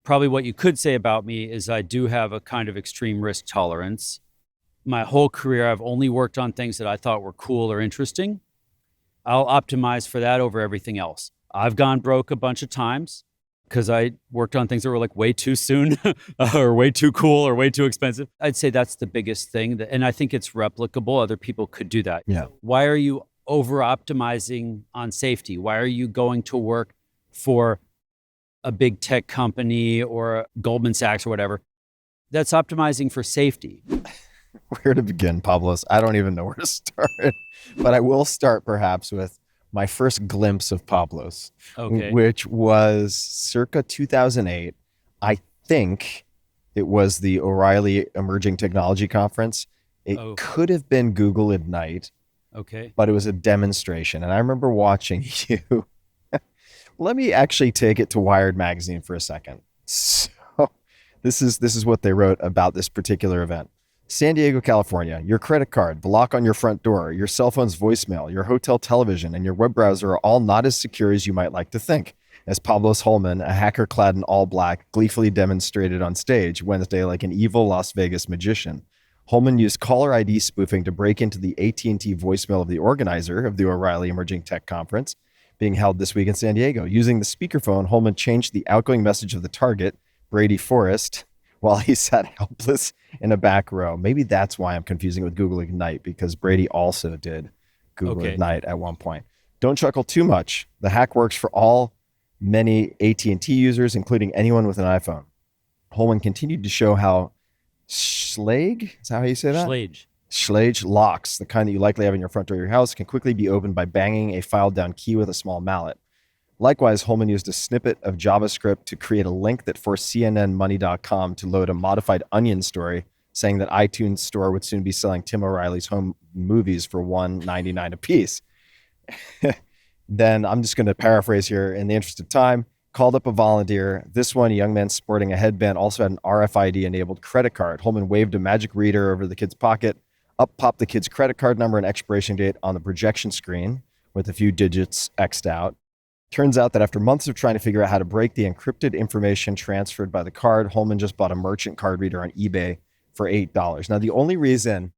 probably what you could say about me is I do have a kind of extreme risk tolerance. My whole career, I've only worked on things that I thought were cool or interesting. I'll optimize for that over everything else. I've gone broke a bunch of times because I worked on things that were like way too soon or way too cool or way too expensive. I'd say that's the biggest thing. And I think it's replicable. Other people could do that. Yeah. Why are you over optimizing on safety? Why are you going to work for a big tech company or Goldman Sachs or whatever? That's optimizing for safety. Where to begin, Pablos? I don't even know where to start, but I will start perhaps with my first glimpse of Pablos, which was circa 2008. I think it was the O'Reilly Emerging Technology Conference. It could have been Google Ignite, but it was a demonstration. And I remember watching you. Let me actually take it to Wired Magazine for a second. So this is what they wrote about this particular event. San Diego, California, your credit card, the lock on your front door, your cell phone's voicemail, your hotel television, and your web browser are all not as secure as you might like to think, as Pablos Holman, a hacker clad in all black, gleefully demonstrated on stage Wednesday like an evil Las Vegas magician. Holman used caller ID spoofing to break into the AT&T voicemail of the organizer of the O'Reilly Emerging Tech Conference being held this week in San Diego. Using the speakerphone, Holman changed the outgoing message of the target, Brady Forrest, while he sat helpless in a back row. Maybe that's why I'm confusing it with Google Ignite, because Brady also did Google Ignite at one point. Don't chuckle too much. The hack works for all many AT&T users, including anyone with an iPhone. Holman continued to show how Schlage, is that how you say that? Schlage locks, the kind that you likely have in your front door of your house, can quickly be opened by banging a filed down key with a small mallet. Likewise, Holman used a snippet of JavaScript to create a link that forced CNNmoney.com to load a modified Onion story saying that iTunes Store would soon be selling Tim O'Reilly's home movies for $1.99 a piece. Then I'm just going to paraphrase here in the interest of time. Called up a volunteer. This one, a young man sporting a headband, also had an RFID-enabled credit card. Holman waved a magic reader over the kid's pocket. Up popped the kid's credit card number and expiration date on the projection screen with a few digits X'd out. Turns out that after months of trying to figure out how to break the encrypted information transferred by the card, Holman just bought a merchant card reader on eBay for $8. Now, the only reason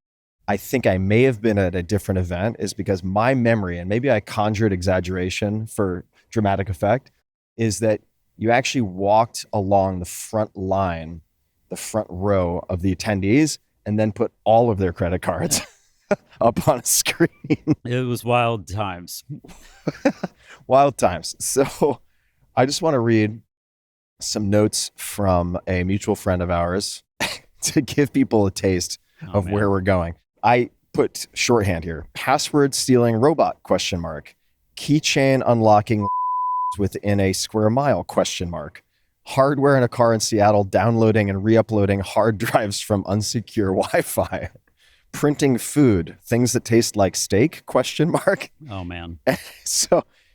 I think I may have been at a different event is because my memory, and maybe I conjured exaggeration for dramatic effect, is that you actually walked along the front line, the front row of the attendees, and then put all of their credit cards up on a screen. It was wild times. Wild times. So I just want to read some notes from a mutual friend of ours to give people a taste of where we're going. I put shorthand here. Password stealing robot, ? Keychain unlocking within a square mile, ? Hardware in a car in Seattle downloading and re-uploading hard drives from unsecure Wi-Fi. Printing food, things that taste like steak, ? Oh, man.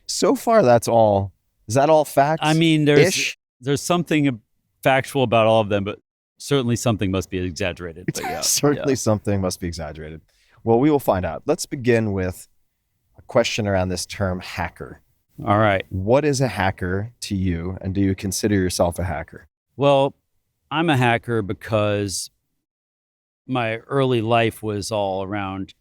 So far, that's all. Is that all facts? I mean, there's something factual about all of them, but certainly something must be exaggerated. But yeah, something must be exaggerated. Well, we will find out. Let's begin with a question around this term hacker. All right. What is a hacker to you, and do you consider yourself a hacker? Well, I'm a hacker because my early life was all around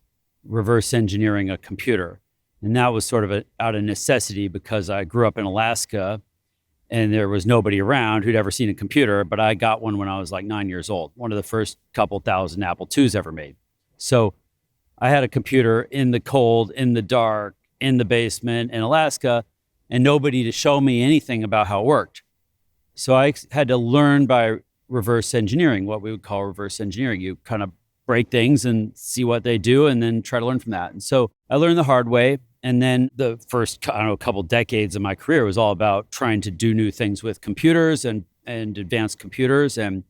reverse engineering a computer. And that was sort of out of necessity because I grew up in Alaska and there was nobody around who'd ever seen a computer, but I got one when I was like 9 years old, one of the first couple thousand Apple IIs ever made. So I had a computer in the cold, in the dark, in the basement in Alaska, and nobody to show me anything about how it worked. So I had to learn by reverse engineering, what we would call reverse engineering. You kind of break things and see what they do and then try to learn from that. And so I learned the hard way. And then the first, couple decades of my career was all about trying to do new things with computers and advanced computers. And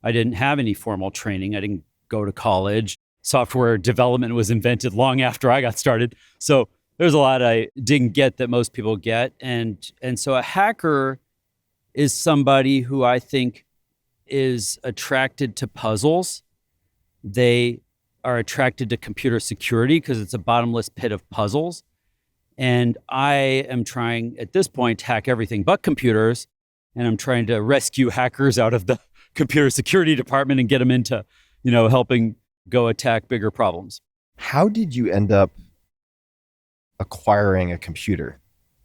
I didn't have any formal training. I didn't go to college. Software development was invented long after I got started. So there's a lot I didn't get that most people get. And so a hacker is somebody who I think is attracted to puzzles. They are attracted to computer security because it's a bottomless pit of puzzles. And I am trying at this point to hack everything but computers. and I'm trying to rescue hackers out of the computer security department and get them into, helping go attack bigger problems. How did you end up acquiring a computer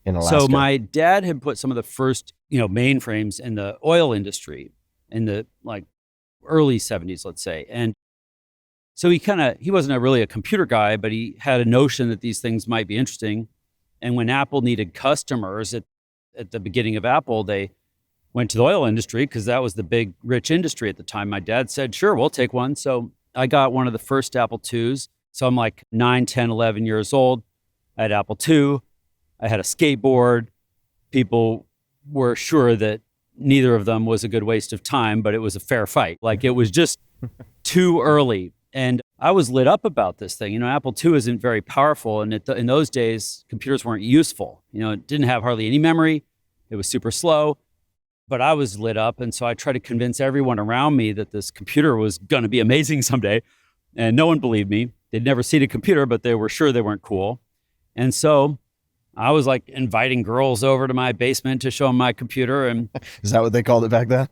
in Alaska? So my dad had put some of the first, mainframes in the oil industry in the early 70s, let's say. And so he wasn't really a computer guy, but he had a notion that these things might be interesting. And when Apple needed customers at the beginning of Apple, they went to the oil industry because that was the big, rich industry at the time. My dad said, sure, we'll take one. So I got one of the first Apple IIs. So I'm 9, 10, 11 years old. I had Apple II. I had a skateboard. People were sure that neither of them was a good waste of time, but it was a fair fight. It was just too early. And I was lit up about this thing. Apple II isn't very powerful. And in those days, computers weren't useful. It didn't have hardly any memory. It was super slow. But I was lit up. And so I tried to convince everyone around me that this computer was going to be amazing someday. And no one believed me. They'd never seen a computer, but they were sure they weren't cool. And so I was inviting girls over to my basement to show them my computer. And is that what they called it back then?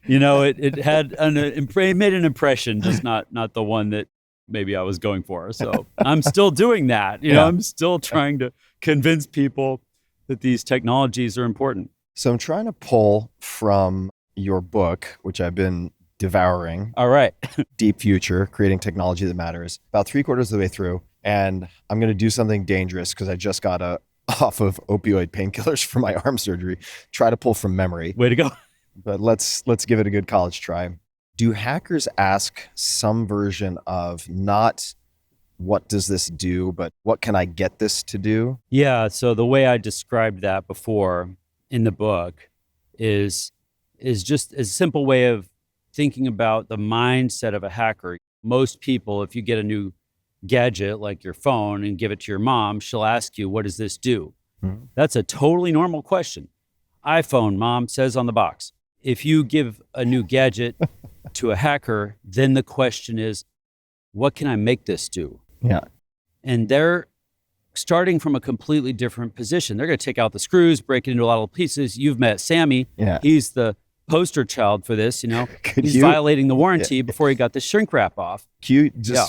It had it made an impression, just not the one that maybe I was going for. So I'm still doing that. I'm still trying to convince people that these technologies are important. So I'm trying to pull from your book, which I've been devouring. All right. Deep Future, Creating Technology That Matters, about 3/4 of the way through. And I'm going to do something dangerous because I just got off of opioid painkillers for my arm surgery. Try to pull from memory. Way to go. But let's give it a good college try. Do hackers ask some version of not what does this do, but what can I get this to do? Yeah. So the way I described that before in the book is just a simple way of thinking about the mindset of a hacker. Most people, if you get a new gadget like your phone and give it to your mom, she'll ask you, what does this do? Mm-hmm. That's a totally normal question. iPhone, mom says on the box. If you give a new gadget to a hacker, then the question is, what can I make this do? Yeah. And they're starting from a completely different position. They're going to take out the screws, break it into a lot of pieces. You've met Samy. Yeah. He's the poster child for this, He's violating the warranty before he got the shrink wrap off.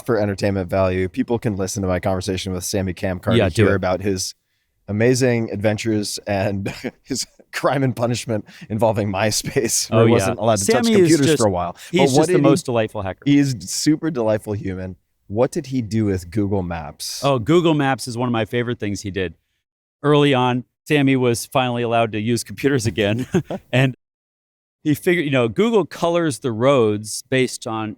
For entertainment value, people can listen to my conversation with Samy Kamkar to hear about his amazing adventures and his crime and punishment involving MySpace, where he wasn't allowed to touch computers for a while. He's just the most delightful hacker. He's super delightful human. What did he do with Google Maps? Oh, Google Maps is one of my favorite things he did. Early on, Samy was finally allowed to use computers again. And he figured, Google colors the roads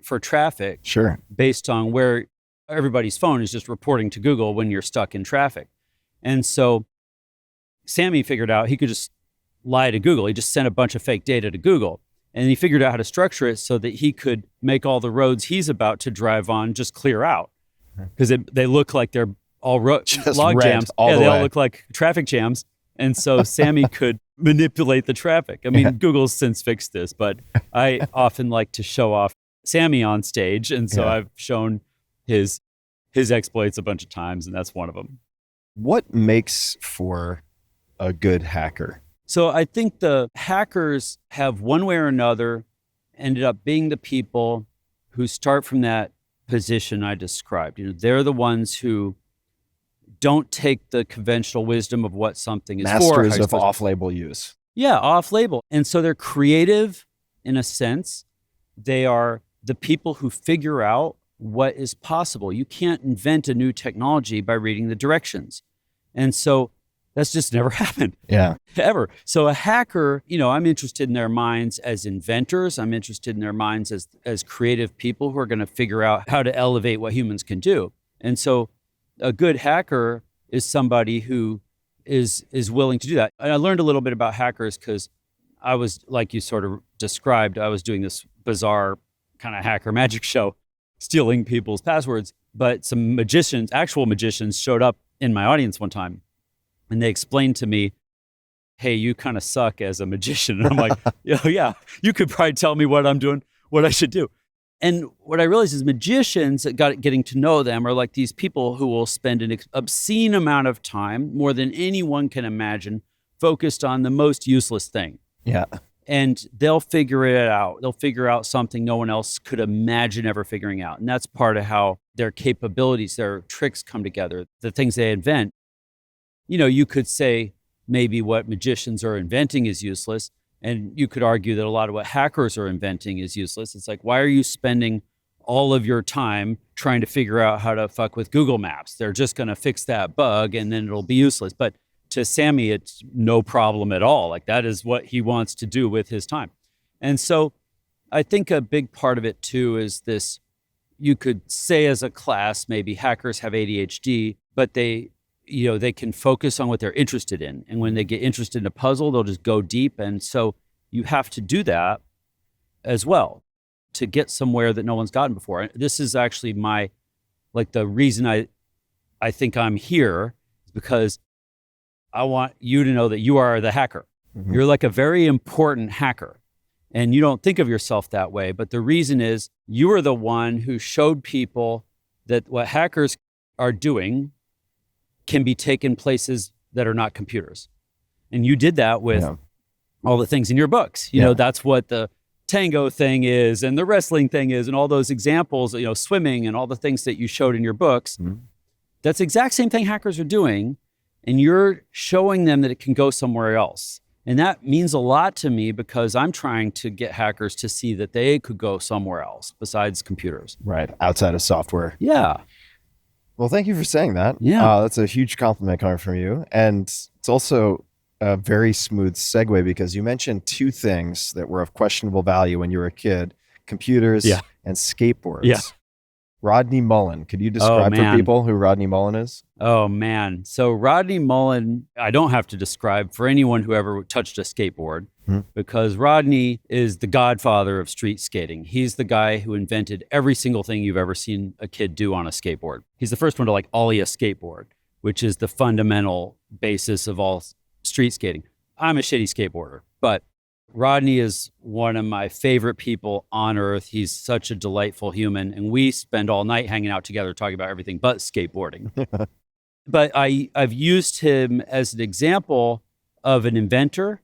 for traffic. Sure. Based on where everybody's phone is just reporting to Google when you're stuck in traffic. And so Samy figured out he could just lie to Google. He just sent a bunch of fake data to Google. And he figured out how to structure it so that he could make all the roads he's about to drive on just clear out. Because they look like they're all log jams. They all look like traffic jams. And so Samy could manipulate the traffic. I mean, Google's since fixed this, but I often like to show off Samy on stage. And so I've shown his exploits a bunch of times, and that's one of them. What makes for a good hacker? So I think the hackers have one way or another ended up being the people who start from that position I described. They're the ones who don't take the conventional wisdom of what something is for. Masters of off-label use. Yeah, off-label. And so they're creative in a sense. They are the people who figure out what is possible. You can't invent a new technology by reading the directions. And so that's just never happened. Yeah. Ever. So a hacker, I'm interested in their minds as inventors. I'm interested in their minds as creative people who are going to figure out how to elevate what humans can do. And so a good hacker is somebody who is willing to do that. And I learned a little bit about hackers because I was, like you sort of described, I was doing this bizarre kind of hacker magic show, stealing people's passwords. But some magicians, actual magicians, showed up in my audience one time. And they explained to me, hey, you kind of suck as a magician. And I'm like, yeah, you could probably tell me what I'm doing, what I should do. And what I realized is magicians, getting to know them, are like these people who will spend an obscene amount of time, more than anyone can imagine, focused on the most useless thing. Yeah. And they'll figure it out. They'll figure out something no one else could imagine ever figuring out. And that's part of how their capabilities, their tricks come together, the things they invent. You could say maybe what magicians are inventing is useless. And you could argue that a lot of what hackers are inventing is useless. It's like, why are you spending all of your time trying to figure out how to fuck with Google Maps? They're just going to fix that bug and then it'll be useless. But to Samy, it's no problem at all. Like, that is what he wants to do with his time. And so I think a big part of it too is this, you could say as a class, maybe hackers have ADHD, but they can focus on what they're interested in. And when they get interested in a puzzle, they'll just go deep. And so you have to do that as well to get somewhere that no one's gotten before. And this is actually the reason I think I'm here is because I want you to know that you are the hacker. Mm-hmm. You're like a very important hacker. And you don't think of yourself that way. But the reason is you are the one who showed people that what hackers are doing can be taken places that are not computers. And you did that with all the things in your books. You know, that's what the tango thing is and the wrestling thing is and all those examples, swimming and all the things that you showed in your books. Mm-hmm. That's the exact same thing hackers are doing. And you're showing them that it can go somewhere else. And that means a lot to me because I'm trying to get hackers to see that they could go somewhere else besides computers. Right. Outside of software. Yeah. Well, thank you for saying that. Yeah. That's a huge compliment coming from you. And it's also a very smooth segue because you mentioned two things that were of questionable value when you were a kid, computers and skateboards. Yeah. Rodney Mullen. Could you describe for people who Rodney Mullen is? Oh, man. So Rodney Mullen, I don't have to describe for anyone who ever touched a skateboard because Rodney is the godfather of street skating. He's the guy who invented every single thing you've ever seen a kid do on a skateboard. He's the first one to ollie a skateboard, which is the fundamental basis of all street skating. I'm a shitty skateboarder, but Rodney is one of my favorite people on earth. He's such a delightful human. And we spend all night hanging out together talking about everything but skateboarding. But I've used him as an example of an inventor,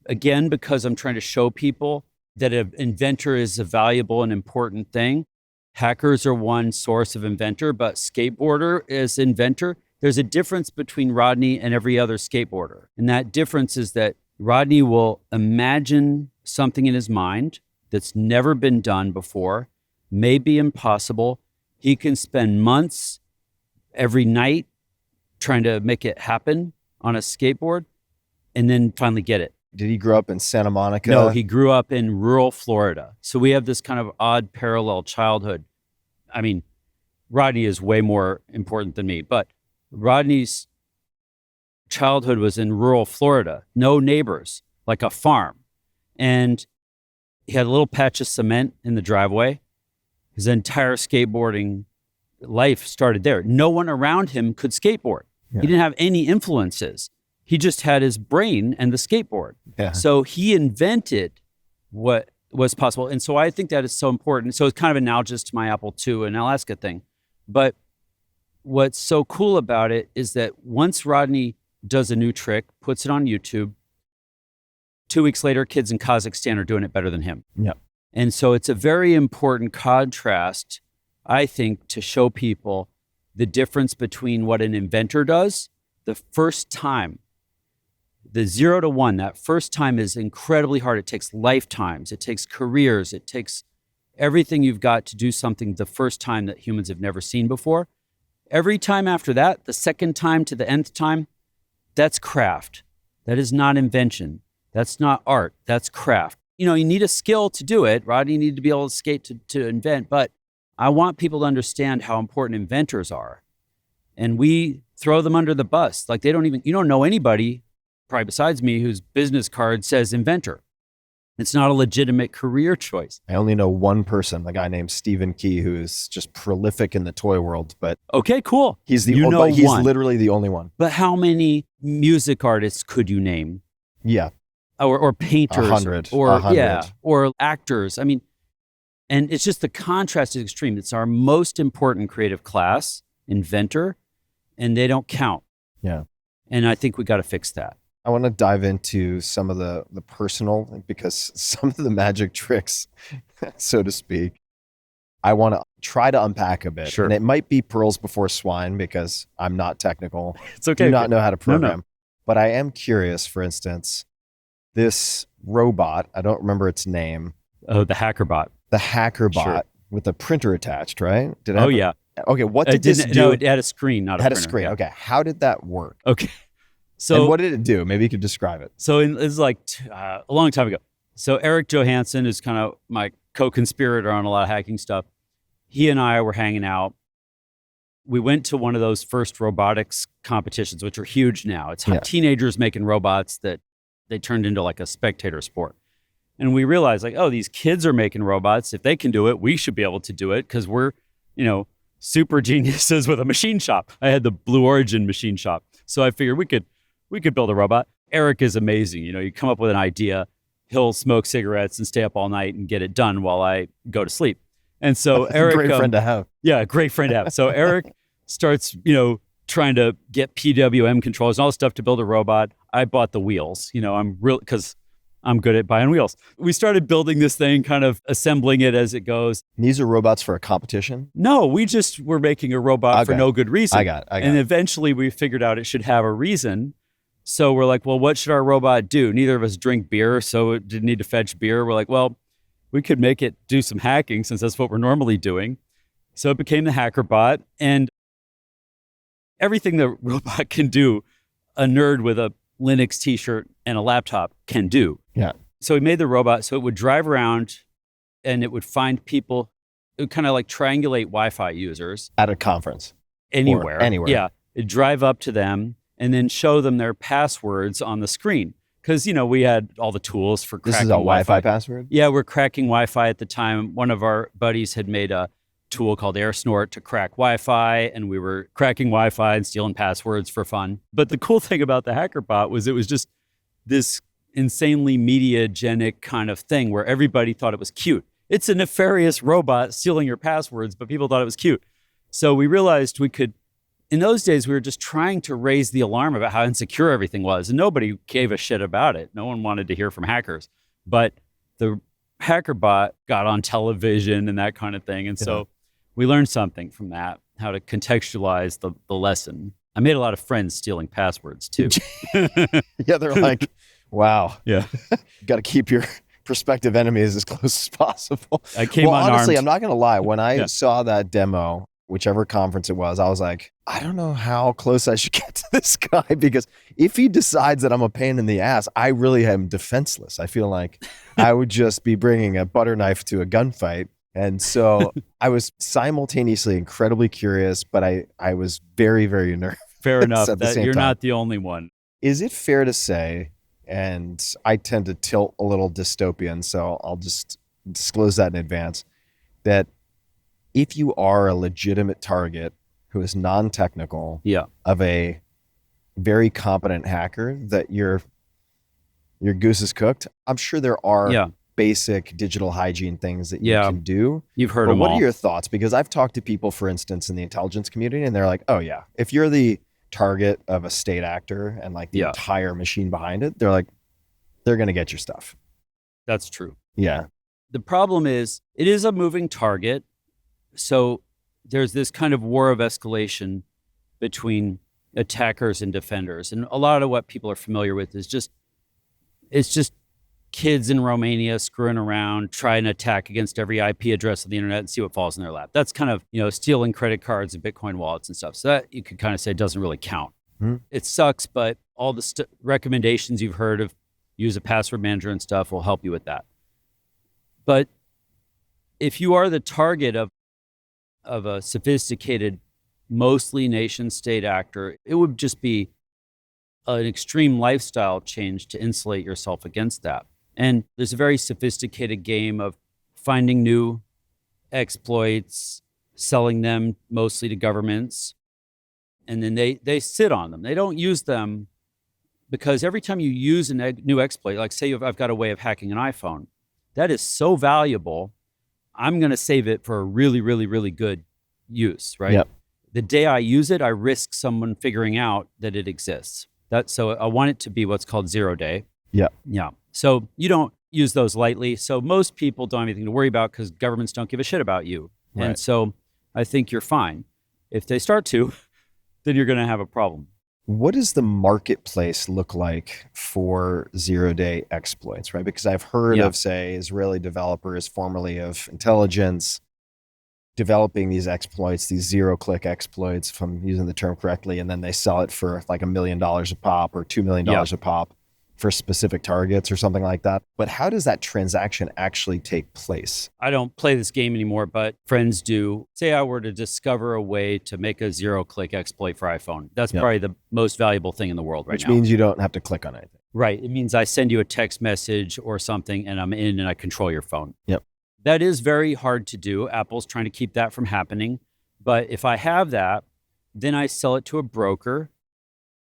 again, because I'm trying to show people that an inventor is a valuable and important thing. Hackers are one source of inventor, but skateboarder is inventor. There's a difference between Rodney and every other skateboarder. And that difference is that Rodney will imagine something in his mind that's never been done before, may be impossible. He can spend months every night trying to make it happen on a skateboard and then finally get it. Did he grow up in Santa Monica? No, he grew up in rural Florida. So we have this kind of odd parallel childhood. I mean, Rodney is way more important than me, but Rodney's childhood was in rural Florida, no neighbors, like a farm. And he had a little patch of cement in the driveway. His entire skateboarding life started there. No one around him could skateboard. Yeah. He didn't have any influences. He just had his brain and the skateboard. Yeah. So he invented what was possible. And so I think that is so important. So it's kind of analogous to my Apple II and Alaska thing. But what's so cool about it is that once Rodney does a new trick, puts it on YouTube, 2 weeks later, kids in Kazakhstan are doing it better than him. Yeah. And so it's a very important contrast, I think, to show people the difference between what an inventor does the first time. The 0 to 1, that first time is incredibly hard. It takes lifetimes. It takes careers. It takes everything you've got to do something the first time that humans have never seen before. Every time after that, the second time to the nth time, that's craft. That is not invention. That's not art. That's craft. You need a skill to do it. Rodney needed to be able to skate to invent, but I want people to understand how important inventors are. And we throw them under the bus. Like you don't know anybody, probably besides me, whose business card says inventor. It's not a legitimate career choice. I only know one person, a guy named Stephen Key, who is just prolific in the toy world. But okay, cool. He's he's literally the only one. But how many music artists could you name? Yeah. Or painters. 100. Or actors. I mean, and it's just the contrast is extreme. It's our most important creative class, inventor, and they don't count. Yeah. And I think we got to fix that. I want to dive into some of the personal, because some of the magic tricks, so to speak, I want to try to unpack a bit. Sure. And it might be pearls before swine because I'm not technical. It's okay. Do not know how to program. No. But I am curious, for instance, this robot, I don't remember its name. Oh, the Hackerbot. The Hackerbot, sure, with a printer attached, right? Yeah. Okay, what did this do? No, it had a screen, not a printer. It had a screen, yeah. Okay. How did that work? Okay. So, and what did it do? Maybe you could describe it. So it's like a long time ago. So Eric Johanson is kind of my co-conspirator on a lot of hacking stuff. He and I were hanging out. We went to one of those first robotics competitions, which are huge now. It's teenagers making robots that they turned into like a spectator sport. And we realized like, oh, these kids are making robots. If they can do it, we should be able to do it because we're, super geniuses with a machine shop. I had the Blue Origin machine shop. So I figured we could build a robot. Eric is amazing. You come up with an idea, he'll smoke cigarettes and stay up all night and get it done while I go to sleep. And so Eric, great friend to have. Yeah, great friend to have. So Eric starts, trying to get PWM controls and all this stuff to build a robot. I bought the wheels. I'm real because I'm good at buying wheels. We started building this thing, kind of assembling it as it goes. And these are robots for a competition? No, we just were making a robot for no good reason. I got it. And eventually we figured out it should have a reason. So we're like, well, what should our robot do? Neither of us drink beer, so it didn't need to fetch beer. We're like, well, we could make it do some hacking since that's what we're normally doing. So it became the Hackerbot, and everything the robot can do, a nerd with a Linux t-shirt and a laptop can do. Yeah. So we made the robot so it would drive around and it would find people. It would kind of like triangulate Wi-Fi users. At a conference. Anywhere. Or anywhere. Yeah. It'd drive up to them and then show them their passwords on the screen. Because, we had all the tools for cracking This is a Wi-Fi password? Yeah, we're cracking Wi-Fi at the time. One of our buddies had made a tool called AirSnort to crack Wi-Fi, and we were cracking Wi-Fi and stealing passwords for fun. But the cool thing about the Hackerbot was it was just this insanely mediagenic kind of thing where everybody thought it was cute. It's a nefarious robot stealing your passwords, but people thought it was cute. So we realized we could, in those days, we were just trying to raise the alarm about how insecure everything was, and nobody gave a shit about it. No one wanted to hear from hackers. But the Hackerbot got on television and that kind of thing. And so we learned something from that, how to contextualize the lesson. I made a lot of friends stealing passwords too. Yeah, they're like, wow. Yeah. Got to keep your prospective enemies as close as possible. I came unarmed. Honestly, I'm not going to lie. When I saw that demo, whichever conference it was, I was like, I don't know how close I should get to this guy, because if he decides that I'm a pain in the ass, I really am defenseless. I feel like I would just be bringing a butter knife to a gunfight. And so I was simultaneously incredibly curious, but I was very, very nervous. Fair enough. You're not the only one. Is it fair to say, and I tend to tilt a little dystopian, so I'll just disclose that in advance, that if you are a legitimate target who is non-technical of a very competent hacker, that your goose is cooked? I'm sure there are basic digital hygiene things that you can do. You've heard them all. What are your thoughts? Because I've talked to people, for instance, in the intelligence community, and they're like, oh yeah, if you're the target of a state actor and like the entire machine behind it, they're going to get your stuff. That's true. Yeah. The problem is it is a moving target. So there's this kind of war of escalation between attackers and defenders. And a lot of what people are familiar with is it's just kids in Romania screwing around, trying to attack against every IP address on the internet and see what falls in their lap. That's kind of, stealing credit cards and Bitcoin wallets and stuff. So that you could kind of say doesn't really count. It sucks, but all the recommendations you've heard of, use a password manager and stuff, will help you with that. But if you are the target of a sophisticated, mostly nation state actor, it would just be an extreme lifestyle change to insulate yourself against that. And there's a very sophisticated game of finding new exploits, selling them mostly to governments, and then they sit on them. They don't use them because every time you use a new exploit, like say I've got a way of hacking an iPhone, that is so valuable, I'm going to save it for a really, really, really good use, right? Yep. The day I use it, I risk someone figuring out that it exists. So I want it to be what's called 0 day. Yeah. Yeah. So you don't use those lightly. So most people don't have anything to worry about because governments don't give a shit about you. Right. And so I think you're fine. If they start to, then you're going to have a problem. What does the marketplace look like for 0 day exploits, right? Because I've heard of, say, Israeli developers, formerly of intelligence, developing these exploits, these 0-click exploits, if I'm using the term correctly, and then they sell it for like $1 million a pop or $2 million a pop for specific targets or something like that. But how does that transaction actually take place? I don't play this game anymore, but friends do. Say I were to discover a way to make a 0-click exploit for iPhone. That's probably the most valuable thing in the world right now. Which means you don't have to click on anything. Right. It means I send you a text message or something and I'm in and I control your phone. Yep. That is very hard to do. Apple's trying to keep that from happening. But if I have that, then I sell it to a broker.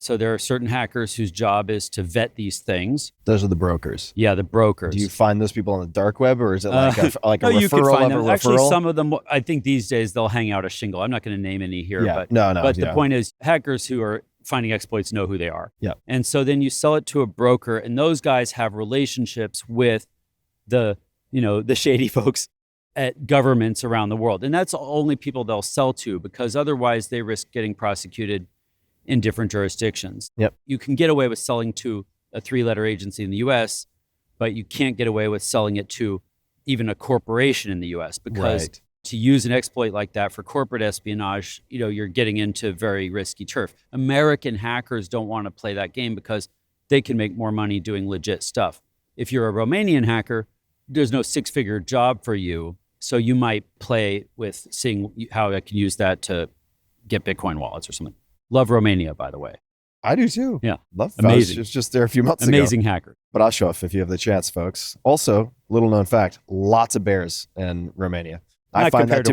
So there are certain hackers whose job is to vet these things. Those are the brokers. Yeah, the brokers. Do you find those people on the dark web, or is it like a no, referral you could find of them. a referral? Actually, some of them, I think these days they'll hang out a shingle. I'm not going to name any here. Yeah. But, no. But the point is, hackers who are finding exploits know who they are. Yeah. And so then you sell it to a broker, and those guys have relationships with the shady folks at governments around the world. And that's the only people they'll sell to, because otherwise they risk getting prosecuted in different jurisdictions. Yep. You can get away with selling to a 3-letter agency in the US, but you can't get away with selling it to even a corporation in the US, because to use an exploit like that for corporate espionage, you're getting into very risky turf. American hackers don't want to play that game because they can make more money doing legit stuff. If you're a Romanian hacker, there's no 6-figure job for you. So you might play with seeing how I can use that to get Bitcoin wallets or something. Love Romania, by the way. I do too. Yeah. Love it. Amazing. I was just there a few months ago. Amazing hacker. But I'll show up if you have the chance, folks. Also, little known fact, lots of bears in Romania. I find that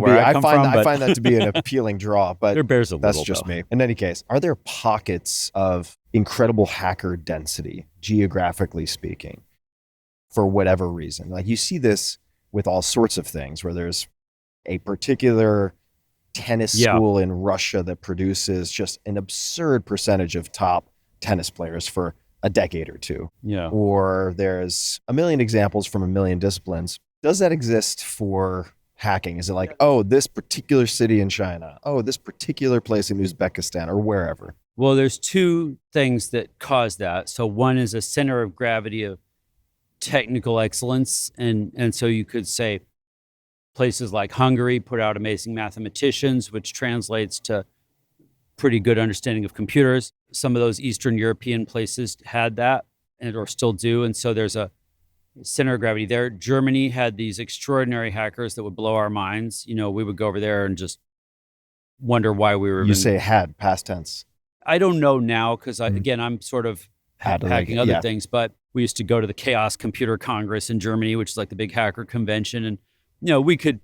to be an appealing draw, but they're bears that's just me. In any case, are there pockets of incredible hacker density, geographically speaking, for whatever reason? Like you see this with all sorts of things, where there's a particular tennis school in Russia that produces just an absurd percentage of top tennis players for a decade or two. Yeah. Or there's a million examples from a million disciplines. Does that exist for hacking? Is it like, oh, this particular city in China, oh, this particular place in Uzbekistan, or wherever? Well, there's two things that cause that. So one is a center of gravity of technical excellence. And so you could say places like Hungary put out amazing mathematicians, which translates to pretty good understanding of computers. Some of those Eastern European places had that or still do. And so there's a center of gravity there. Germany had these extraordinary hackers that would blow our minds. We would go over there and just wonder why we were. You say had, past tense. I don't know now because again, I'm sort of hacking other things, but we used to go to the Chaos Computer Congress in Germany, which is like the big hacker convention. And, we could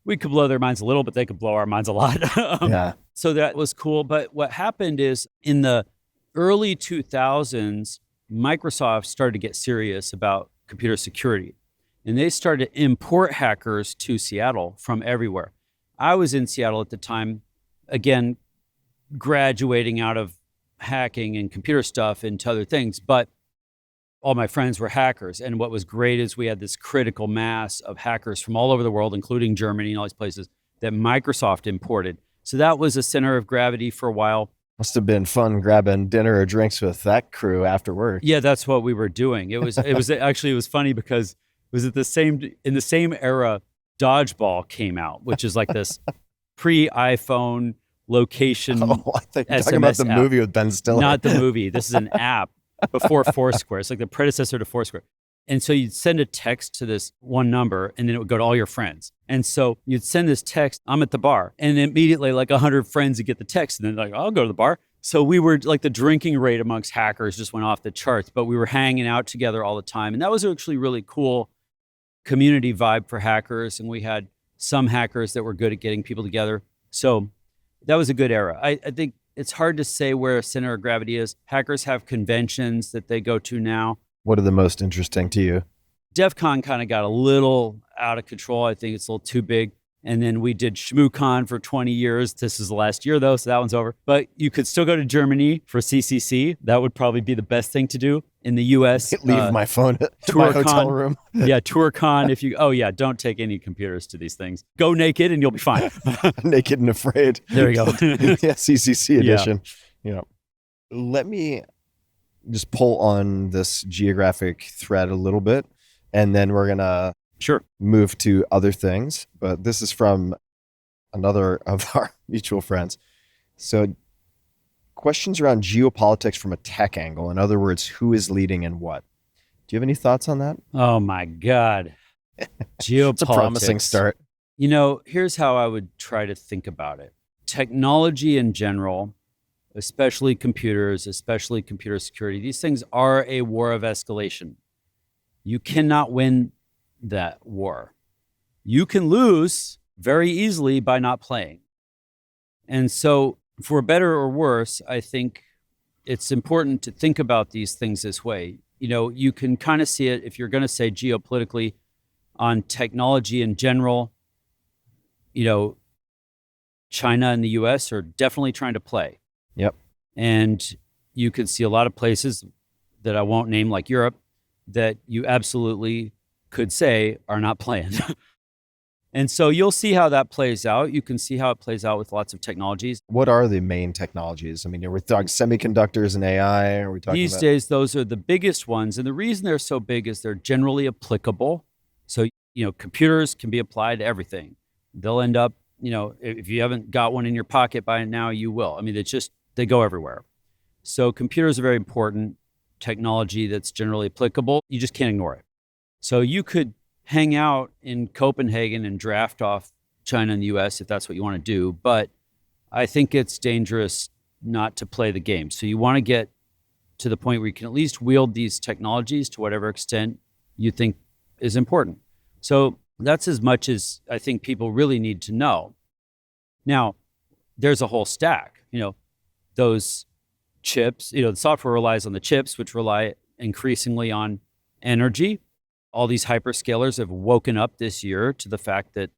blow their minds a little, but they could blow our minds a lot. So that was cool. But what happened is in the early 2000s, Microsoft started to get serious about computer security. And they started to import hackers to Seattle from everywhere. I was in Seattle at the time, again, graduating out of hacking and computer stuff into other things, but all my friends were hackers. And what was great is we had this critical mass of hackers from all over the world, including Germany and all these places, that Microsoft imported. So that was a center of gravity for a while. Must have been fun grabbing dinner or drinks with that crew after work. Yeah, that's what we were doing. It was funny because it was in the same era Dodgeball came out, which is like this pre-iPhone location. Oh, I think you're talking about the movie with Ben Stiller. Not the movie. This is an app before Foursquare. It's like the predecessor to Foursquare. And so you'd send a text to this one number and then it would go to all your friends. And so you'd send this text, I'm at the bar. And immediately like 100 friends would get the text and then like, I'll go to the bar. So we were like the drinking rate amongst hackers just went off the charts, but we were hanging out together all the time. And that was actually really cool community vibe for hackers. And we had some hackers that were good at getting people together. So that was a good era. I think it's hard to say where a center of gravity is. Hackers have conventions that they go to now. What are the most interesting to you? DEF CON kind of got a little out of control. I think it's a little too big. And then we did ShmooCon for 20 years. This is the last year, though, so that one's over. But you could still go to Germany for CCC. That would probably be the best thing to do. In the U.S., leave my phone at my hotel room. Yeah, TourCon. Don't take any computers to these things. Go naked and you'll be fine. Naked and afraid. There you go. Yeah, CCC edition. Yeah. Let me just pull on this geographic thread a little bit, and then we're going to move to other things. But this is from another of our mutual friends. So questions around geopolitics from a tech angle. In other words, who is leading and what? Do you have any thoughts on that? Oh my God. Geopolitics. It's a promising start. Here's how I would try to think about it. Technology in general, especially computers, especially computer security, these things are a war of escalation. You cannot win that war. You can lose very easily by not playing. And so, for better or worse, I think it's important to think about these things this way. You can kind of see it if you're going to say geopolitically on technology in general. China and the US are definitely trying to play. Yep. And you can see a lot of places that I won't name, like Europe, that you absolutely could say are not playing. And so you'll see how that plays out. You can see how it plays out with lots of technologies. What are the main technologies? I mean, are we talking semiconductors and AI? Are we talking These days, those are the biggest ones. And the reason they're so big is they're generally applicable. So, computers can be applied to everything. They'll end up, if you haven't got one in your pocket by now, you will. I mean, they go everywhere. So computers are very important technology that's generally applicable. You just can't ignore it. So you could hang out in Copenhagen and draft off China and the US if that's what you want to do. But I think it's dangerous not to play the game. So you want to get to the point where you can at least wield these technologies to whatever extent you think is important. So that's as much as I think people really need to know. Now, there's a whole stack. Those chips, the software relies on the chips, which rely increasingly on energy. All these hyperscalers have woken up this year to the fact that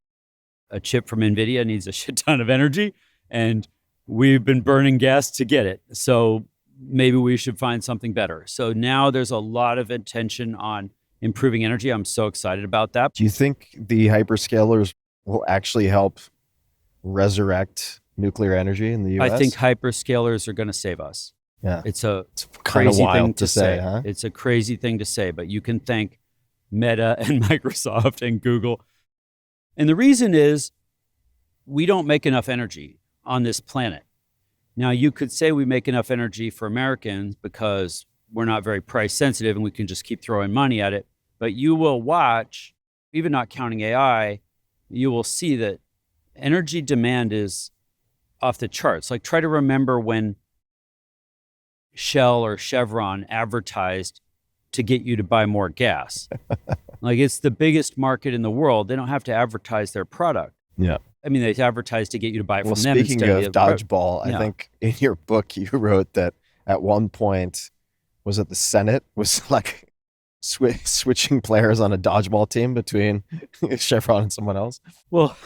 a chip from NVIDIA needs a shit ton of energy, and we've been burning gas to get it. So maybe we should find something better. So now there's a lot of attention on improving energy. I'm so excited about that. Do you think the hyperscalers will actually help resurrect nuclear energy in the US? I think hyperscalers are going to save us. Yeah. It's a kind of crazy wild thing to say, huh? It's a crazy thing to say, but you can thank Meta and Microsoft and Google. And the reason is we don't make enough energy on this planet. Now, you could say we make enough energy for Americans because we're not very price sensitive and we can just keep throwing money at it. But you will watch, even not counting AI, you will see that energy demand is off the charts. Like, try to remember when Shell or Chevron advertised to get you to buy more gas. Like, it's the biggest market in the world. They don't have to advertise their product. Yeah. I mean, they advertise to get you to buy it from them. Speaking of dodgeball, I think in your book you wrote that at one point, was it the Senate was like switching players on a dodgeball team between Chevron and someone else? Well,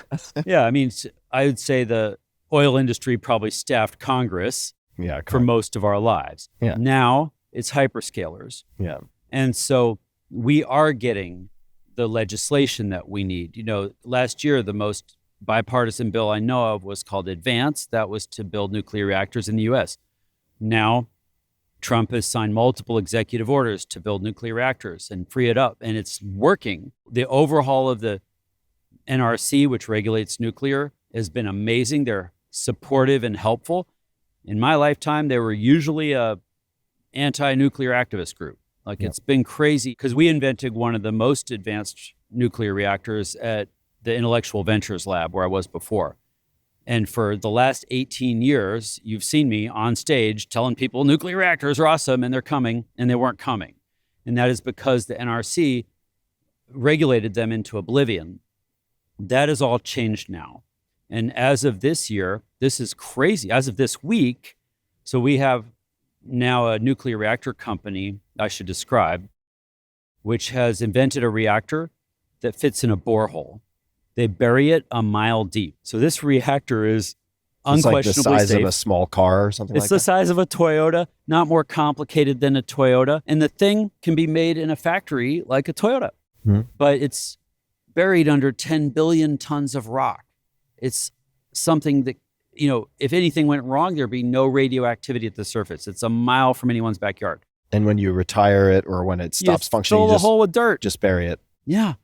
yeah, I mean, I would say the oil industry probably staffed Congress for most of our lives. Yeah. Now it's hyperscalers. Yeah. And so we are getting the legislation that we need. Last year, the most bipartisan bill I know of was called Advance. That was to build nuclear reactors in the US. Now, Trump has signed multiple executive orders to build nuclear reactors and free it up, and it's working. The overhaul of the NRC, which regulates nuclear, has been amazing. They're supportive and helpful. In my lifetime, they were usually a anti-nuclear activist group. It's been crazy because we invented one of the most advanced nuclear reactors at the Intellectual Ventures Lab where I was before. And for the last 18 years, you've seen me on stage telling people nuclear reactors are awesome and they're coming, and they weren't coming. And that is because the NRC regulated them into oblivion. That has all changed now. And as of this year, this is crazy. As of this week, so we have now a nuclear reactor company, I should describe, which has invented a reactor that fits in a borehole. They bury it a mile deep. So this reactor is unquestionably it's like the size safe. of a small car or something It's like that? the size of a Toyota, not more complicated than a Toyota. And the thing can be made in a factory like a Toyota, but it's buried under 10 billion tons of rock. It's something that, if anything went wrong, there'd be no radioactivity at the surface. It's a mile from anyone's backyard. And when you retire it or when it stops functioning, fill the hole with dirt. Just bury it. Yeah.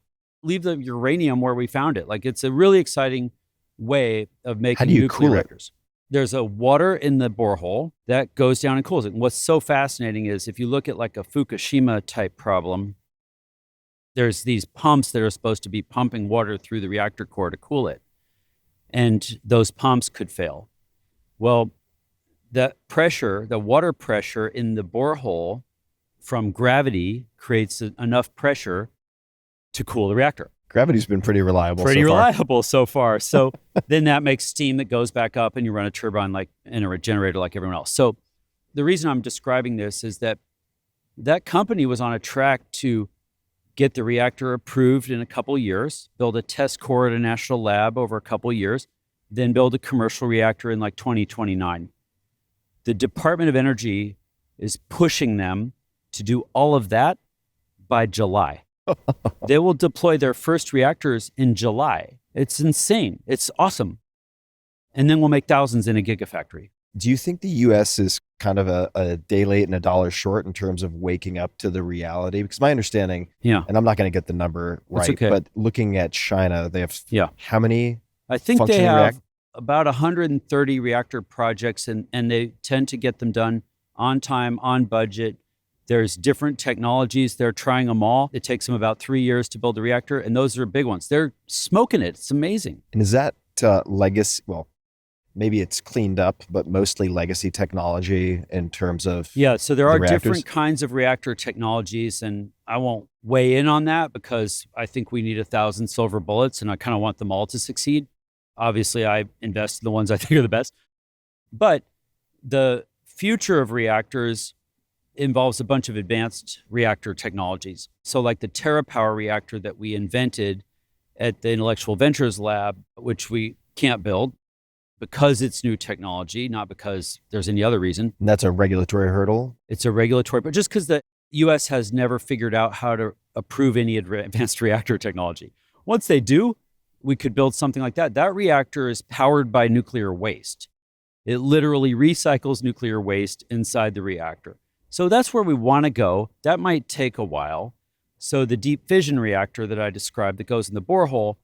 Leave the uranium where we found it. Like, it's a really exciting way of making How do you nuclear cool reactors. There's a water in the borehole that goes down and cools it. And what's so fascinating is if you look at like a Fukushima type problem, there's these pumps that are supposed to be pumping water through the reactor core to cool it. And those pumps could fail. Well, the water pressure in the borehole from gravity creates enough pressure to cool the reactor. Gravity's been pretty reliable so far. So then that makes steam that goes back up and you run a turbine in a generator like everyone else. So the reason I'm describing this is that company was on a track to get the reactor approved in a couple years, build a test core at a national lab over a couple years, then build a commercial reactor in like 2029. The Department of Energy is pushing them to do all of that by July. They will deploy their first reactors in July. It's insane. It's awesome. And then we'll make thousands in a gigafactory. Do you think the U.S. is kind of a day late and a dollar short in terms of waking up to the reality? Because my understanding, and I'm not going to get the number right, but looking at China, they have how many? I think they have about 130 reactor projects, and they tend to get them done on time, on budget. There's different technologies. They're trying them all. It takes them about 3 years to build a reactor, and those are big ones. They're smoking it. It's amazing. And is that legacy? Well, maybe it's cleaned up, but mostly legacy technology in terms of so there are reactors? Different kinds of reactor technologies, and I won't weigh in on that because I think we need 1,000 silver bullets, and I kind of want them all to succeed. Obviously, I invest in the ones I think are the best. But the future of reactors involves a bunch of advanced reactor technologies. So like the TerraPower reactor that we invented at the Intellectual Ventures Lab, which we can't build because it's new technology, not because there's any other reason. And that's a regulatory hurdle? It's a regulatory, but just because the U.S. has never figured out how to approve any advanced reactor technology. Once they do, we could build something like that. That reactor is powered by nuclear waste. It literally recycles nuclear waste inside the reactor. So that's where we want to go. That might take a while. So the deep fission reactor that I described that goes in the borehole,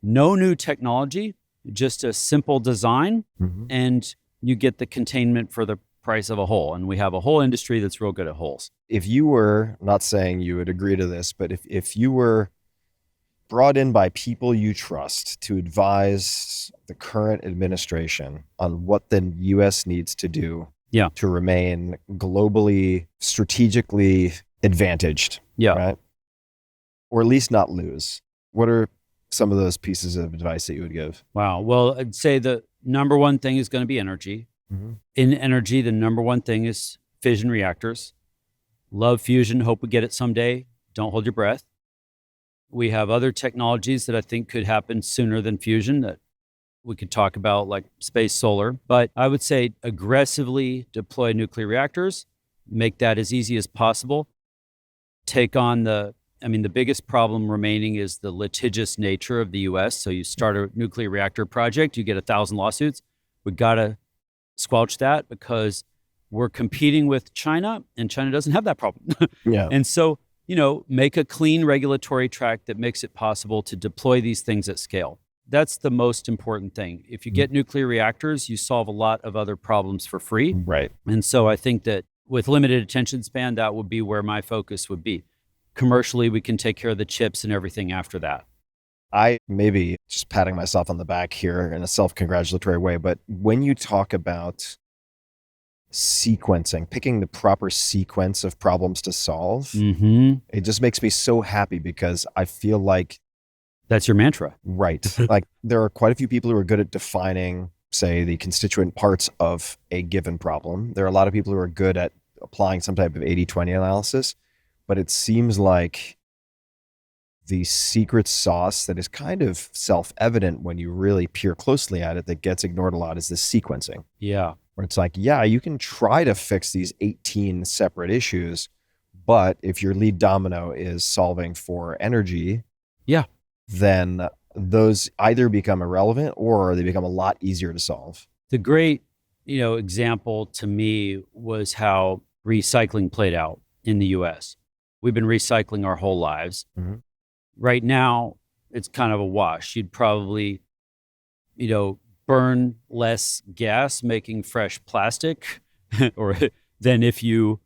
no new technology, just a simple design, and you get the containment for the price of a hole. And we have a whole industry that's real good at holes. If you were, not saying you would agree to this, but if you were brought in by people you trust to advise the current administration on what the U.S. needs to do to remain globally, strategically advantaged, right? Or at least not lose. What are some of those pieces of advice that you would give? Wow. Well, I'd say the number one thing is going to be energy. In energy, the number one thing is fission reactors. Love fusion. Hope we get it someday. Don't hold your breath. We have other technologies that I think could happen sooner than fusion that we could talk about, like space solar. But I would say aggressively deploy nuclear reactors, make that as easy as possible. Take on the biggest problem remaining is the litigious nature of the U.S. So you start a nuclear reactor project, you get 1,000 lawsuits. We got to squelch that because we're competing with China, and China doesn't have that problem. And so, make a clean regulatory track that makes it possible to deploy these things at scale. That's the most important thing. If you get nuclear reactors, you solve a lot of other problems for free. Right. And so I think that with limited attention span, that would be where my focus would be. Commercially, we can take care of the chips and everything after that. I may be just patting myself on the back here in a self-congratulatory way, but when you talk about sequencing, picking the proper sequence of problems to solve, it just makes me so happy because I feel like that's your mantra. Right. Like there are quite a few people who are good at defining, say, the constituent parts of a given problem. There are a lot of people who are good at applying some type of 80-20 analysis, but it seems like the secret sauce that is kind of self-evident when you really peer closely at it that gets ignored a lot is the sequencing. Yeah. Where it's like, yeah, you can try to fix these 18 separate issues, but if your lead domino is solving for energy, then those either become irrelevant or they become a lot easier to solve. The great, example to me was how recycling played out in the US. We've been recycling our whole lives. Mm-hmm. Right now, it's kind of a wash. You'd probably, burn less gas making fresh plastic or than if you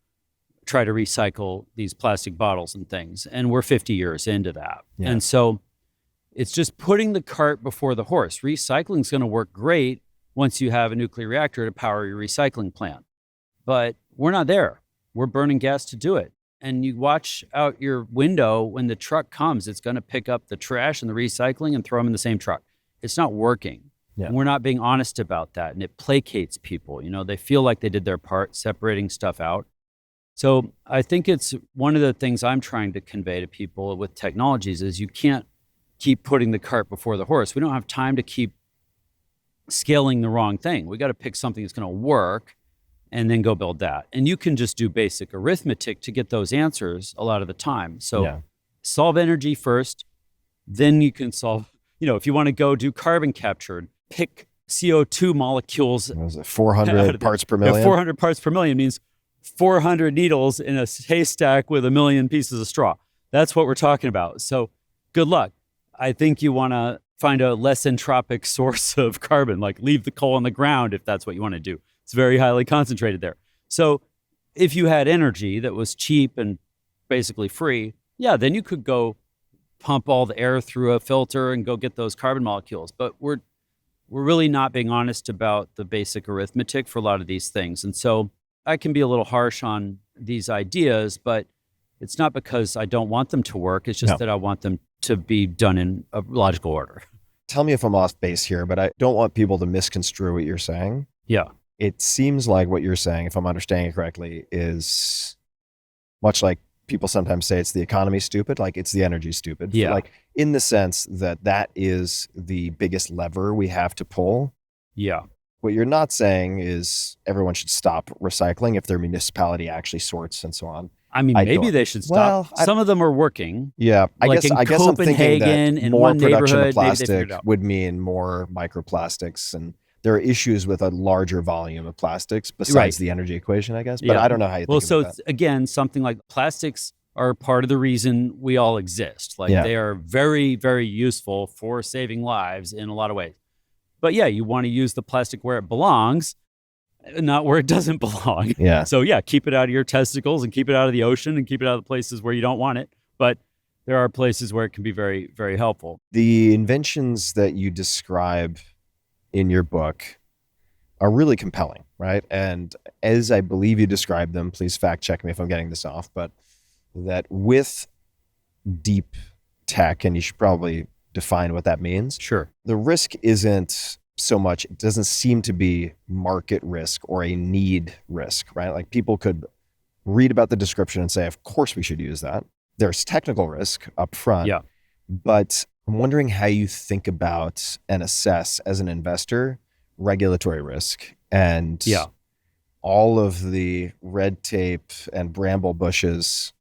try to recycle these plastic bottles and things. And we're 50 years into that. Yeah. And so it's just putting the cart before the horse. Recycling is going to work great once you have a nuclear reactor to power your recycling plant. But we're not there. We're burning gas to do it. And you watch out your window when the truck comes, it's going to pick up the trash and the recycling and throw them in the same truck. It's not working. Yeah. And we're not being honest about that. And it placates people. They feel like they did their part, separating stuff out. So I think it's one of the things I'm trying to convey to people with technologies is you can't keep putting the cart before the horse. We don't have time to keep scaling the wrong thing. We got to pick something that's going to work and then go build that. And you can just do basic arithmetic to get those answers a lot of the time. So solve energy first, then you can solve, if you want to go do carbon capture, pick CO2 molecules. What was it, 400 parts per million? 400 parts per million means 400 needles in a haystack with 1 million pieces of straw. That's what we're talking about. So good luck. I think you want to find a less entropic source of carbon, like leave the coal on the ground if that's what you want to do. It's very highly concentrated there. So if you had energy that was cheap and basically free, then you could go pump all the air through a filter and go get those carbon molecules. But we're really not being honest about the basic arithmetic for a lot of these things. And so I can be a little harsh on these ideas, but it's not because I don't want them to work. It's just that I want them to be done in a logical order. Tell me if I'm off base here, but I don't want people to misconstrue what you're saying. Yeah. It seems like what you're saying, if I'm understanding it correctly, is much like people sometimes say it's the economy stupid, like it's the energy stupid. Yeah. Like in the sense that is the biggest lever we have to pull. Yeah. What you're not saying is everyone should stop recycling if their municipality actually sorts and so on. I mean, maybe they should stop. Some of them are working. Yeah, I guess I'm thinking that in more one production of neighborhood, plastic would mean more microplastics, and there are issues with a larger volume of plastics besides the energy equation, I guess. But I don't know how you think about that. Well, so again, something like plastics are part of the reason we all exist. Like they are very, very useful for saving lives in a lot of ways. But you want to use the plastic where it belongs, not where it doesn't belong. Yeah. So keep it out of your testicles and keep it out of the ocean and keep it out of the places where you don't want it. But there are places where it can be very, very helpful. The inventions that you describe in your book are really compelling, right? And as I believe you describe them, please fact check me if I'm getting this off, but that with deep tech, and you should probably define what that means. Sure. The risk isn't so much, it doesn't seem to be market risk or a need risk, right? Like people could read about the description and say, of course we should use that. There's technical risk up front. Yeah. But I'm wondering how you think about and assess as an investor regulatory risk and all of the red tape and bramble bushes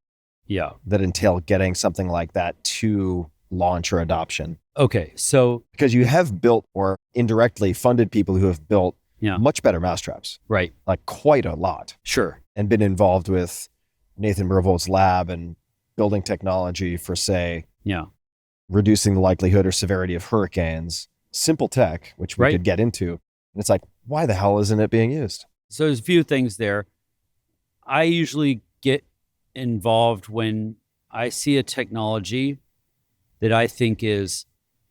that entail getting something like that to launch or adoption. Okay, so because you have built or indirectly funded people who have built much better mousetraps, right? Like quite a lot, sure, and been involved with Nathan Myhrvold's lab and building technology for, say, reducing the likelihood or severity of hurricanes. Simple tech, which we could get into, and it's like, why the hell isn't it being used? So there's a few things there. I usually get involved when I see a technology that I think is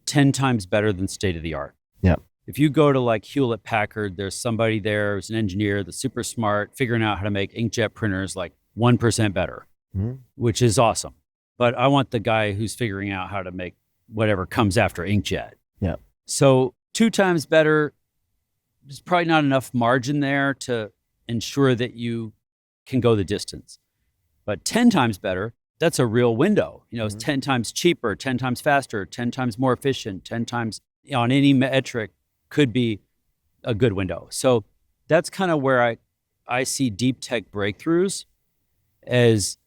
10 times better than state of the art. Yeah. If you go to like Hewlett Packard, there's somebody there who's an engineer that's super smart, figuring out how to make inkjet printers like 1% better, which is awesome. But I want the guy who's figuring out how to make whatever comes after inkjet. Yeah. So 2 times better, there's probably not enough margin there to ensure that you can go the distance. But 10 times better, that's a real window. It's 10 times cheaper, 10 times faster, 10 times more efficient, 10 times on any metric could be a good window. So that's kind of where I see deep tech breakthroughs as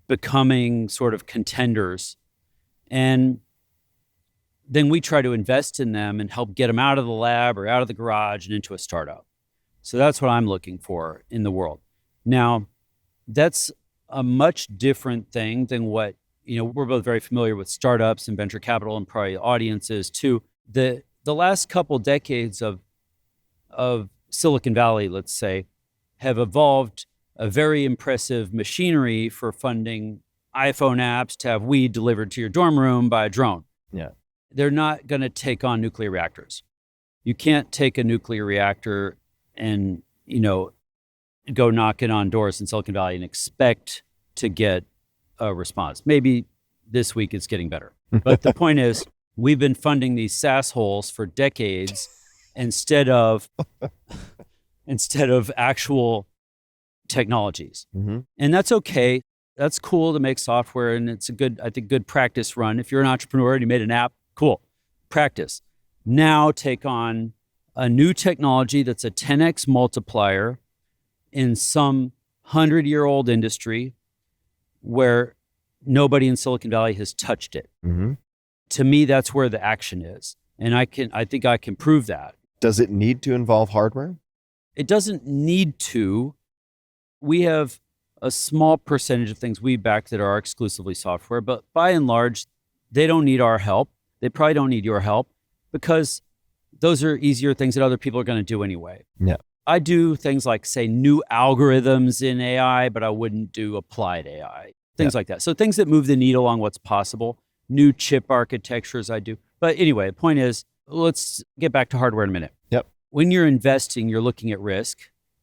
becoming sort of contenders. And then we try to invest in them and help get them out of the lab or out of the garage and into a startup. So that's what I'm looking for in the world. Now, that's a much different thing than what, we're both very familiar with startups and venture capital and probably audiences too. The last couple decades of Silicon Valley, let's say, have evolved a very impressive machinery for funding iPhone apps to have weed delivered to your dorm room by a drone. Yeah. They're not going to take on nuclear reactors. You can't take a nuclear reactor and, go knocking on doors in Silicon Valley and expect to get a response. Maybe this week it's getting better. But the point is, we've been funding these SaaS holes for decades instead of actual technologies. Mm-hmm. And that's okay. That's cool to make software, and it's a good practice run. If you're an entrepreneur and you made an app, cool. Practice. Now take on a new technology that's a 10x multiplier in some 100-year-old industry where nobody in Silicon Valley has touched it. Mm-hmm. To me, that's where the action is. And I think I can prove that. Does it need to involve hardware? It doesn't need to. We have a small percentage of things we back that are exclusively software, but by and large, they don't need our help. They probably don't need your help because those are easier things that other people are going to do anyway. Yeah. I do things like, say, new algorithms in AI, but I wouldn't do applied AI, things like that. So things that move the needle on what's possible. New chip architectures I do. But anyway, the point is, let's get back to hardware in a minute. Yep. When you're investing, you're looking at risk,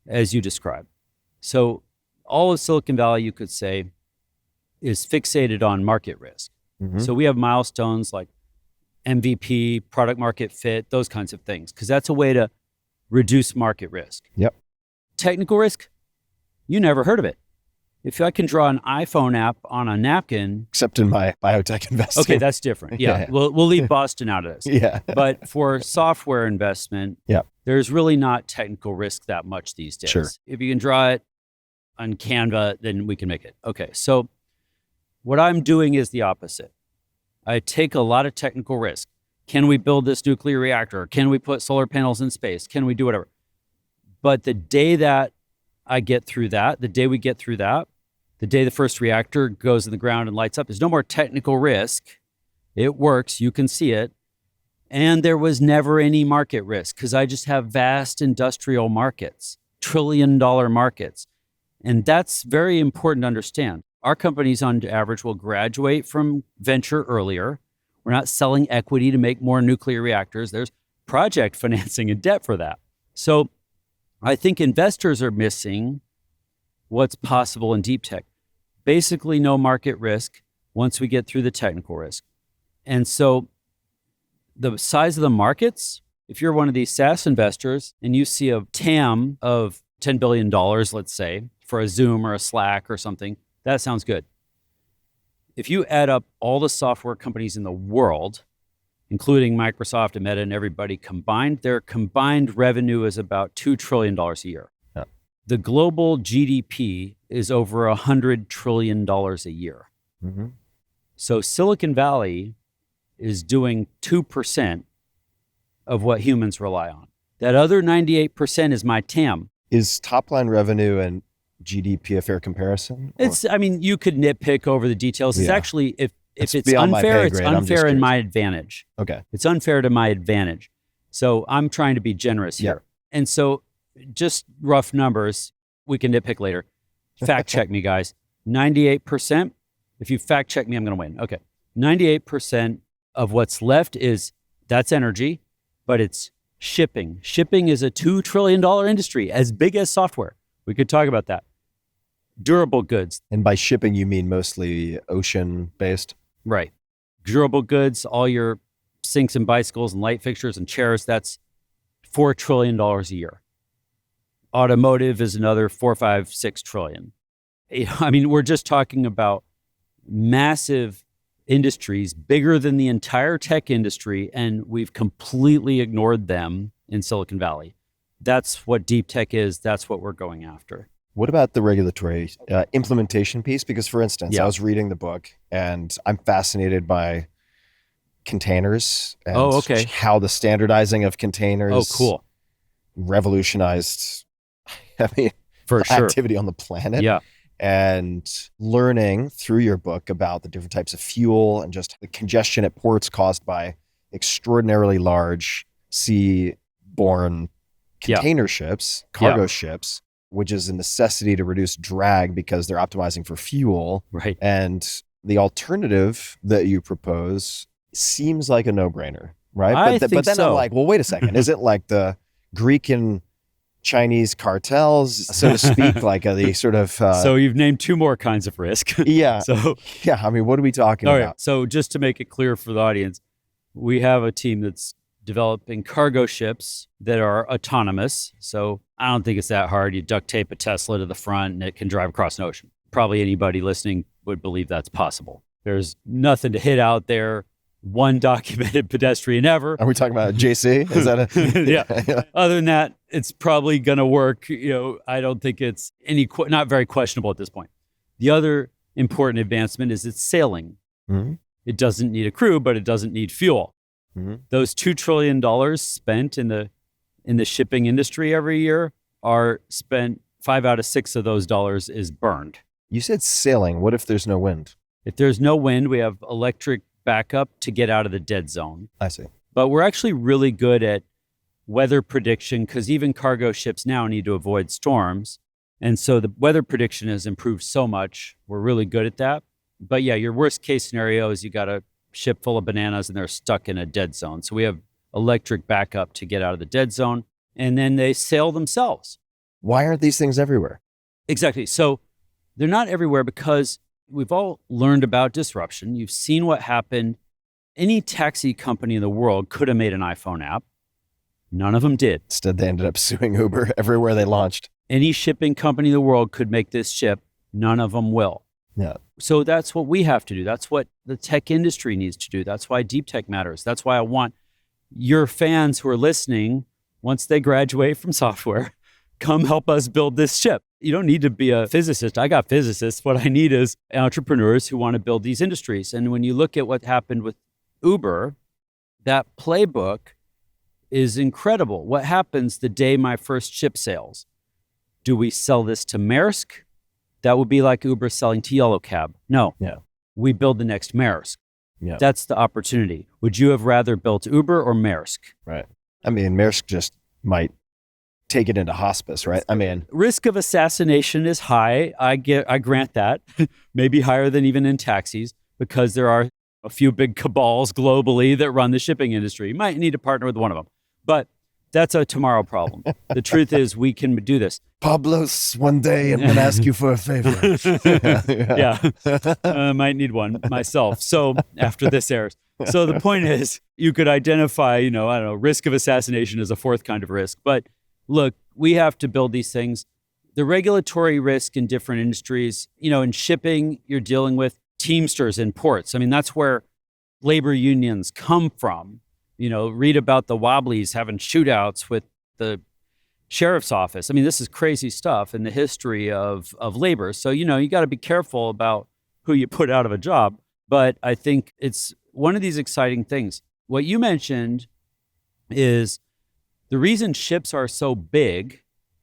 as you described. So all of Silicon Valley, you could say, is fixated on market risk. Mm-hmm. So we have milestones like MVP, product market fit, those kinds of things, because that's a way to reduce market risk. Yep. Technical risk, you never heard of it. If I can draw an iPhone app on a napkin. Except in my biotech investing. Okay, that's different. Yeah. We'll leave Boston out of this. Yeah. But for software investment, there's really not technical risk that much these days. Sure. If you can draw it on Canva, then we can make it. Okay, so what I'm doing is the opposite. I take a lot of technical risk. Can we build this nuclear reactor? Can we put solar panels in space? Can we do whatever? But the day that I get through that, the day we get through that, the day the first reactor goes in the ground and lights up, there's no more technical risk. It works, you can see it. And there was never any market risk because I just have vast industrial markets, trillion-dollar markets. And that's very important to understand. Our companies on average will graduate from venture earlier. We're not selling equity to make more nuclear reactors. There's project financing and debt for that. So I think investors are missing what's possible in deep tech. Basically no market risk once we get through the technical risk. And so the size of the markets, if you're one of these SaaS investors and you see a TAM of $10 billion, let's say, for a Zoom or a Slack or something, that sounds good. If you add up all the software companies in the world, including Microsoft and Meta and everybody combined, their combined revenue is about $2 trillion a year. Yeah. The global GDP is over $100 trillion a year. Mm-hmm. So Silicon Valley is doing 2% of what humans rely on. That other 98% is my TAM. Is top line revenue and GDP a fair comparison? You could nitpick over the details. It's actually, if it's unfair, it's unfair in my advantage. Okay. It's unfair to my advantage. So I'm trying to be generous here. And so just rough numbers, we can nitpick later. Fact check me, guys. 98%. If you fact check me, I'm going to win. Okay. 98% of what's left that's energy, but it's shipping. Shipping is a $2 trillion industry, as big as software. We could talk about that. Durable goods. And by shipping, you mean mostly ocean-based? Right. Durable goods, all your sinks and bicycles and light fixtures and chairs, that's $4 trillion a year. Automotive is another 4, 5, 6 trillion. We're just talking about massive industries, bigger than the entire tech industry, and we've completely ignored them in Silicon Valley. That's what deep tech is. That's what we're going after. What about the regulatory implementation piece? Because, for instance, I was reading the book and I'm fascinated by containers and how the standardizing of containers revolutionized, activity on the planet. Yeah. And learning through your book about the different types of fuel and just the congestion at ports caused by extraordinarily large sea-borne container ships, cargo ships, which is a necessity to reduce drag because they're optimizing for fuel. Right. And the alternative that you propose seems like a no-brainer, right? But then I'm like, well, wait a second. Is it like the Greek and Chinese cartels, so to speak, like the sort of... so you've named two more kinds of risk. Yeah. I mean, what are we talking about? Right. So just to make it clear for the audience, we have a team that's developing cargo ships that are autonomous. So I don't think it's that hard. You duct tape a Tesla to the front and it can drive across an ocean. Probably anybody listening would believe that's possible. There's nothing to hit out there. One documented pedestrian ever. Are we talking about JC? Is that a... Yeah. Other than that, it's probably going to work. I don't think it's not very questionable at this point. The other important advancement is it's sailing. Mm-hmm. It doesn't need a crew, but it doesn't need fuel. Mm-hmm. Those $2 trillion spent in the shipping industry every year are spent. 5 out of 6 of those dollars is burned. You said sailing. What if there's no wind? If there's no wind, we have electric backup to get out of the dead zone. I see. But we're actually really good at weather prediction because even cargo ships now need to avoid storms. And so the weather prediction has improved so much. We're really good at that. But yeah, your worst case scenario is you got a ship full of bananas and they're stuck in a dead zone. So we have electric backup to get out of the dead zone. And then they sail themselves. Why aren't these things everywhere? Exactly. So they're not everywhere because we've all learned about disruption. You've seen what happened. Any taxi company in the world could have made an iPhone app. None of them did. Instead, they ended up suing Uber everywhere they launched. Any shipping company in the world could make this ship. None of them will. Yeah. So that's what we have to do. That's what the tech industry needs to do. That's why deep tech matters. That's why I want your fans who are listening, once they graduate from software, come help us build this ship. You don't need to be a physicist. I got physicists. What I need is entrepreneurs who want to build these industries. And when you look at what happened with Uber, that playbook is incredible. What happens the day my first ship sails? Do we sell this to Maersk? That would be like Uber selling to Yellow Cab. No. Yeah. We build the next Maersk. Yeah. That's the opportunity. Would you have rather built Uber or Maersk? Right. I mean, Maersk just might take it into hospice, right? I mean, risk of assassination is high. I grant that. Maybe higher than even in taxis because there are a few big cabals globally that run the shipping industry. You might need to partner with one of them. But that's a tomorrow problem. The truth is we can do this. Pablos, one day I'm going to ask you for a favor. I might need one myself. So after this airs. So the point is you could identify, risk of assassination as a fourth kind of risk. But look, we have to build these things. The regulatory risk in different industries, in shipping, you're dealing with Teamsters in ports. I mean, that's where labor unions come from. Read about the Wobblies having shootouts with the sheriff's office. I mean, this is crazy stuff in the history of labor. So, you got to be careful about who you put out of a job. But I think it's one of these exciting things. What you mentioned is the reason ships are so big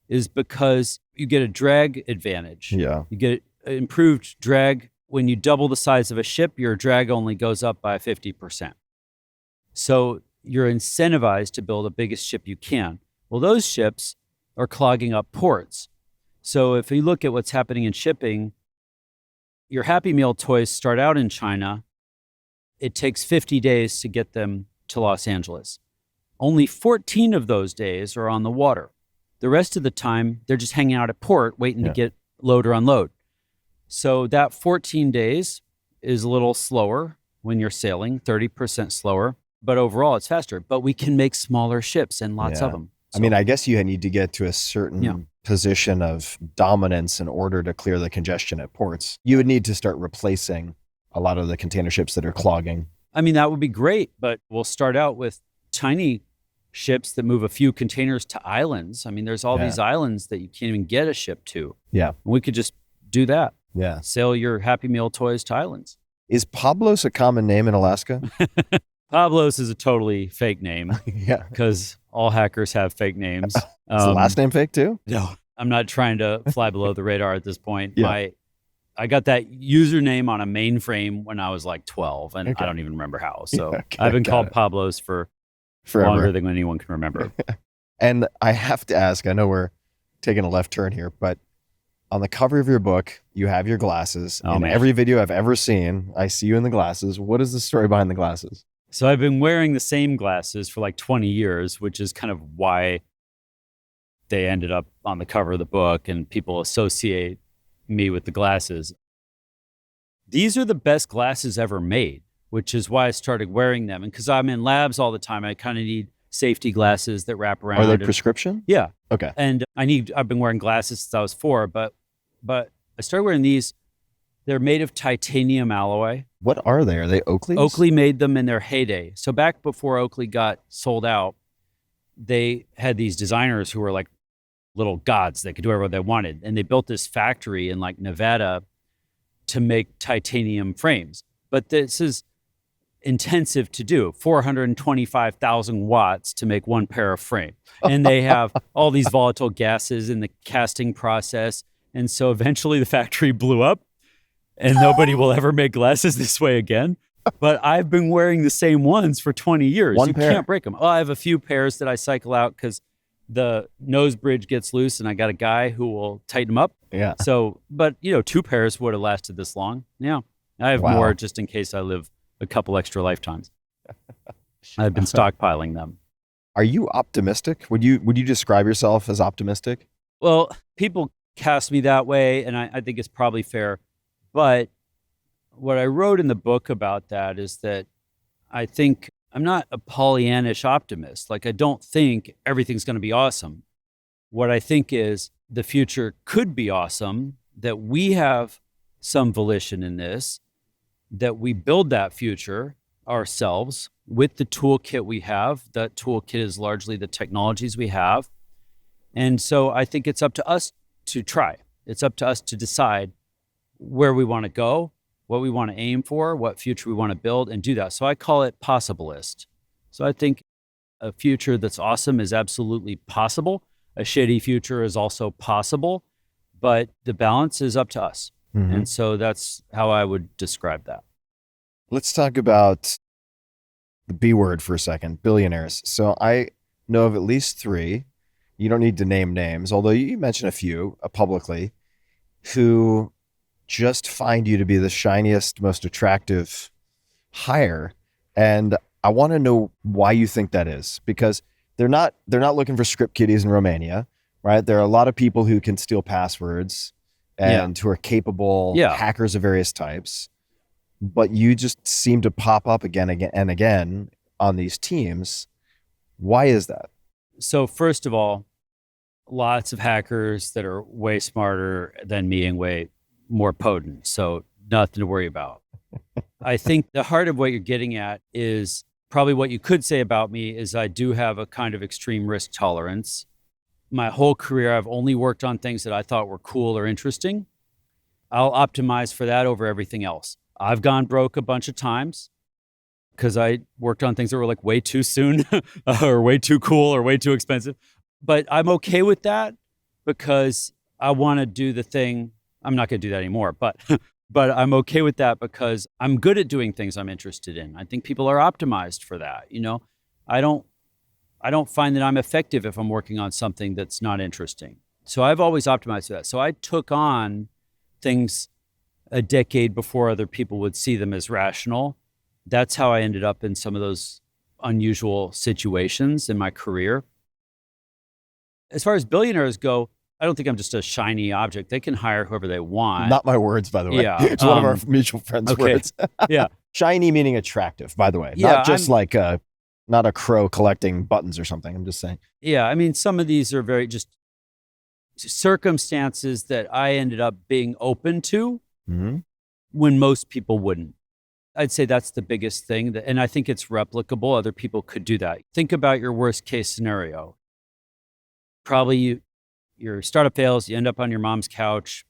is because you get a drag advantage. Yeah. You get improved drag. When you double the size of a ship, your drag only goes up by 50%. So you're incentivized to build the biggest ship you can. Well, those ships are clogging up ports. So if you look at what's happening in shipping, your Happy Meal toys start out in China. It takes 50 days to get them to Los Angeles. Only 14 of those days are on the water. The rest of the time, they're just hanging out at port waiting to get load or unload. So that 14 days is a little slower when you're sailing, 30% slower. But overall, it's faster. But we can make smaller ships and lots of them. So, I mean, I guess you need to get to a certain position of dominance in order to clear the congestion at ports. You would need to start replacing a lot of the container ships that are clogging. I mean, that would be great, but we'll start out with tiny ships that move a few containers to islands. I mean, there's all these islands that you can't even get a ship to. Yeah. And we could just do that. Yeah. Sail your Happy Meal toys to islands. Is Pablos a common name in Alaska? Pablos is a totally fake name. Yeah. Because all hackers have fake names. Is the last name fake too? No, I'm not trying to fly below the radar at this point. Yeah. I got that username on a mainframe when I was like 12, and I don't even remember how. So I've been called Pablos for forever. Longer than anyone can remember. And I have to ask, I know we're taking a left turn here, but on the cover of your book, you have your glasses. In every video I've ever seen, I see you in the glasses. What is the story behind the glasses? So I've been wearing the same glasses for like 20 years, which is kind of why they ended up on the cover of the book and people associate me with the glasses. These are the best glasses ever made, which is why I started wearing them. And because I'm in labs all the time, I kind of need safety glasses that wrap around. Are they prescription? Yeah. Okay. And I've been wearing glasses since I was 4, but I started wearing these. They're made of titanium alloy. What are they? Are they Oakley's? Oakley made them in their heyday. So back before Oakley got sold out, they had these designers who were like little gods. They could do whatever they wanted. And they built this factory in like Nevada to make titanium frames. But this is intensive to do, 425,000 watts to make one pair of frame. And they have all these volatile gases in the casting process. And so eventually the factory blew up and nobody will ever make glasses this way again. But I've been wearing the same ones for 20 years. One pair. Can't break them. Oh, I have a few pairs that I cycle out because the nose bridge gets loose and I got a guy who will tighten them up. Yeah. So, but 2 pairs would have lasted this long. Yeah. I have more just in case I live a couple extra lifetimes. I've been stockpiling them. Are you optimistic? Would you describe yourself as optimistic? Well, people cast me that way, and I think it's probably fair. But what I wrote in the book about that is that I think I'm not a Pollyannish optimist. Like, I don't think everything's going to be awesome. What I think is the future could be awesome, that we have some volition in this, that we build that future ourselves with the toolkit we have. That toolkit is largely the technologies we have. And so I think it's up to us to try. It's up to us to decide where we want to go, what we want to aim for, what future we want to build, and do that. So I call it possible-ist. So I think a future that's awesome is absolutely possible. A shitty future is also possible, but the balance is up to us. Mm-hmm. And so that's how I would describe that. Let's talk about the B word for a second, billionaires. So I know of at least 3. You don't need to name names, although you mentioned a few publicly, who just find you to be the shiniest, most attractive hire. And I want to know why you think that is, because they're not looking for script kiddies in Romania, right? There are a lot of people who can steal passwords and who are capable hackers of various types, but you just seem to pop up again and again on these teams. Why is that? So first of all, lots of hackers that are way smarter than me and way more potent. So nothing to worry about. I think the heart of what you're getting at is probably what you could say about me is I do have a kind of extreme risk tolerance. My whole career, I've only worked on things that I thought were cool or interesting. I'll optimize for that over everything else. I've gone broke a bunch of times because I worked on things that were like way too soon or way too cool or way too expensive. But I'm okay with that because I want to do the thing. I'm not going to do that anymore, but I'm okay with that because I'm good at doing things I'm interested in. I think people are optimized for that. I don't find that I'm effective if I'm working on something that's not interesting. So I've always optimized for that. So I took on things a decade before other people would see them as rational. That's how I ended up in some of those unusual situations in my career. As far as billionaires go, I don't think I'm just a shiny object. They can hire whoever they want. Not my words, by the way. Yeah, it's one of our mutual friends' words. Yeah. Shiny meaning attractive, by the way. Yeah, not just not a crow collecting buttons or something. I'm just saying. Yeah, I mean, some of these are very just circumstances that I ended up being open to when most people wouldn't. I'd say that's the biggest thing. And I think it's replicable. Other people could do that. Think about your worst case scenario. Probably your startup fails, you end up on your mom's couch,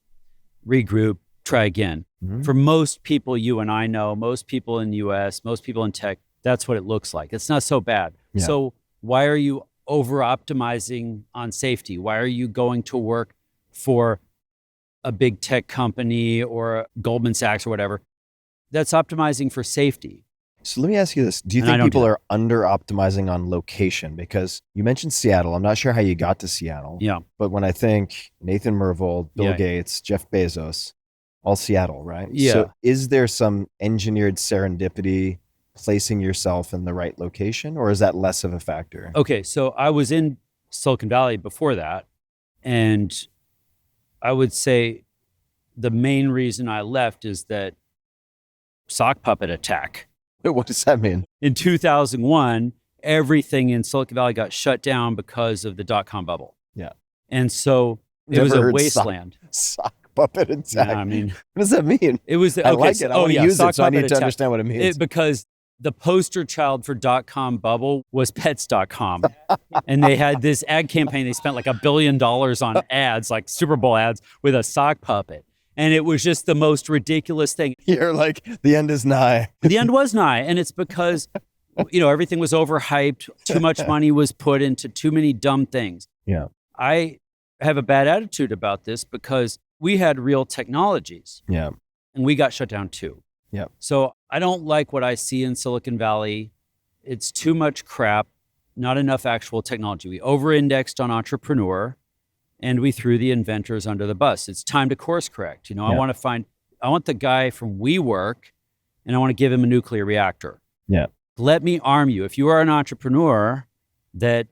regroup, try again. Mm-hmm. For most people you and I know, most people in the US, most people in tech, that's what it looks like. It's not so bad. Yeah. So why are you over optimizing on safety? Why are you going to work for a big tech company or Goldman Sachs or whatever? That's optimizing for safety. So let me ask you this. Do you think people are under optimizing on location? Because you mentioned Seattle. I'm not sure how you got to Seattle. Yeah. But when I think Nathan Myhrvold, Bill Gates, Jeff Bezos, all Seattle, right? Yeah. So is there some engineered serendipity placing yourself in the right location, or is that less of a factor? Okay. So I was in Silicon Valley before that. And I would say the main reason I left is that sock puppet attack. What does that mean? In 2001, everything in Silicon Valley got shut down because of the dot-com bubble. Yeah. And so it was a wasteland. Sock puppet attack. Yeah, I mean, what does that mean? It was. I like it. I want to use it, so I need to understand what it means. Because the poster child for dot-com bubble was pets.com. And they had this ad campaign. They spent like $1 billion on ads, like Super Bowl ads, with a sock puppet. And it was just the most ridiculous thing. You're like, the end is nigh. The end was nigh. And it's because, everything was overhyped. Too much money was put into too many dumb things. Yeah. I have a bad attitude about this because we had real technologies. Yeah. And we got shut down too. Yeah. So I don't like what I see in Silicon Valley. It's too much crap, not enough actual technology. We over-indexed on entrepreneur. And we threw the inventors under the bus. It's time to course correct. I want the guy from WeWork, and I want to give him a nuclear reactor. Yeah. Let me arm you. If you are an entrepreneur that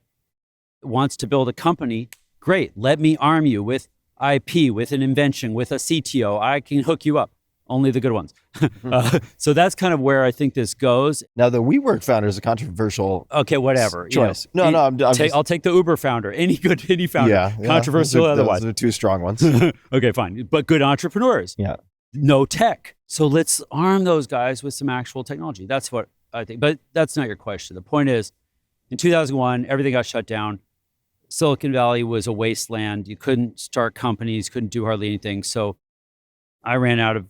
wants to build a company, great. Let me arm you with IP, with an invention, with a CTO. I can hook you up. Only the good ones. So that's kind of where I think this goes. Now, the WeWork founder is a controversial choice. I'll take the Uber founder. Any founder. Yeah, controversial otherwise. Those are two strong ones. Okay, fine. But good entrepreneurs. Yeah. No tech. So let's arm those guys with some actual technology. That's what I think. But that's not your question. The point is, in 2001, everything got shut down. Silicon Valley was a wasteland. You couldn't start companies, couldn't do hardly anything. So I ran out of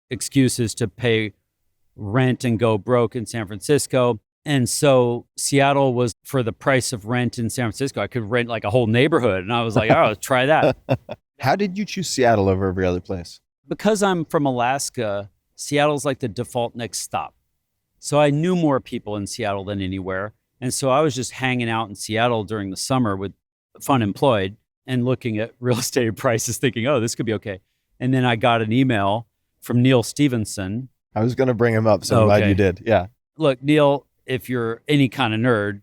excuses to pay rent and go broke in San Francisco. And so Seattle was for the price of rent in San Francisco. I could rent like a whole neighborhood. And I was like, let's try that. How did you choose Seattle over every other place? Because I'm from Alaska, Seattle's like the default next stop. So I knew more people in Seattle than anywhere. And so I was just hanging out in Seattle during the summer with fun employed and looking at real estate prices thinking, this could be okay. And then I got an email from Neal Stephenson. I was going to bring him up, so I'm glad you did. Yeah. Look, Neal, if you're any kind of nerd,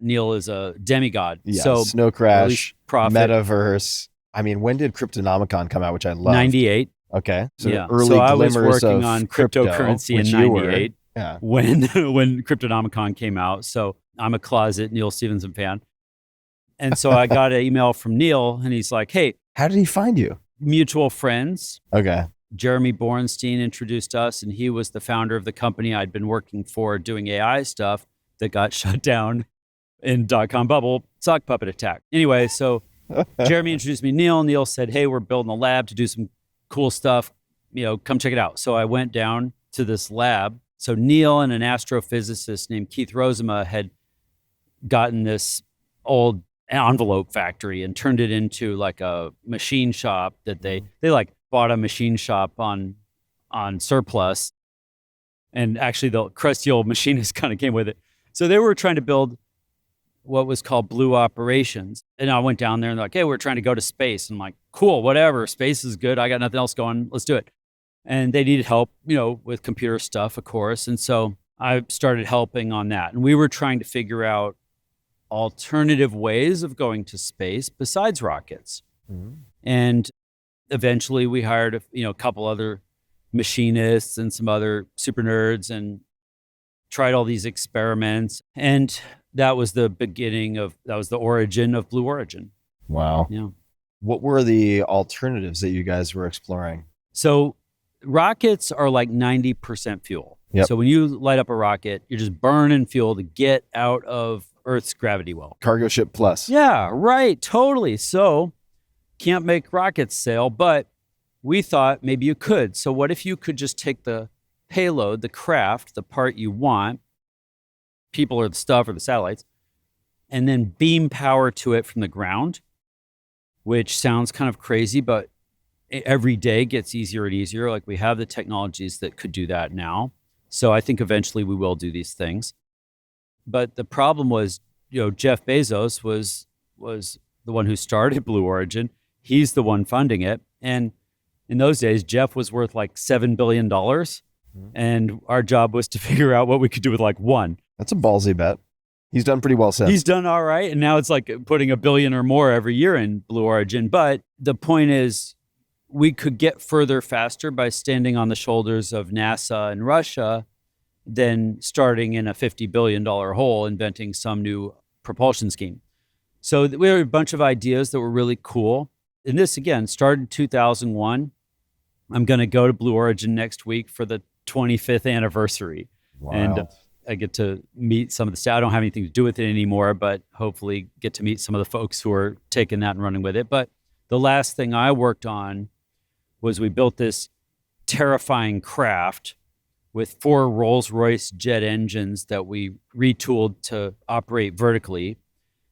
Neal is a demigod. Yeah, so Snow Crash, Metaverse. I mean, when did Cryptonomicon come out, which I love? 98. Okay. So I was working on cryptocurrency in 98 when Cryptonomicon came out. So I'm a closet Neal Stephenson fan. And so I got an email from Neal and he's like, hey. How did he find you? Mutual friends. Okay. Jeremy Borenstein introduced us, and he was the founder of the company I'd been working for doing AI stuff that got shut down in dot-com bubble, sock puppet attack. Anyway, so Jeremy introduced me to Neal. Neal said, hey, we're building a lab to do some cool stuff. Come check it out. So I went down to this lab. So Neal and an astrophysicist named Keith Rozema had gotten this old envelope factory and turned it into like a machine shop that they like bought a machine shop on surplus. And actually the crusty old machinist kind of came with it. So they were trying to build what was called Blue Operations. And I went down there and they're like, hey, we're trying to go to space. And I'm like, cool, whatever. Space is good. I got nothing else going. Let's do it. And they needed help, with computer stuff, of course. And so I started helping on that. And we were trying to figure out alternative ways of going to space besides rockets. Mm-hmm. And eventually we hired a couple other machinists and some other super nerds and tried all these experiments. And that was the origin of Blue Origin. Wow. Yeah. What were the alternatives that you guys were exploring? So rockets are like 90% fuel. Yep. So when you light up a rocket, you're just burning fuel to get out of Earth's gravity well. Cargo ship plus. Yeah, right. Totally. So can't make rockets sail, but we thought maybe you could. So what if you could just take the payload, the craft, the part you want, people or the stuff or the satellites, and then beam power to it from the ground, which sounds kind of crazy, but every day gets easier and easier. Like we have the technologies that could do that now. So I think eventually we will do these things. But the problem was, Jeff Bezos was the one who started Blue Origin. He's the one funding it. And in those days, Jeff was worth like $7 billion. And our job was to figure out what we could do with like one. That's a ballsy bet. He's done pretty well since. He's done all right. And now it's like putting $1 billion or more every year in Blue Origin. But the point is, we could get further faster by standing on the shoulders of NASA and Russia than starting in a $50 billion hole, inventing some new propulsion scheme. So we had a bunch of ideas that were really cool. And this, again, started in 2001. I'm going to go to Blue Origin next week for the 25th anniversary. Wow. And I get to meet some of the staff. I don't have anything to do with it anymore, but hopefully get to meet some of the folks who are taking that and running with it. But the last thing I worked on was we built this terrifying craft with 4 Rolls-Royce jet engines that we retooled to operate vertically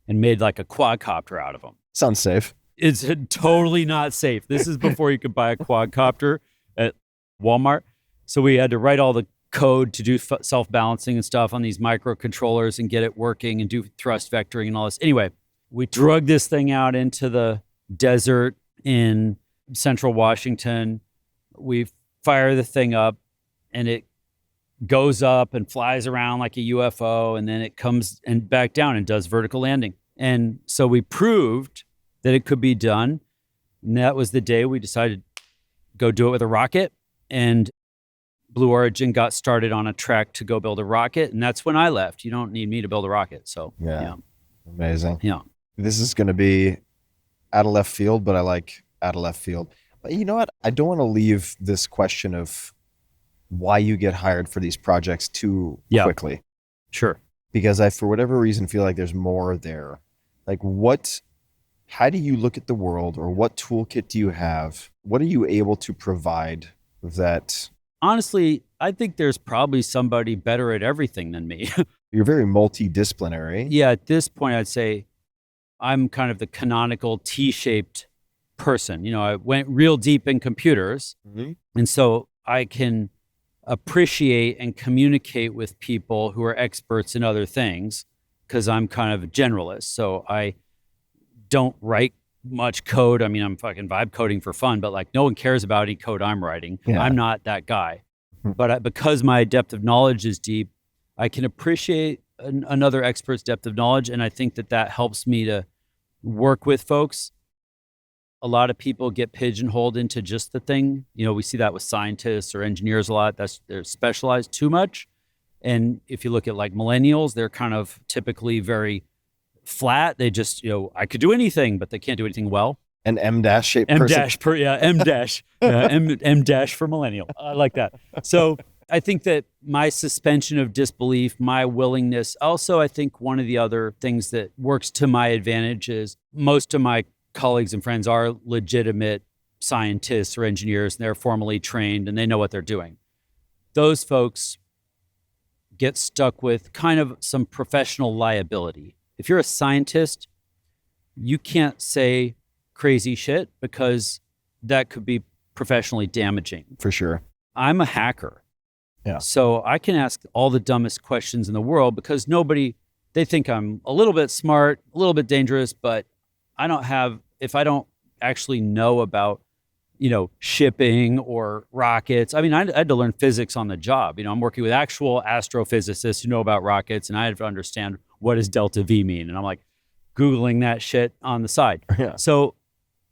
and made like a quadcopter out of them. Sounds safe. It's totally not safe. This is before you could buy a quadcopter at Walmart. So we had to write all the code to do self-balancing and stuff on these microcontrollers and get it working and do thrust vectoring and all this. Anyway, we drug this thing out into the desert in central Washington. We fire the thing up and it goes up and flies around like a UFO, and then it comes and back down and does vertical landing. And so we proved that it could be done. And that was the day we decided to go do it with a rocket. And Blue Origin got started on a track to go build a rocket. And that's when I left. You don't need me to build a rocket. So yeah. Amazing. Yeah. This is going to be out of left field, but I like out of left field. But you know what? I don't want to leave this question of why you get hired for these projects too quickly. Sure. Because I, for whatever reason, feel like there's more there. Like how do you look at the world, or what toolkit do you have? What are you able to provide that? Honestly, I think there's probably somebody better at everything than me. You're very multidisciplinary. Yeah, at this point, I'd say I'm kind of the canonical T-shaped person. I went real deep in computers. Mm-hmm. And so I can appreciate and communicate with people who are experts in other things because I'm kind of a generalist. So I don't write much code. I mean, I'm fucking vibe coding for fun, but like no one cares about any code I'm writing. Yeah. I'm not that guy. Mm-hmm. But because my depth of knowledge is deep, I can appreciate another expert's depth of knowledge. And I think that helps me to work with folks. A lot of people get pigeonholed into just the thing. We see that with scientists or engineers a lot. They're specialized too much. And if you look at like millennials, they're kind of typically very flat. They just, I could do anything, but they can't do anything well. An M-dash shaped person. M-dash. M-dash for millennial. I like that. So I think that my suspension of disbelief, my willingness, also I think one of the other things that works to my advantage is most of my colleagues and friends are legitimate scientists or engineers, and they're formally trained and they know what they're doing. Those folks get stuck with kind of some professional liability. If you're a scientist, you can't say crazy shit because that could be professionally damaging. For sure. I'm a hacker. Yeah. So I can ask all the dumbest questions in the world because they think I'm a little bit smart, a little bit dangerous, but if I don't actually know about, shipping or rockets. I mean, I had to learn physics on the job. I'm working with actual astrophysicists who know about rockets, and I have to understand what does delta V mean. And I'm like Googling that shit on the side. Yeah. So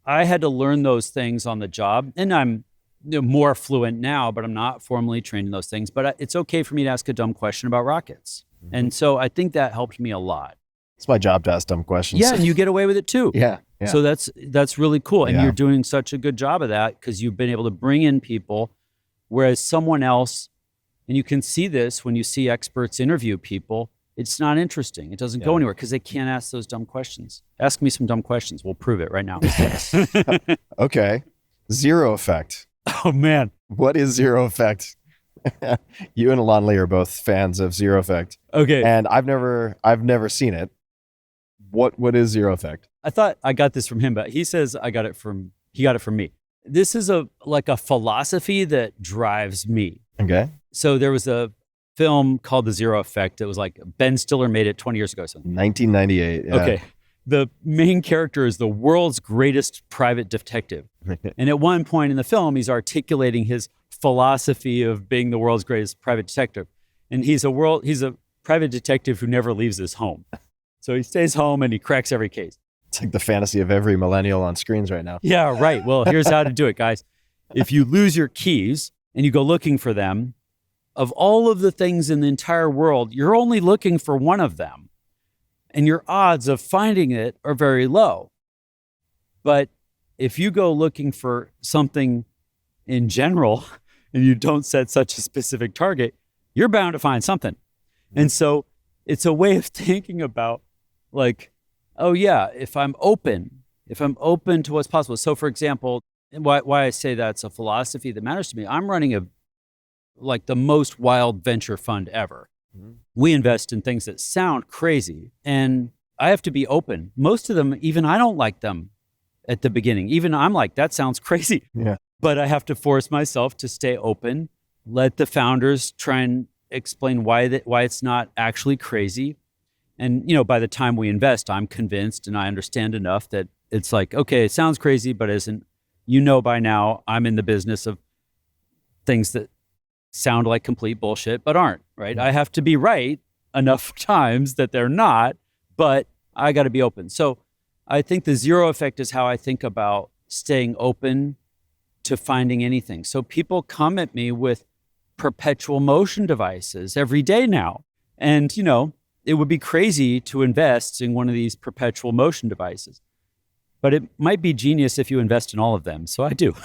I had to learn those things on the job, and I'm more fluent now, but I'm not formally trained in those things. But it's okay for me to ask a dumb question about rockets. Mm-hmm. And so I think that helped me a lot. It's my job to ask dumb questions. Yeah, and you get away with it too. Yeah. So that's really cool. And you're doing such a good job of that because you've been able to bring in people, whereas someone else And you can see this when you see experts interview people. It's not interesting. It doesn't go anywhere because they can't ask those dumb questions. Ask me some dumb questions. We'll prove it right now. Okay. Zero effect. Oh, man. What is zero effect? You and Alon Lee are both fans of zero effect. Okay. And I've never seen it. What is zero effect? I thought I got this from him, but he says he got it from me. This is a philosophy that drives me. Okay. So there was a film called The Zero Effect. It was like Ben Stiller made it 20 years ago. So 1998. Yeah. Okay. The main character is the world's greatest private detective. And at one point in the film, he's articulating his philosophy of being the world's greatest private detective. And he's a private detective who never leaves his home. So he stays home and he cracks every case. It's like the fantasy of every millennial on screens right now. Yeah, right. Well, here's how to do it, guys. If you lose your keys and you go looking for them, of all of the things in the entire world, you're only looking for one of them. And your odds of finding it are very low. But if you go looking for something in general and you don't set such a specific target, you're bound to find something. And so it's a way of thinking about like, oh yeah, if I'm open to what's possible. So for example, why I say that's a philosophy that matters to me, I'm running the most wild venture fund ever. Mm-hmm. We invest in things that sound crazy and I have to be open. Most of them, even I don't like them at the beginning. Even I'm like, that sounds crazy. Yeah. But I have to force myself to stay open, let the founders try and explain why it's not actually crazy. And, by the time we invest, I'm convinced and I understand enough that it's like, okay, it sounds crazy, but isn't, by now I'm in the business of things that sound like complete bullshit, but aren't, right? I have to be right enough times that they're not, but I got to be open. So I think the zero effect is how I think about staying open to finding anything. So people come at me with perpetual motion devices every day now. And, it would be crazy to invest in one of these perpetual motion devices. But it might be genius if you invest in all of them. So I do.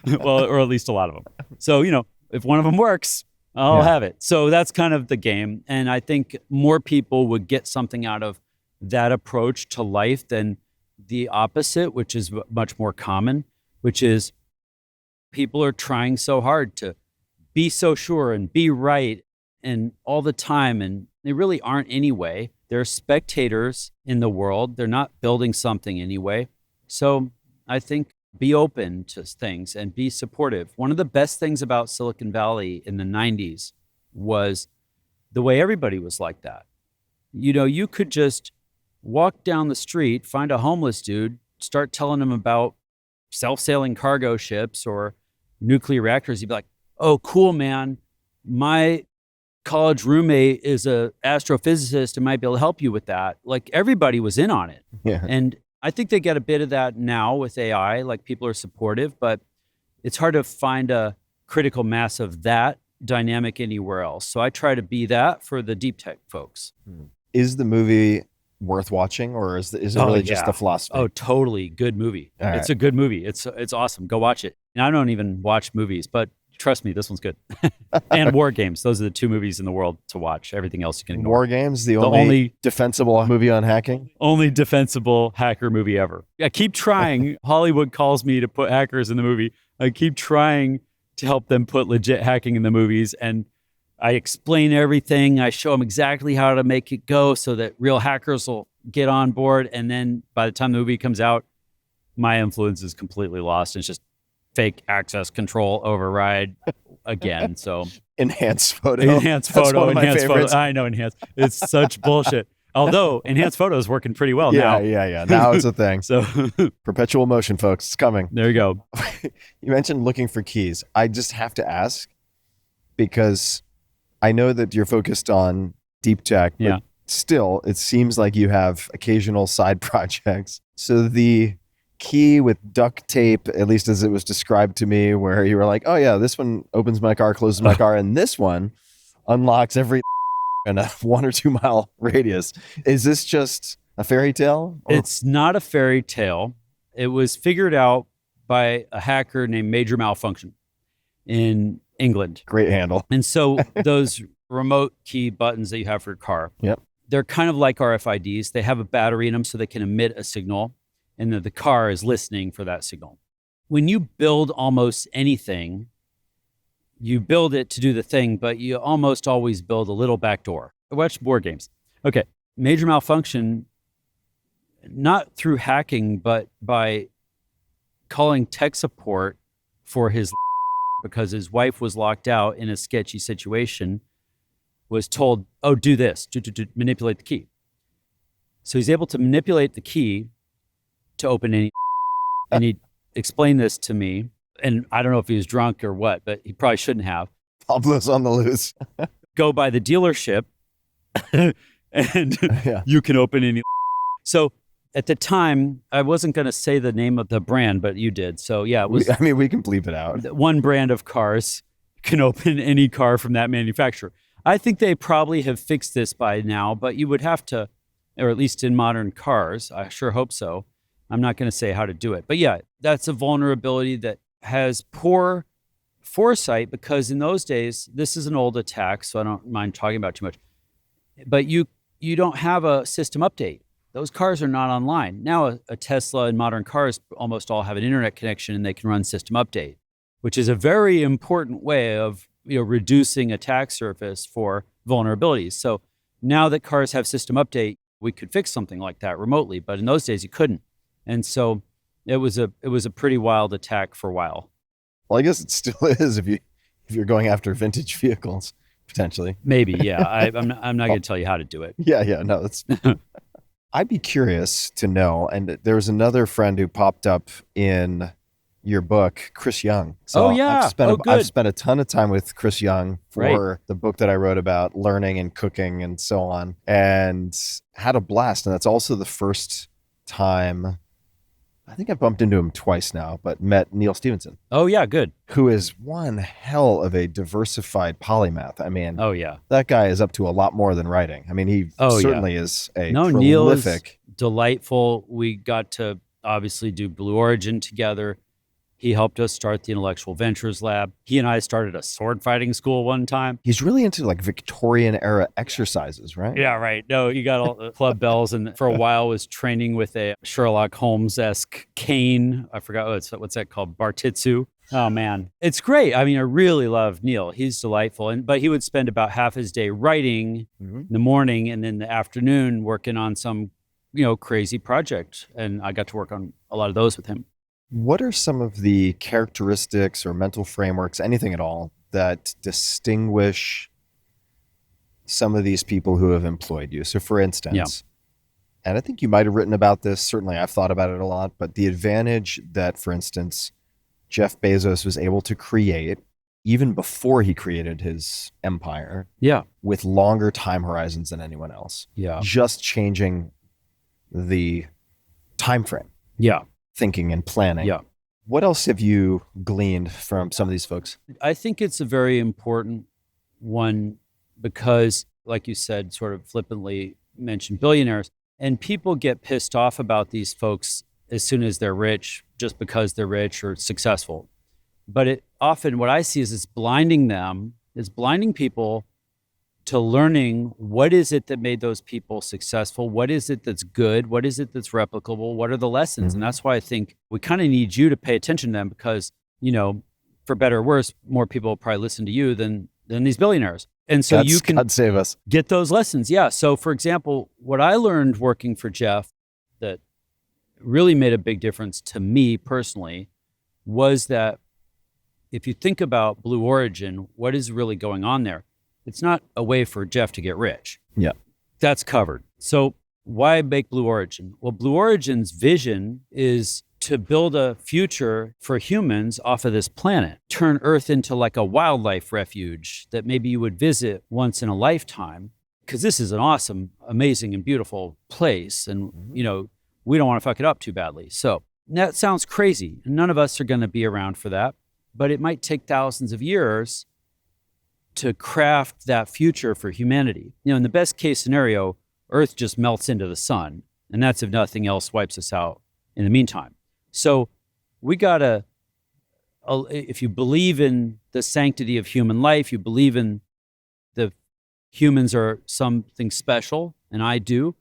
Well, or at least a lot of them. So, if one of them works, I'll have it. So that's kind of the game. And I think more people would get something out of that approach to life than the opposite, which is much more common, which is people are trying so hard to be so sure and be right and all the time. And they really aren't anyway. They're spectators in the world. They're not building something anyway. So I think be open to things and be supportive. One of the best things about Silicon Valley in the 90s was the way everybody was like that. You could just walk down the street, find a homeless dude, start telling him about self-sailing cargo ships or nuclear reactors. You'd be like, oh, cool, man. My college roommate is a astrophysicist and might be able to help you with that. Like everybody was in on it. Yeah. And I think they get a bit of that now with AI, like people are supportive, but it's hard to find a critical mass of that dynamic anywhere else. So I try to be that for the deep tech folks. Is the movie worth watching or is it really just a philosophy? Oh, totally. Good movie. It's a good movie. It's awesome. Go watch it. And I don't even watch movies, but trust me, this one's good. And WarGames. Those are the two movies in the world to watch. Everything else you can ignore. WarGames, the only defensible movie on hacking? Only defensible hacker movie ever. I keep trying. Hollywood calls me to put hackers in the movie. I keep trying to help them put legit hacking in the movies. And I explain everything. I show them exactly how to make it go so that real hackers will get on board. And then by the time the movie comes out, my influence is completely lost. And it's just fake access control override again. So enhanced photo. Enhanced photo. I know enhanced. It's such bullshit. Although enhanced photo is working pretty well now. Yeah. Now it's a thing. So perpetual motion, folks. It's coming. There you go. You mentioned looking for keys. I just have to ask because I know that you're focused on deep tech, but still it seems like you have occasional side projects. So the key with duct tape, at least as it was described to me, where you were like, oh yeah, this one opens my car, closes my car, and this one unlocks every in a 1 or 2 mile radius. Is this just a fairy tale? It's not a fairy tale. It was figured out by a hacker named Major Malfunction in England. Great handle. And so those remote key buttons that you have for your car, yep, they're kind of like RFIDs. They have a battery in them so they can emit a signal, and the car is listening for that signal. When you build almost anything, you build it to do the thing, but you almost always build a little back door. Watch board games. Okay, Major Malfunction, not through hacking, but by calling tech support for his because his wife was locked out in a sketchy situation, was told, oh, do this, to manipulate the key. So he's able to manipulate the key to open any, and he explained this to me. And I don't know if he was drunk or what, but he probably shouldn't have. Pablos on the loose. Go by the dealership and you can open any. So at the time, I wasn't going to say the name of the brand, but you did. So yeah, it was. We can bleep it out. One brand of cars can open any car from that manufacturer. I think they probably have fixed this by now, but you would have to, or at least in modern cars, I sure hope so. I'm not going to say how to do it. But yeah, that's a vulnerability that has poor foresight, because in those days, this is an old attack, so I don't mind talking about it too much. But you don't have a system update. Those cars are not online. Now a Tesla and modern cars almost all have an internet connection and they can run system update, which is a very important way of reducing attack surface for vulnerabilities. So now that cars have system update, we could fix something like that remotely, but in those days you couldn't. And so it was a pretty wild attack for a while. Well, I guess it still is if you're going after vintage vehicles, potentially. Maybe, yeah. I'm not going to tell you how to do it. Yeah, no, that's. I'd be curious to know, and there was another friend who popped up in your book, Chris Young. So I've spent a ton of time with Chris Young for the book that I wrote about learning and cooking and so on, and had a blast. And that's also the first time, I think I bumped into him twice now, but met Neal Stephenson. Oh yeah, good. Who is one hell of a diversified polymath. I mean, oh yeah, that guy is up to a lot more than writing. I mean, he certainly is a prolific. Neal is delightful. We got to obviously do Blue Origin together. He helped us start the Intellectual Ventures Lab. He and I started a sword fighting school one time. He's really into like Victorian era exercises, right? Yeah, right. No, you got all the club bells, and for a while was training with a Sherlock Holmes-esque cane. I forgot what's that called? Bartitsu. Oh man, it's great. I mean, I really love Neal. He's delightful, but he would spend about half his day writing in the morning, and then the afternoon working on some, crazy project. And I got to work on a lot of those with him. What are some of the characteristics or mental frameworks, anything at all, that distinguish some of these people who have employed you? So for instance, and I think you might have written about this, certainly I've thought about it a lot, but the advantage that, for instance, Jeff Bezos was able to create even before he created his empire with longer time horizons than anyone else. Yeah. Just changing the time frame. Yeah. Thinking and planning. Yeah. What else have you gleaned from some of these folks? I think it's a very important one because, like you said, sort of flippantly mentioned billionaires, and people get pissed off about these folks as soon as they're rich, just because they're rich or successful. But often what I see is it's blinding people to learning what is it that made those people successful? What is it that's good? What is it that's replicable? What are the lessons? And that's why I think we kind of need you to pay attention to them because, for better or worse, more people will probably listen to you than these billionaires. And so you can God save us. Get those lessons. Yeah. So for example, what I learned working for Jeff that really made a big difference to me personally was that if you think about Blue Origin, what is really going on there? It's not a way for Jeff to get rich. Yeah. That's covered. So why make Blue Origin? Well, Blue Origin's vision is to build a future for humans off of this planet, turn Earth into like a wildlife refuge that maybe you would visit once in a lifetime, because this is an awesome, amazing, and beautiful place. And, we don't want to fuck it up too badly. So that sounds crazy. None of us are going to be around for that, but it might take thousands of years to craft that future for humanity. In the best case scenario, Earth just melts into the sun, and that's if nothing else wipes us out in the meantime. So we got to if you believe in the sanctity of human life, you believe in the humans are something special, and I do,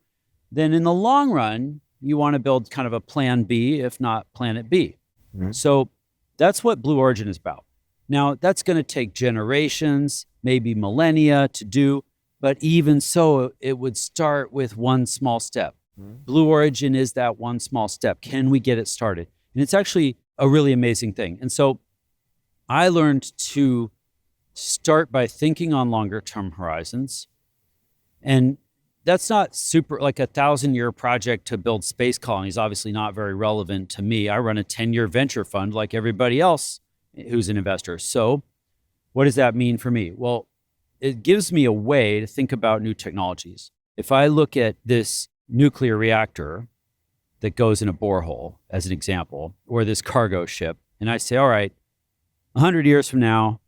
then in the long run, you want to build kind of a plan B, if not planet B. Mm-hmm. So that's what Blue Origin is about. Now, that's going to take generations, maybe millennia to do, but even so, it would start with one small step. Mm-hmm. Blue Origin is that one small step. Can we get it started? And it's actually a really amazing thing. And so I learned to start by thinking on longer term horizons. And that's not super, like a 1,000-year project to build space colonies, obviously not very relevant to me. I run a 10-year venture fund like everybody else who's an investor. So what does that mean for me? Well, it gives me a way to think about new technologies. If I look at this nuclear reactor that goes in a borehole, as an example, or this cargo ship, and I say, all right, 100 years from now,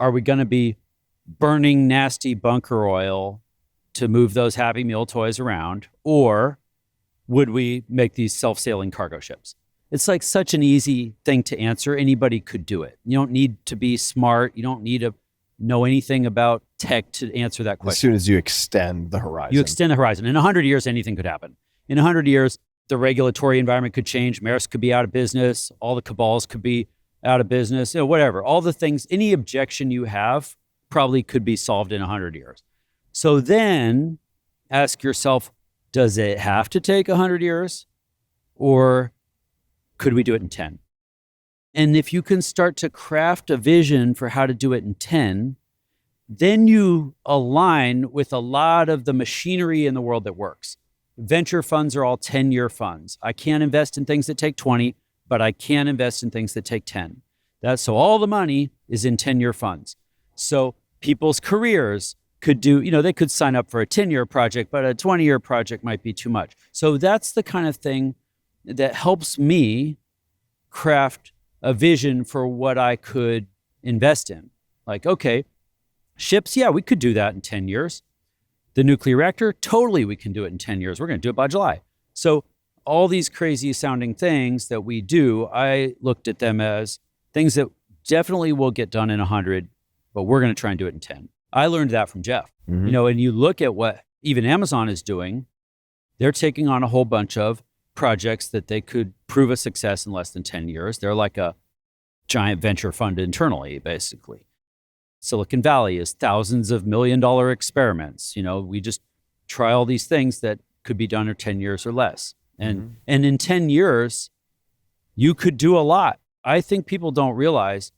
are we going to be burning nasty bunker oil to move those Happy Meal toys around, or would we make these self-sailing cargo ships? It's like such an easy thing to answer. Anybody could do it. You don't need to be smart. You don't need to know anything about tech to answer that question. As soon as you extend the horizon. You extend the horizon. In 100 years, anything could happen. In 100 years, the regulatory environment could change. Maersk could be out of business. All the cabals could be out of business, whatever. All the things, any objection you have probably could be solved in 100 years. So then ask yourself, does it have to take 100 years? Or could we do it in 10? And if you can start to craft a vision for how to do it in 10, then you align with a lot of the machinery in the world that works. Venture funds are all 10-year funds. I can't invest in things that take 20, but I can invest in things that take 10. So all the money is in 10-year funds. So people's careers could do, they could sign up for a 10-year project, but a 20-year project might be too much. So that's the kind of thing that helps me craft a vision for what I could invest in. Like, okay, ships, yeah, we could do that in 10 years. The nuclear reactor, totally we can do it in 10 years. We're going to do it by July. So all these crazy sounding things that we do, I looked at them as things that definitely will get done in 100, but we're going to try and do it in 10. I learned that from Jeff. Mm-hmm. And you look at what even Amazon is doing, they're taking on a whole bunch of projects that they could prove a success in less than 10 years. They're like a giant venture fund internally, basically. Silicon Valley is thousands of $1 million experiments. We just try all these things that could be done in 10 years or less. And in 10 years, you could do a lot. I think people don't realize,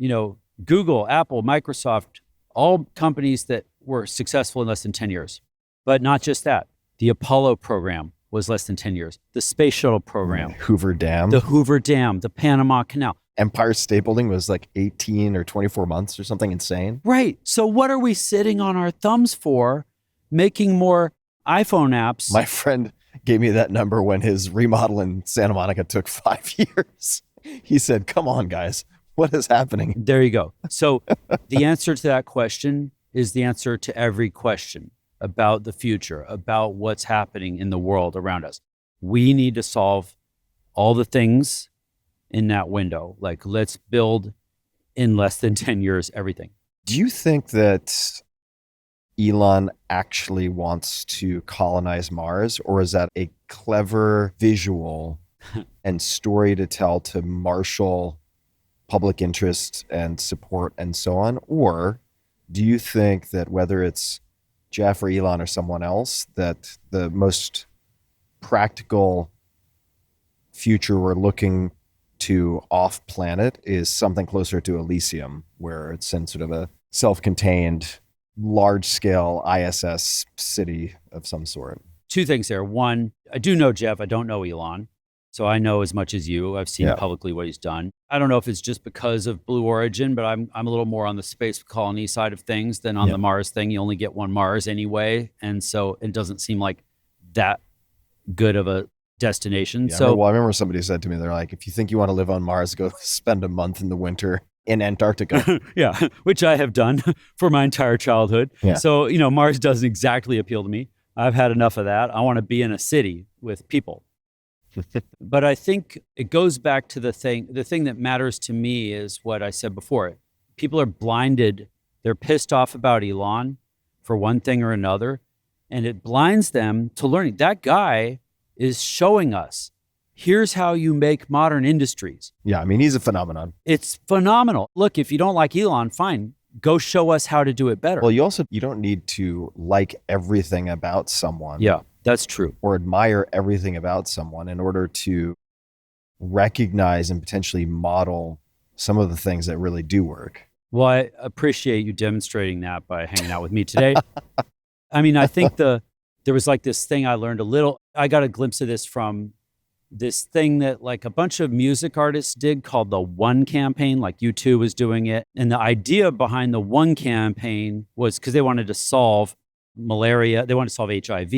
Google, Apple, Microsoft, all companies that were successful in less than 10 years. But not just that. The Apollo program was less than 10 years. The Space Shuttle program. Hoover Dam. The Hoover Dam, the Panama Canal. Empire State Building was like 18 or 24 months or something insane. Right. So what are we sitting on our thumbs for, making more iPhone apps? My friend gave me that number when his remodel in Santa Monica took 5 years. He said, come on, guys. What is happening? There you go. So the answer to that question is the answer to every question about the future, about what's happening in the world around us. We need to solve all the things in that window. Like, let's build in less than 10 years, everything. Do you think that Elon actually wants to colonize Mars, or is that a clever visual and story to tell to marshal public interest and support and so on? Or do you think that whether it's Jeff or Elon or someone else, that the most practical future we're looking to off planet is something closer to Elysium, where it's in sort of a self-contained, large-scale ISS city of some sort? Two things there. One, I do know Jeff. I don't know Elon. So I know as much as you. I've seen publicly what he's done. I don't know if it's just because of Blue Origin, but I'm a little more on the space colony side of things than on the Mars thing. You only get one Mars anyway. And so it doesn't seem like that good of a destination. Yeah, I remember somebody said to me, they're like, if you think you want to live on Mars, go spend a month in the winter in Antarctica. Yeah, which I have done for my entire childhood. Yeah. So, Mars doesn't exactly appeal to me. I've had enough of that. I want to be in a city with people. But I think it goes back to the thing that matters to me is what I said before. People are blinded. They're pissed off about Elon for one thing or another, and it blinds them to learning. That guy is showing us, here's how you make modern industries. Yeah, I mean, he's a phenomenon. It's phenomenal. Look, if you don't like Elon, fine. Go show us how to do it better. Well, you don't need to like everything about someone. Yeah, that's true. Or admire everything about someone in order to recognize and potentially model some of the things that really do work. Well, I appreciate you demonstrating that by hanging out with me today. I mean, I think there was like this thing I learned I got a glimpse of this from this thing that like a bunch of music artists did called the One Campaign, like U2 was doing it. And the idea behind the One Campaign was because they wanted to solve malaria, they wanted to solve HIV,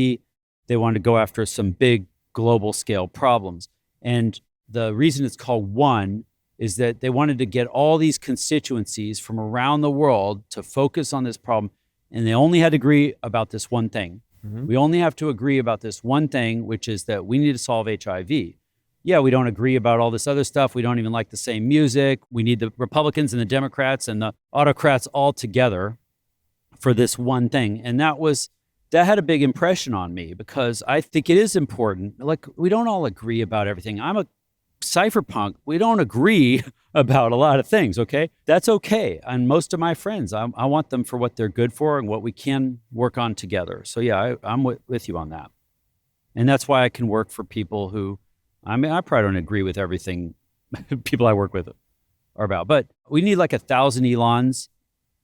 they wanted to go after some big global scale problems. And the reason it's called One is that they wanted to get all these constituencies from around the world to focus on this problem. And they only had to agree about this one thing. Mm-hmm. We only have to agree about this one thing, which is that we need to solve HIV. Yeah, we don't agree about all this other stuff. We don't even like the same music. We need the Republicans and the Democrats and the autocrats all together for this one thing. And that had a big impression on me because I think it is important. Like, we don't all agree about everything. I'm a cypherpunk. We don't agree about a lot of things, okay? That's okay. And most of my friends, I want them for what they're good for and what we can work on together. So yeah, I'm with you on that. And that's why I can work for people who, I mean, I probably don't agree with everything people I work with are about, but we need like 1,000 Elons.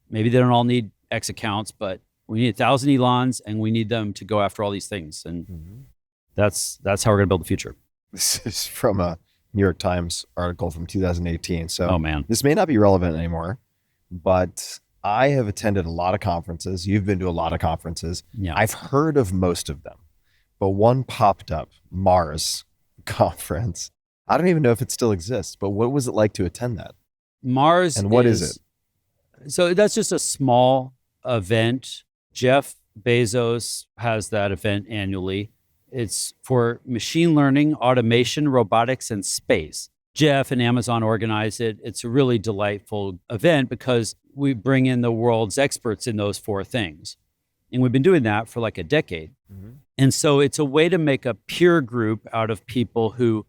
Maybe they don't all need X accounts, but we need 1,000 Elons and we need them to go after all these things. And that's how we're going to build the future. This is from a New York Times article from 2018. So oh, man. This may not be relevant anymore, but I have attended a lot of conferences. You've been to a lot of conferences. Yeah. I've heard of most of them, but one popped up, Mars conference. I don't even know if it still exists, but what was it like to attend that? Mars. And what is it? So that's just a small event. Jeff Bezos has that event annually. It's for machine learning, automation, robotics, and space. Jeff and Amazon organize it. It's a really delightful event because we bring in the world's experts in those four things. And we've been doing that for like a decade. Mm-hmm. And so it's a way to make a peer group out of people who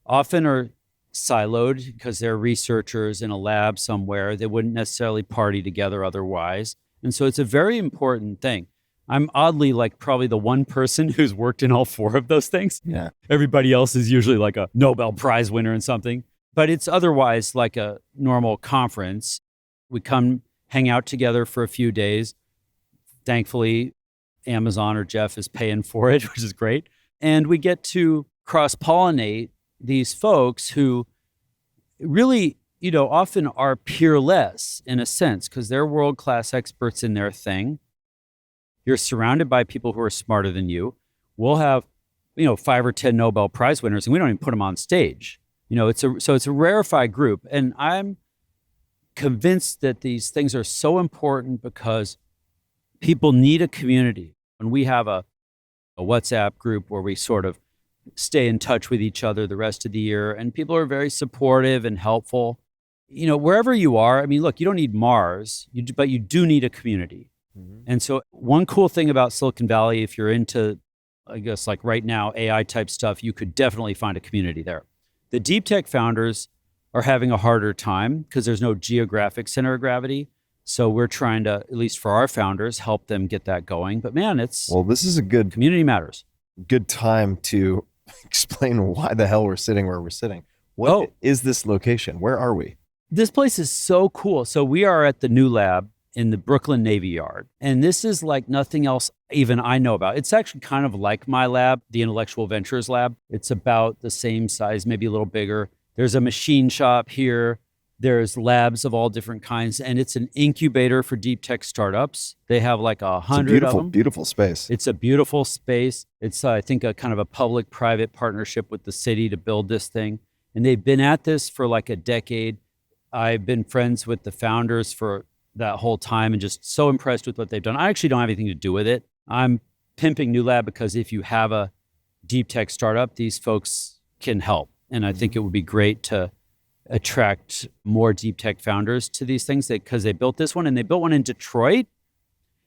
often are siloed because they're researchers in a lab somewhere. They wouldn't necessarily party together otherwise. And so it's a very important thing. I'm oddly like probably the one person who's worked in all four of those things. Yeah. Everybody else is usually like a Nobel Prize winner in something, but it's otherwise like a normal conference. We come hang out together for a few days. Thankfully, Amazon or Jeff is paying for it, which is great. And we get to cross-pollinate these folks who really, often are peerless in a sense because they're world-class experts in their thing. You're surrounded by people who are smarter than you. We'll have, 5 or 10 Nobel Prize winners, and we don't even put them on stage. It's a rarefied group. And I'm convinced that these things are so important because people need a community. And we have a WhatsApp group where we sort of stay in touch with each other the rest of the year. And people are very supportive and helpful. Wherever you are, I mean, look, you don't need Mars, but you do need a community. And so one cool thing about Silicon Valley, if you're into, I guess, like right now, AI type stuff, you could definitely find a community there. The deep tech founders are having a harder time because there's no geographic center of gravity. So we're trying to, at least for our founders, help them get that going. But man, this is a good community matters. Good time to explain why the hell we're sitting where we're sitting. What is this location? Where are we? This place is so cool. So we are at the Newlab in the Brooklyn Navy Yard. And this is like nothing else even I know about. It's actually kind of like my lab, the Intellectual Ventures Lab. It's about the same size, maybe a little bigger. There's a machine shop here. There's labs of all different kinds. And it's an incubator for deep tech startups. They have like 100 of them. Beautiful space. It's a beautiful space. It's, I think, a kind of a public-private partnership with the city to build this thing. And they've been at this for like a decade. I've been friends with the founders for that whole time and just so impressed with what they've done. I actually don't have anything to do with it. I'm pimping Newlab because if you have a deep tech startup, these folks can help. And I think it would be great to attract more deep tech founders to these things because they built this one, and they built one in Detroit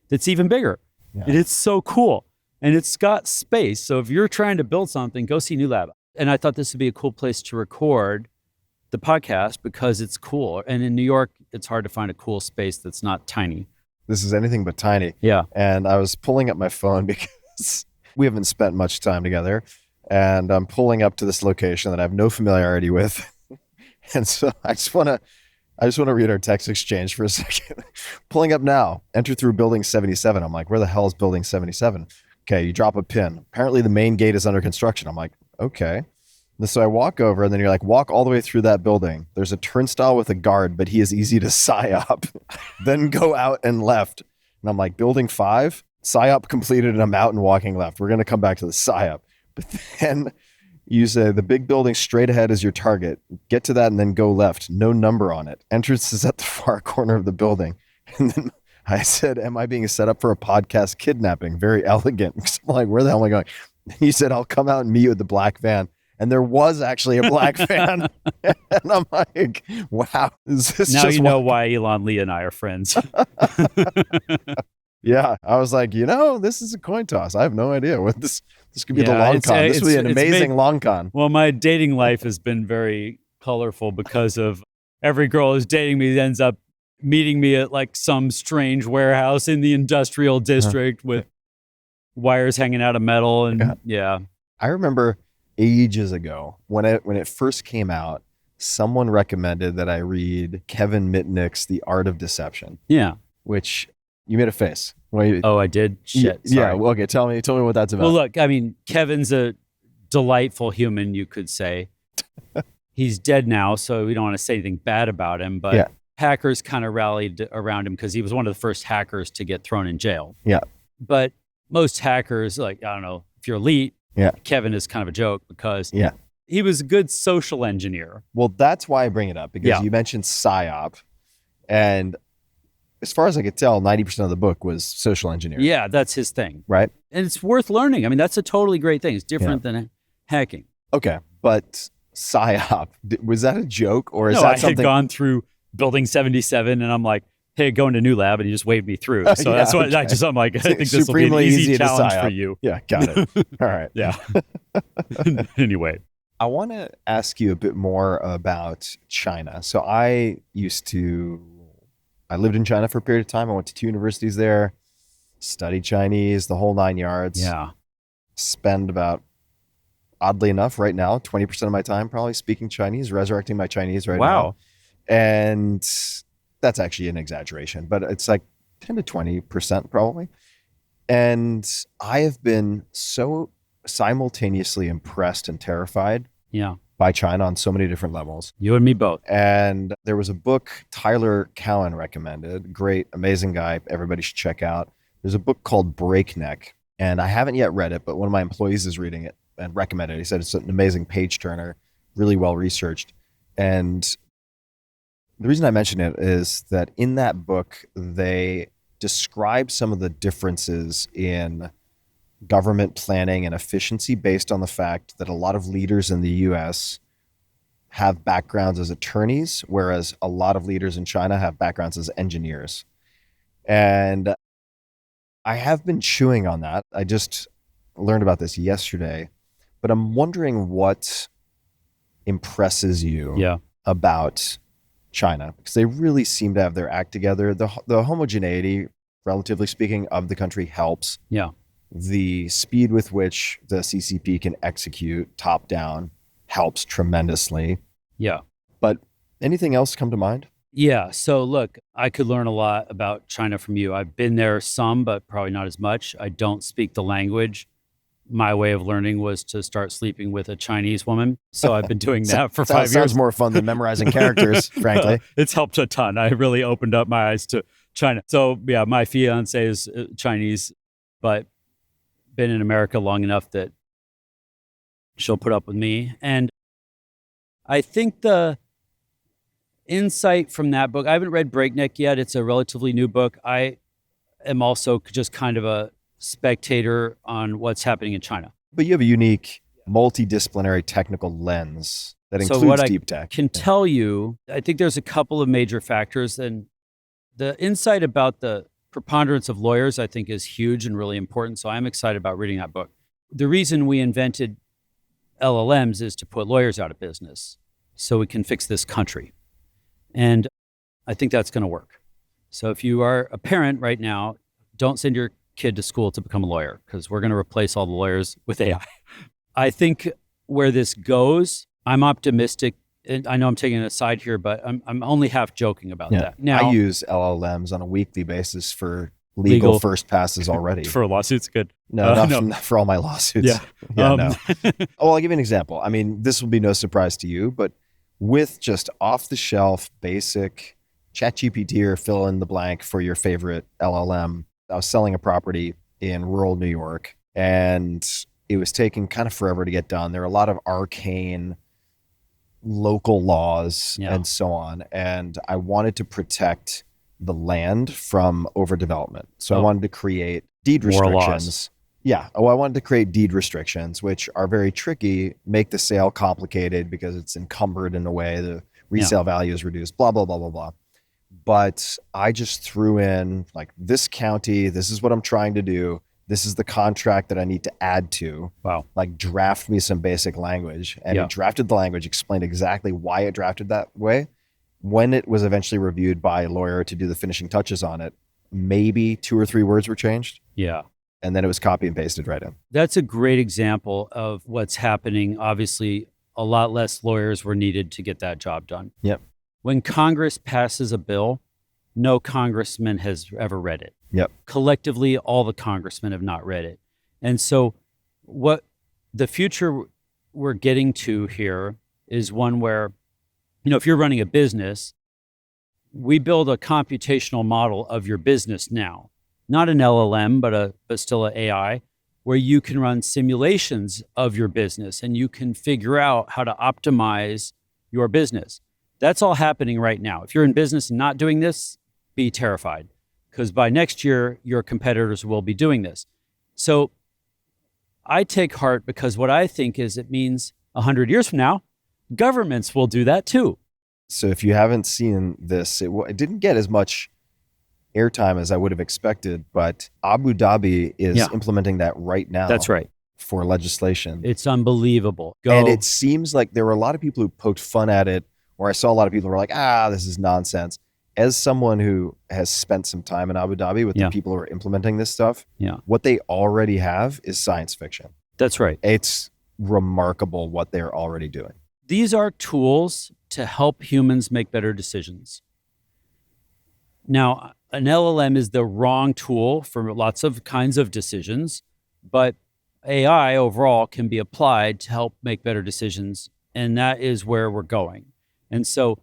that's even bigger. Yeah. And it's so cool. And it's got space. So if you're trying to build something, go see Newlab. And I thought this would be a cool place to record the podcast because it's cool. And in New York, it's hard to find a cool space that's not tiny. This is anything but tiny. Yeah. And I was pulling up my phone because we haven't spent much time together. And I'm pulling up to this location that I have no familiarity with. And so I just want to read our text exchange for a second. Pulling up now, enter through building 77. I'm like, where the hell is building 77? Okay, you drop a pin. Apparently the main gate is under construction. I'm like, okay. And so I walk over, and then you're like, walk all the way through that building. There's a turnstile with a guard, but he is easy to psyop. Then go out and left. And I'm like, building 5, psyop completed, and I'm out and walking left. We're going to come back to the psyop. But then you say the big building straight ahead is your target. Get to that and then go left. No number on it. Entrance is at the far corner of the building. And then I said, am I being set up for a podcast kidnapping? Very elegant. I'm like, where the hell am I going? And he said, I'll come out and meet you at the black van. And there was actually a black van. And I'm like, wow. Is this now just you know why Elon Lee and I are friends. Yeah. I was like, this is a coin toss. I have no idea what this could be. The long con. This would be an amazing long con. Well, my dating life has been very colorful because of every girl who's dating me ends up meeting me at like some strange warehouse in the industrial district with wires hanging out of metal. And yeah. I remember ages ago when it first came out, someone recommended that I read Kevin Mitnick's The Art of Deception. Yeah. Which you made a face. I did? Shit. Sorry. Yeah. Well, okay. Tell me what that's about. Well, look, I mean, Kevin's a delightful human, you could say. He's dead now, so we don't want to say anything bad about him, but hackers kind of rallied around him because he was one of the first hackers to get thrown in jail. Yeah. But most hackers, like, I don't know, if you're elite, Kevin is kind of a joke because he was a good social engineer. Well, that's why I bring it up, because you mentioned PSYOP, and as far as I could tell, 90% of the book was social engineering. Yeah, that's his thing. Right. And it's worth learning. I mean, that's a totally great thing. It's different than hacking. Okay. But PSYOP, was that a joke, or is that something? I had gone through building 77 and I'm like, hey, going to Newlab, and he just waved me through. So that's what I'm like, I think this will be an easy challenge for you. Yeah, got it. All right. Yeah. Anyway. I want to ask you a bit more about China. So I lived in China for a period of time. I went to 2 universities there, studied Chinese, the whole 9 yards. Yeah. Spend about, oddly enough, right now, 20% of my time probably speaking Chinese, resurrecting my Chinese right now. Wow. And that's actually an exaggeration, but it's like 10 to 20% probably. And I have been so simultaneously impressed and terrified by China on so many different levels. You and me both. And there was a book Tyler Cowen recommended. Great, amazing guy. Everybody should check out. There's a book called Breakneck, and I haven't yet read it, but one of my employees is reading it and recommended it. He said it's an amazing page turner, really well researched. And the reason I mention it is that in that book, they describe some of the differences in government planning and efficiency based on the fact that a lot of leaders in the US have backgrounds as attorneys, whereas a lot of leaders in China have backgrounds as engineers. And I have been chewing on that. I just learned about this yesterday, but I'm wondering what impresses you about China, because they really seem to have their act together. The homogeneity, relatively speaking, of the country helps. Yeah. The speed with which the CCP can execute top down helps tremendously. Yeah. But anything else come to mind? Yeah. So look, I could learn a lot about China from you. I've been there some, but probably not as much. I don't speak the language. My way of learning was to start sleeping with a Chinese woman. So I've been doing that for 5 years. Sounds more fun than memorizing characters, frankly. It's helped a ton. I really opened up my eyes to China. So yeah, my fiance is Chinese, but been in America long enough that she'll put up with me. And I think the insight from that book, I haven't read Breakneck yet. It's a relatively new book. I am also just kind of a spectator on what's happening in China. But you have a unique multidisciplinary technical lens that includes what deep tech. I can tell you, I think there's a couple of major factors, and the insight about the preponderance of lawyers, I think, is huge and really important. So I'm excited about reading that book. The reason we invented LLMs is to put lawyers out of business so we can fix this country. And I think that's going to work. So if you are a parent right now, don't send your kid to school to become a lawyer, because we're going to replace all the lawyers with AI. I think where this goes, I'm optimistic. And I know I'm taking an aside here, but I'm only half joking about that. Now, I use LLMs on a weekly basis for legal first passes already. For lawsuits, good. No, not for all my lawsuits. No. Well, I'll give you an example. I mean, this will be no surprise to you, but with just off-the-shelf, basic ChatGPT or fill in the blank for your favorite LLM, I was selling a property in rural New York, and it was taking kind of forever to get done. There were a lot of arcane local laws and so on. And I wanted to protect the land from overdevelopment. So I wanted to create deed restrictions. I wanted to create deed restrictions, which are very tricky, make the sale complicated because it's encumbered in a way, the resale value is reduced, blah, blah, blah, blah, blah. But I just threw in like, this county, this is what I'm trying to do. This is the contract that I need to add to. Wow. Like, draft me some basic language. And it drafted the language, explained exactly why it drafted that way. When it was eventually reviewed by a lawyer to do the finishing touches on it, maybe 2 or 3 words were changed. Yeah. And then it was copy and pasted right in. That's a great example of what's happening. Obviously, a lot less lawyers were needed to get that job done. Yep. When Congress passes a bill, no congressman has ever read it. Yep. Collectively, all the congressmen have not read it. And so what the future we're getting to here is one where, if you're running a business, we build a computational model of your business now, not an LLM, but still an AI, where you can run simulations of your business and you can figure out how to optimize your business. That's all happening right now. If you're in business and not doing this, be terrified, because by next year, your competitors will be doing this. So I take heart, because what I think is it means 100 years from now, governments will do that too. So if you haven't seen this, it didn't get as much airtime as I would have expected, but Abu Dhabi is implementing that right now. That's right. For legislation. It's unbelievable. And it seems like there were a lot of people who poked fun at it, or I saw a lot of people who were like, this is nonsense. As someone who has spent some time in Abu Dhabi with the people who are implementing this stuff, what they already have is science fiction. That's right. It's remarkable what they're already doing. These are tools to help humans make better decisions. Now, an LLM is the wrong tool for lots of kinds of decisions, but AI overall can be applied to help make better decisions, and that is where we're going. And so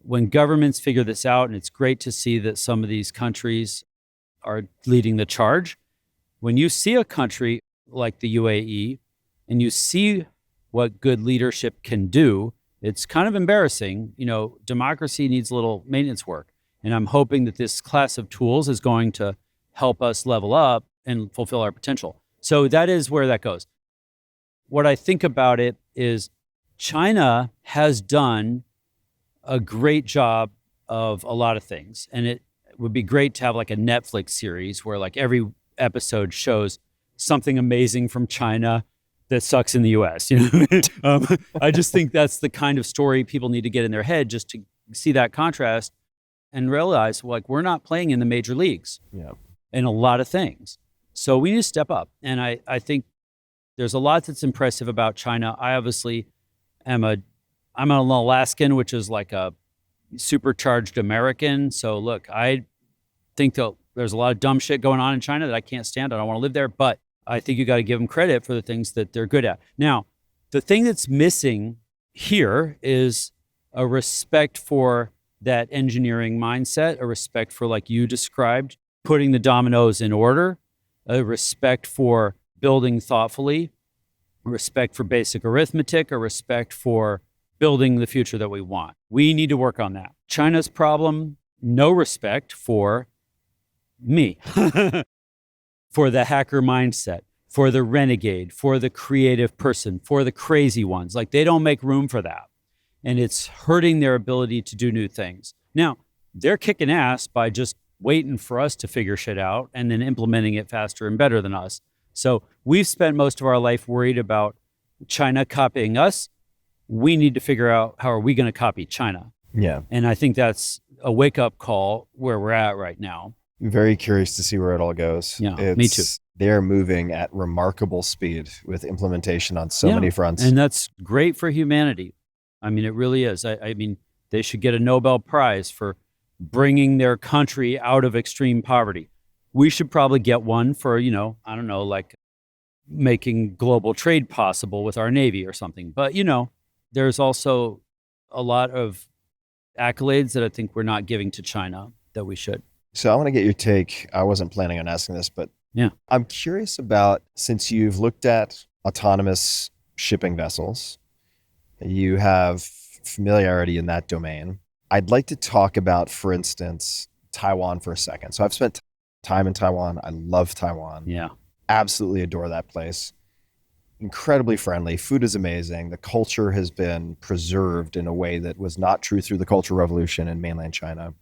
when governments figure this out, and it's great to see that some of these countries are leading the charge, when you see a country like the UAE and you see what good leadership can do, it's kind of embarrassing. Democracy needs a little maintenance work. And I'm hoping that this class of tools is going to help us level up and fulfill our potential. So that is where that goes. What I think about it is China has done a great job of a lot of things. And it would be great to have like a Netflix series where like every episode shows something amazing from China that sucks in the US. I just think that's the kind of story people need to get in their head, just to see that contrast and realize like we're not playing in the major leagues in a lot of things. So we need to step up. And I think there's a lot that's impressive about China. I obviously I'm an Alaskan, which is like a supercharged American. So look, I think that there's a lot of dumb shit going on in China that I can't stand. I don't want to live there, but I think you got to give them credit for the things that they're good at. Now, the thing that's missing here is a respect for that engineering mindset, a respect for, like you described, putting the dominoes in order, a respect for building thoughtfully, a respect for basic arithmetic, a respect for building the future that we want. We need to work on that. China's problem, no respect for me, for the hacker mindset, for the renegade, for the creative person, for the crazy ones. Like, they don't make room for that. And it's hurting their ability to do new things. Now, they're kicking ass by just waiting for us to figure shit out and then implementing it faster and better than us. So we've spent most of our life worried about China copying us. We need to figure out, how are we going to copy China? Yeah. And I think that's a wake-up call where we're at right now. Very curious to see where it all goes. Yeah, me too. They're moving at remarkable speed with implementation on so many fronts. And that's great for humanity. I mean, it really is. I mean, they should get a Nobel Prize for bringing their country out of extreme poverty. We should probably get one for, I don't know, like making global trade possible with our Navy or something. But, there's also a lot of accolades that I think we're not giving to China that we should. So I want to get your take. I wasn't planning on asking this, but yeah, I'm curious about, since you've looked at autonomous shipping vessels, you have familiarity in that domain. I'd like to talk about, for instance, Taiwan for a second. So I've spent time in Taiwan. I love Taiwan. Yeah. Absolutely adore that place. Incredibly friendly. Food is amazing. The culture has been preserved in a way that was not true through the Cultural Revolution in mainland China.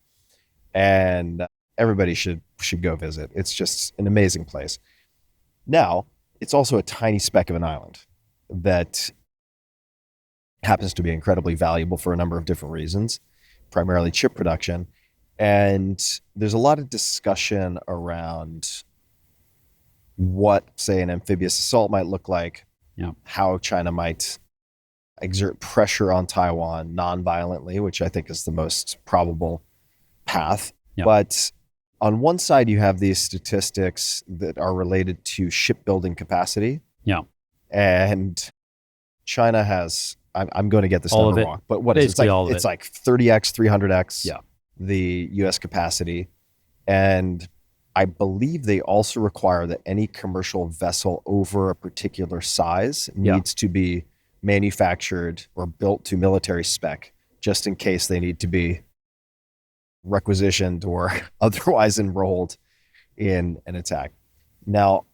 And everybody should go visit. It's just an amazing place. Now, it's also a tiny speck of an island that happens to be incredibly valuable for a number of different reasons, primarily chip production. And there's a lot of discussion around what, say, an amphibious assault might look like, how China might exert pressure on Taiwan non-violently, which I think is the most probable path. Yeah. But on one side, you have these statistics that are related to shipbuilding capacity. Yeah. And China has, I'm going to get this all number of it. wrong, but what is it? It's like 30x, 300x the US capacity. And I believe they also require that any commercial vessel over a particular size needs to be manufactured or built to military spec, just in case they need to be requisitioned or otherwise enrolled in an attack. Now,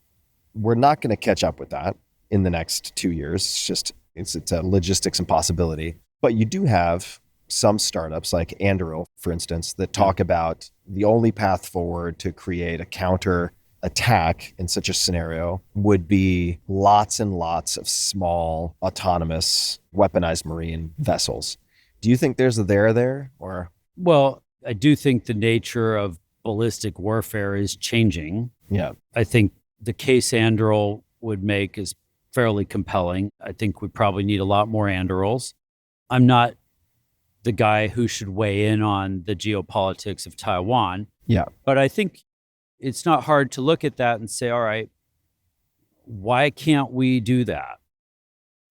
we're not going to catch up with that in the next 2 years. It's a logistics impossibility. But you do have some startups like Anduril, for instance, that talk about the only path forward to create a counter attack in such a scenario would be lots and lots of small, autonomous, weaponized marine vessels. Do you think there's a there, or? Well, I do think the nature of ballistic warfare is changing. Yeah. I think the case Anduril would make is fairly compelling. I think we probably need a lot more Andurils. I'm not the guy who should weigh in on the geopolitics of Taiwan. Yeah. But I think it's not hard to look at that and say, all right, why can't we do that?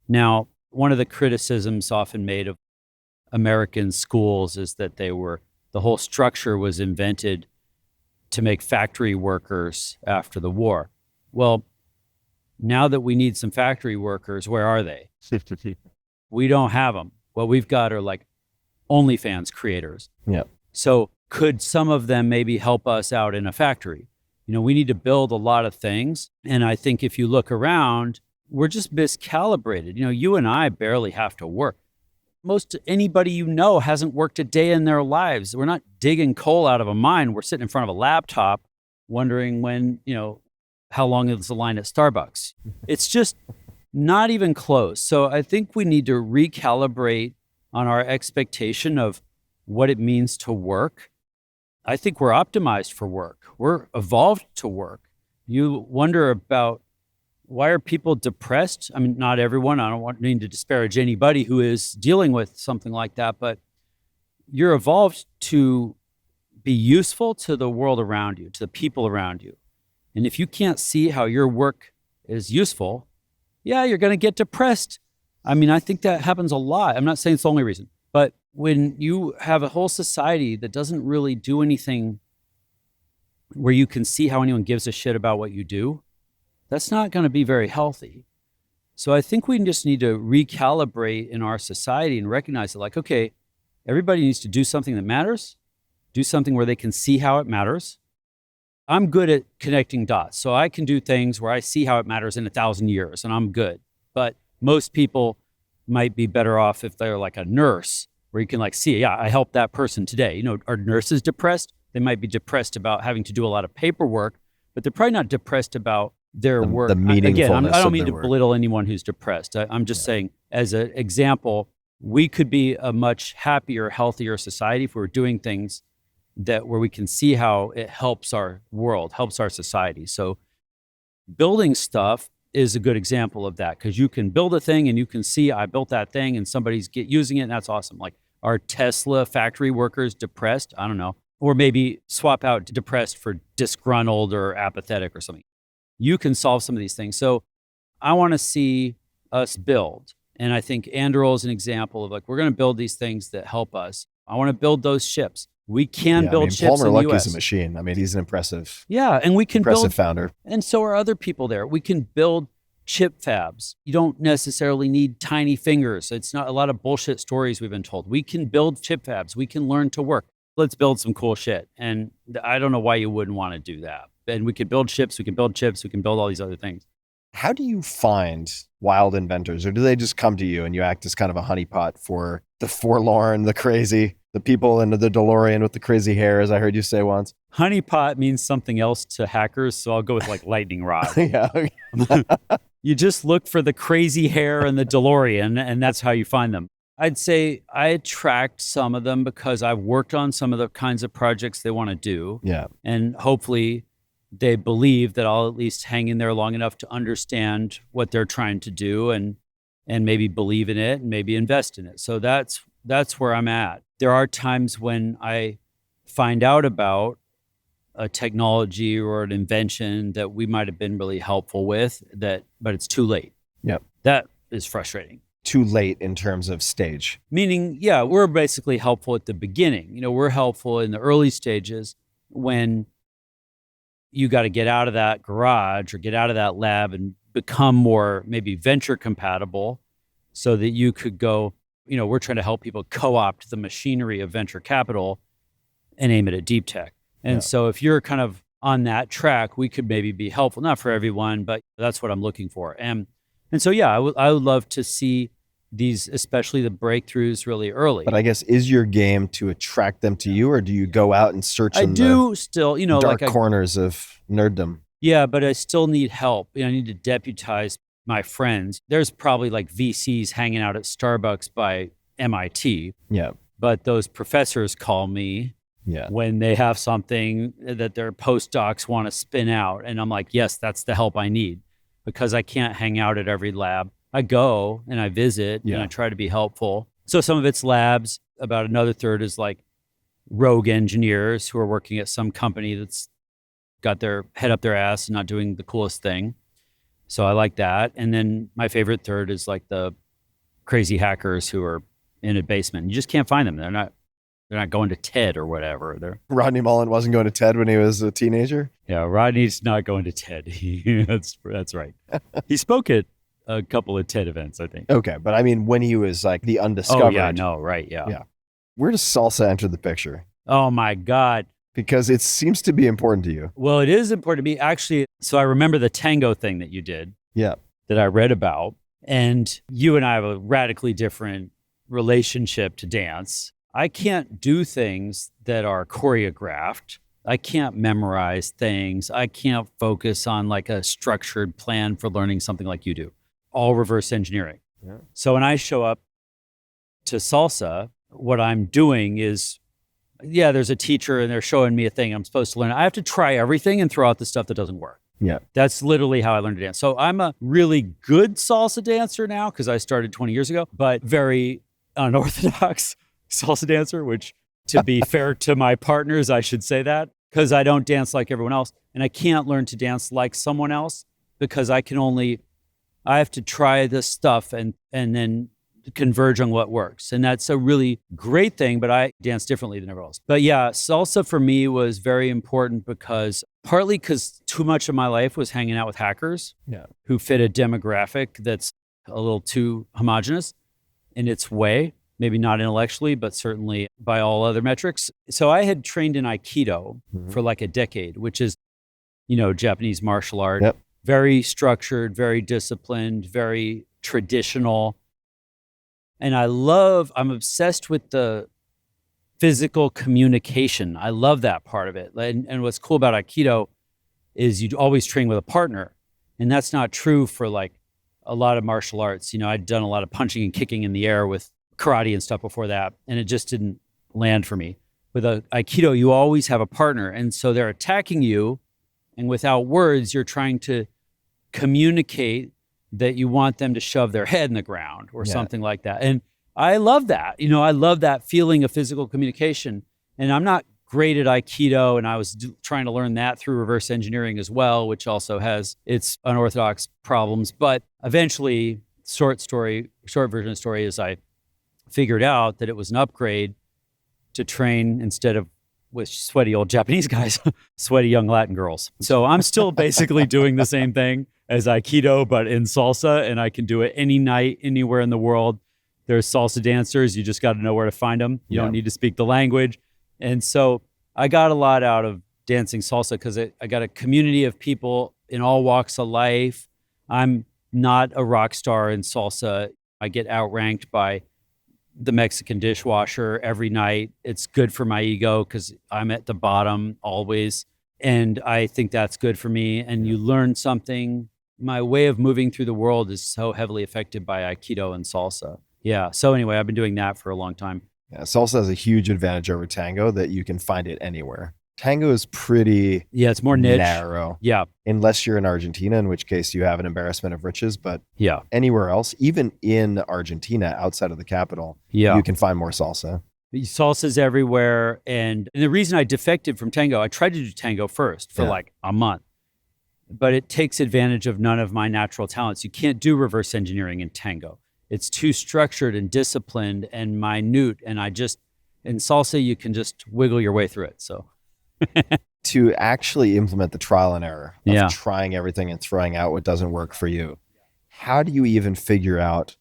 Now, one of the criticisms often made of American schools is that the whole structure was invented to make factory workers after the war. Well, now that we need some factory workers, where are they? We don't have them. What we've got are like OnlyFans creators. Yeah. So could some of them maybe help us out in a factory? We need to build a lot of things. And I think if you look around, we're just miscalibrated. You and I barely have to work. Most anybody hasn't worked a day in their lives. We're not digging coal out of a mine. We're sitting in front of a laptop wondering when, how long is the line at Starbucks? It's just not even close. So I think we need to recalibrate on our expectation of what it means to work. I think we're optimized for work. We're evolved to work. You wonder about, why are people depressed? I mean, not everyone. I don't mean to disparage anybody who is dealing with something like that, but you're evolved to be useful to the world around you, to the people around you. And if you can't see how your work is useful, you're going to get depressed. I mean, I think that happens a lot. I'm not saying it's the only reason, but when you have a whole society that doesn't really do anything where you can see how anyone gives a shit about what you do, that's not going to be very healthy. So I think we just need to recalibrate in our society and recognize that, like, okay, everybody needs to do something that matters, do something where they can see how it matters, I'm good at connecting dots. So I can do things where I see how it matters in 1,000 years and I'm good. But most people might be better off if they're like a nurse where you can like see, yeah, I helped that person today. You know, are nurses depressed? They might be depressed about having to do a lot of paperwork, but they're probably not depressed about their work. The meaningfulness I don't mean to work. belittle anyone who's depressed. I'm just saying, as an example, we could be a much happier, healthier society if we're doing things where we can see how it helps our world, helps our society. So building stuff is a good example of that, because you can build a thing and you can see I built that thing and somebody's using it, and that's awesome. Like, are Tesla factory workers depressed? I don't know. Or maybe swap out depressed for disgruntled or apathetic or something. You can solve some of these things. So I want to see us build. And I think Anduril is an example of like, we're going to build these things that help us. I want to build those ships. We can build ships in the US. Palmer Luckey's a machine. I mean, he's an impressive, and we can impressive founder. And so are other people there. We can build chip fabs. You don't necessarily need tiny fingers. It's not a lot of bullshit stories we've been told. We can build chip fabs. We can learn to work. Let's build some cool shit. And I don't know why you wouldn't want to do that. And we could build ships, we can build chips, we can build all these other things. How do you find wild inventors? Or do they just come to you and you act as kind of a honeypot for the forlorn, the crazy, the people in the DeLorean with the crazy hair, as I heard you say once? Honeypot means something else to hackers, so I'll go with like lightning rod. Yeah. You just look for the crazy hair and the DeLorean, and that's how you find them. I'd say I attract some of them because I've worked on some of the kinds of projects they want to do. Yeah. And hopefully they believe that I'll at least hang in there long enough to understand what they're trying to do and maybe believe in it and maybe invest in it. So that's where I'm at. There are times when I find out about a technology or an invention that we might have been really helpful with, but it's too late. Yep. That is frustrating. Too late in terms of stage. Meaning, we're basically helpful at the beginning. You know, we're helpful in the early stages when you got to get out of that garage or get out of that lab and become more maybe venture compatible so that you could go, we're trying to help people co-opt the machinery of venture capital and aim it at deep tech. And so if you're kind of on that track, we could maybe be helpful, not for everyone, but that's what I'm looking for. And so, I would love to see these, especially the breakthroughs really early. But I guess, is your game to attract them to you, or do you go out and search in the dark corners of nerddom? Yeah, but I still need help. I need to deputize my friends. There's probably like VCs hanging out at Starbucks by MIT. Yeah. But those professors call me when they have something that their postdocs want to spin out. And I'm like, yes, that's the help I need, because I can't hang out at every lab. I go and I visit and I try to be helpful. So some of it's labs. About another third is like rogue engineers who are working at some company that's got their head up their ass and not doing the coolest thing. So I like that. And then my favorite third is like the crazy hackers who are in a basement. You just can't find them. They're not going to TED or whatever. Rodney Mullen wasn't going to TED when he was a teenager? Yeah, Rodney's not going to TED. That's right. He spoke at a couple of TED events, I think. Okay, but I mean, when he was like the undiscovered. Oh, yeah, no, right, yeah. Where does salsa enter the picture? Oh, my God. Because it seems to be important to you. Well, it is important to me, actually. So I remember the tango thing that you did. Yeah. That I read about. And you and I have a radically different relationship to dance. I can't do things that are choreographed. I can't memorize things. I can't focus on like a structured plan for learning something like you do. All reverse engineering. Yeah. So when I show up to salsa, what I'm doing is, there's a teacher and they're showing me a thing I'm supposed to learn. I have to try everything and throw out the stuff that doesn't work. Yeah. That's literally how I learned to dance. So I'm a really good salsa dancer now because I started 20 years ago, but very unorthodox salsa dancer, which, to be fair to my partners, I should say that, because I don't dance like everyone else. And I can't learn to dance like someone else because I have to try this stuff and then converge on what works. And that's a really great thing, but I dance differently than everyone else. But salsa for me was very important partly because too much of my life was hanging out with hackers who fit a demographic that's a little too homogenous in its way, maybe not intellectually, but certainly by all other metrics. So I had trained in aikido for like a decade, which is Japanese martial art. Yep. Very structured, very disciplined, very traditional. And I'm obsessed with the physical communication. I love that part of it. And what's cool about Aikido is you always train with a partner. And that's not true for like a lot of martial arts. I'd done a lot of punching and kicking in the air with karate and stuff before that, and it just didn't land for me. With Aikido, you always have a partner. And so they're attacking you, and without words, you're trying to communicate that you want them to shove their head in the ground or something like that. And I love that. I love that feeling of physical communication. And I'm not great at Aikido, and I was trying to learn that through reverse engineering as well, which also has its unorthodox problems. But eventually, short version of the story is I figured out that it was an upgrade to train instead of with sweaty old Japanese guys, sweaty young Latin girls. So I'm still basically doing the same thing as Aikido, but in salsa, and I can do it any night, anywhere in the world. There's salsa dancers. You just got to know where to find them. You don't need to speak the language. And so I got a lot out of dancing salsa because I got a community of people in all walks of life. I'm not a rock star in salsa. I get outranked by the Mexican dishwasher every night. It's good for my ego because I'm at the bottom always. And I think that's good for me. And you learn something. My way of moving through the world is so heavily affected by Aikido and salsa. Yeah. So anyway, I've been doing that for a long time. Yeah, salsa has a huge advantage over tango that you can find it anywhere. Tango is pretty it's more niche. Narrow. Yeah. Unless you're in Argentina, in which case you have an embarrassment of riches. But anywhere else, even in Argentina, outside of the capital, you can find more salsa. Salsa's everywhere. And the reason I defected from tango, I tried to do tango first for like a month, but it takes advantage of none of my natural talents. You can't do reverse engineering in tango. It's too structured and disciplined and minute. And in salsa, you can just wiggle your way through it. So to actually implement the trial and error of trying everything and throwing out what doesn't work for you, how do you even figure out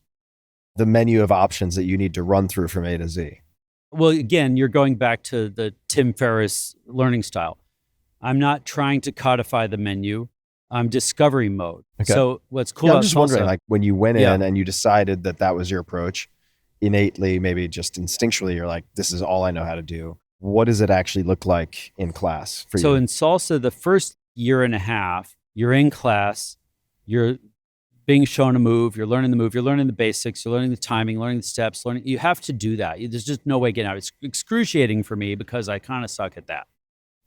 the menu of options that you need to run through from A to Z? Well, again, you're going back to the Tim Ferriss learning style. I'm not trying to codify the menu. I'm discovery mode. Okay. So what's cool about I'm just salsa, wondering, like when you went in and you decided that was your approach, innately, maybe just instinctually, you're like, this is all I know how to do. What does it actually look like in class for you? So in salsa, the first year and a half, you're in class, you're being shown a move, you're learning the move, you're learning the basics, you're learning the timing, learning the steps, you have to do that. There's just no way getting out. It's excruciating for me because I kind of suck at that.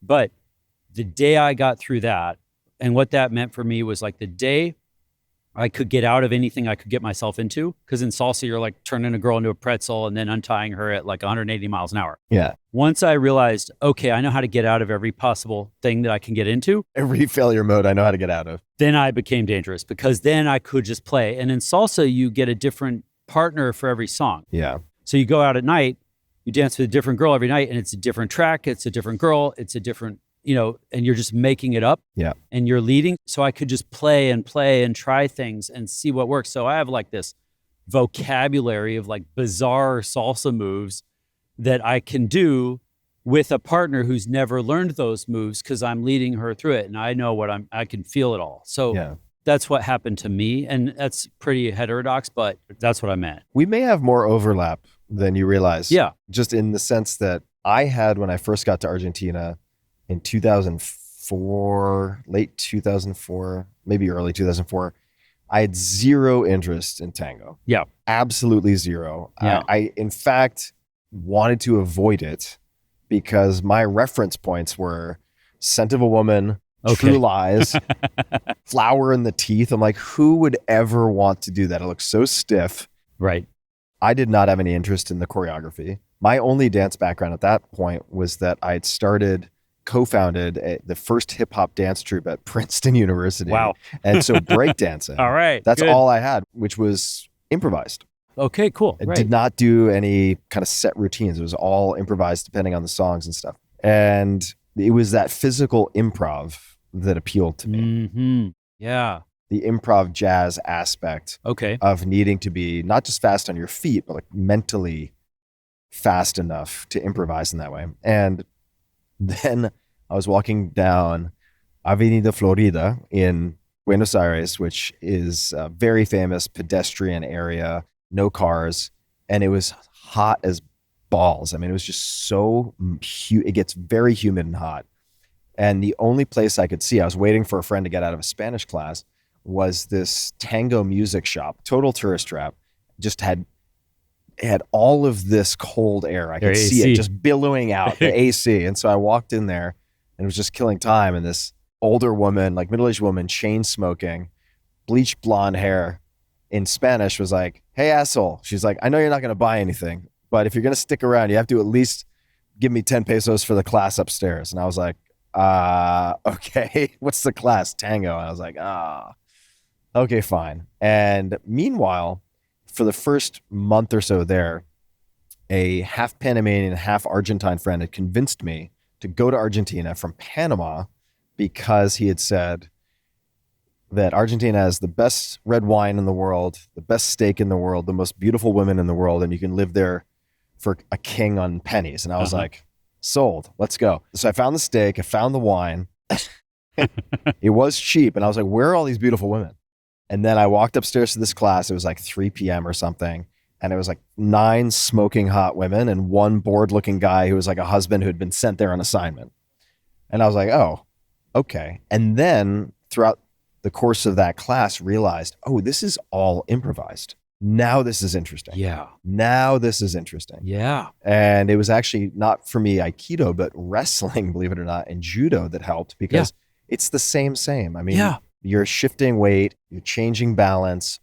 But the day I got through that, and what that meant for me was like the day I could get out of anything I could get myself into. Because in salsa, you're like turning a girl into a pretzel and then untying her at like 180 miles an hour. Yeah. Once I realized, okay, I know how to get out of every possible thing that I can get into. Every failure mode I know how to get out of. Then I became dangerous because then I could just play. And in salsa, you get a different partner for every song. Yeah. So you go out at night, you dance with a different girl every night, and it's a different track, it's a different girl, it's a different, and you're just making it up. Yeah. And you're leading. So I could just play and try things and see what works. So I have like this vocabulary of like bizarre salsa moves that I can do with a partner who's never learned those moves because I'm leading her through it. And I know I can feel it all. So that's what happened to me. And that's pretty heterodox, but that's what I meant. We may have more overlap than you realize. Yeah. Just in the sense that I had, when I first got to Argentina in 2004, late 2004, maybe early 2004, I had zero interest in tango. Yeah. Absolutely zero. Yeah. I in fact, wanted to avoid it because my reference points were Scent of a Woman, True Lies, Flower in the Teeth. I'm like, who would ever want to do that? It looks so stiff. Right. I did not have any interest in the choreography. My only dance background at that point was that I had co-founded the first hip hop dance troupe at Princeton University. Wow. And so breakdancing. All right. That's all I had, which was improvised. Okay, cool. I did not do any kind of set routines. It was all improvised depending on the songs and stuff. And it was that physical improv that appealed to me. Mm-hmm. Yeah. The improv jazz aspect of needing to be not just fast on your feet, but like mentally fast enough to improvise in that way. And then I was walking down Avenida Florida in Buenos Aires, which is a very famous pedestrian area, no cars. And it was hot as balls. I mean, it was just so it gets very humid and hot. And the only place I could see, I was waiting for a friend to get out of a Spanish class, was this tango music shop, total tourist trap. Just had all of this cold air. I could see it just billowing out, the AC. And so I walked in there and it was just killing time. And this older woman, like middle-aged woman, chain smoking, bleached blonde hair, in Spanish was like, "Hey, asshole." She's like, "I know you're not going to buy anything, but if you're going to stick around, you have to at least give me 10 pesos for the class upstairs." And I was like, okay, what's the class? Tango. And I was like, okay, fine. And meanwhile, for the first month or so there, a half Panamanian, half Argentine friend had convinced me to go to Argentina from Panama because he had said that Argentina has the best red wine in the world, the best steak in the world, the most beautiful women in the world, and you can live there for a king on pennies. And I was like, sold, let's go. So I found the steak, I found the wine. It was cheap. And I was like, where are all these beautiful women? And then I walked upstairs to this class. It was like 3 p.m. or something. And it was like 9 smoking hot women and 1 bored looking guy who was like a husband who had been sent there on assignment. And I was like, oh, okay. And then throughout the course of that class realized, oh, this is all improvised. Now this is interesting. Yeah. Now this is interesting. Yeah. And it was actually not for me aikido, but wrestling, believe it or not, and judo that helped because it's the same. I mean, you're shifting weight, you're changing balance,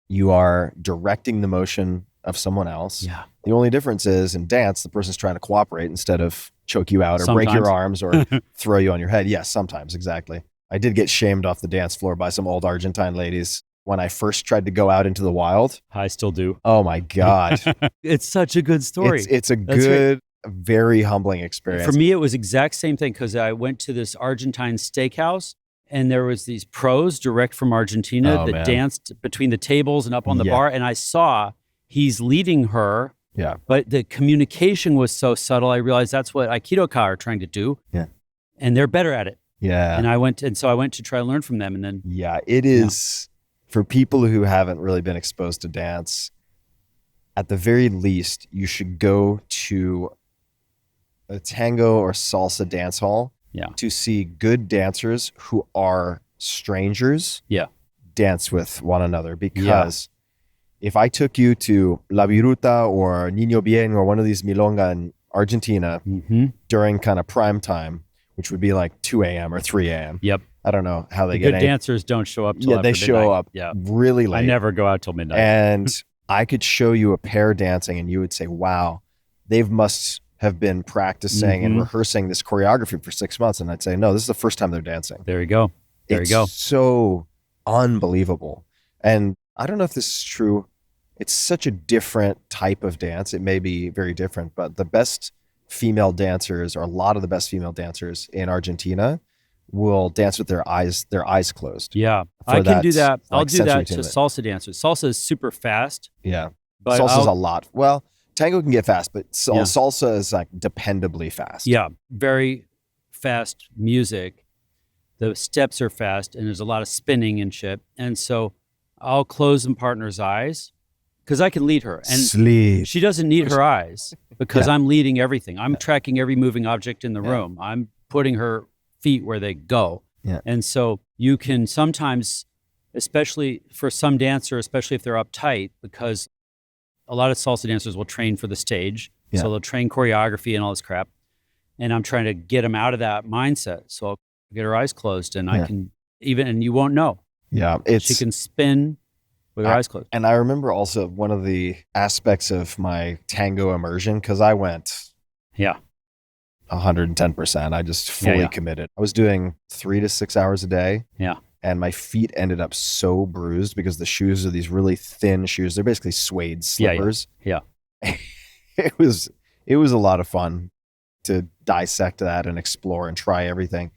you are directing the motion of someone else. Yeah. The only difference is in dance, the person's trying to cooperate instead of choke you out or break your arms or throw you on your head. Yes, sometimes, exactly. I did get shamed off the dance floor by some old Argentine ladies when I first tried to go out into the wild. I still do. Oh my God. It's such a good story. It's a good, very humbling experience. For me, it was exact same thing because I went to this Argentine steakhouse and there was these pros direct from Argentina that danced between the tables and up on the bar. And I saw he's leading her. Yeah. But the communication was so subtle. I realized that's what Aikido-ka are trying to do. Yeah. And they're better at it. Yeah. And so I went to try to learn from them. And then. Yeah, it is for people who haven't really been exposed to dance, at the very least, you should go to a tango or salsa dance hall to see good dancers who are strangers dance with one another. Because if I took you to La Viruta or Niño Bien or one of these milonga in Argentina during kind of prime time, which would be like 2 a.m. or 3 a.m. Yep. I don't know how they get good dancers don't show up till after they show up really late. I never go out till midnight. And I could show you a pair dancing and you would say, wow, they must have been practicing and rehearsing this choreography for 6 months. And I'd say, no, this is the first time they're dancing. There you go. It's so unbelievable. And I don't know if this is true. It's such a different type of dance. It may be very different, but the best female dancers, or a lot of the best female dancers in Argentina, will dance with their eyes closed. Yeah, I can do that. I'll do that to salsa dancers. Salsa is super fast. Yeah, but salsa's a lot. Well, tango can get fast, but salsa is like dependably fast. Yeah, very fast music. The steps are fast, and there's a lot of spinning and shit. And so I'll close the partner's eyes because I can lead her. And she doesn't need her eyes because I'm leading everything. I'm tracking every moving object in the room. I'm putting her feet where they go. Yeah. And so you can sometimes, especially for some dancer, especially if they're uptight, because a lot of salsa dancers will train for the stage. Yeah. So they'll train choreography and all this crap. And I'm trying to get them out of that mindset. So I'll get her eyes closed and I can and you won't know. Yeah. She can spin with her eyes closed. And I remember also one of the aspects of my tango immersion, because I went 110%. I just fully committed. I was doing 3 to 6 hours a day. Yeah. And my feet ended up so bruised because the shoes are these really thin shoes. They're basically suede slippers. Yeah. It was a lot of fun to dissect that and explore and try everything.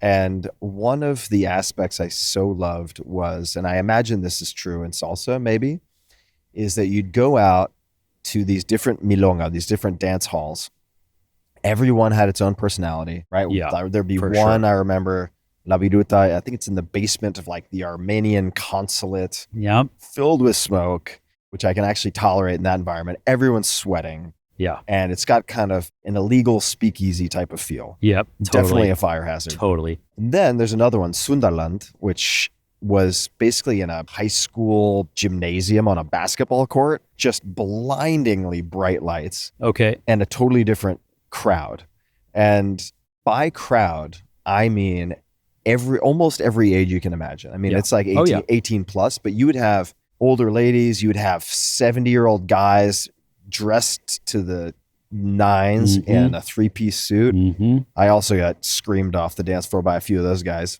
And one of the aspects I so loved was, and I imagine this is true in salsa maybe, is that you'd go out to these different milonga, these different dance halls. Everyone had its own personality, right? Yeah, there'd be one, I remember, La Viruta. I think it's in the basement of like the Armenian consulate. Yep. Filled with smoke, which I can actually tolerate in that environment. Everyone's sweating. Yeah. And it's got kind of an illegal speakeasy type of feel. Yep. Definitely a fire hazard. Totally. And then there's another one, Sunderland, which was basically in a high school gymnasium on a basketball court, just blindingly bright lights. Okay. And a totally different crowd. And by crowd, I mean almost every age you can imagine. I mean, it's like 18 plus, but you would have older ladies, you would have 70-year-old guys dressed to the nines in a 3-piece suit. I also got screamed off the dance floor by a few of those guys.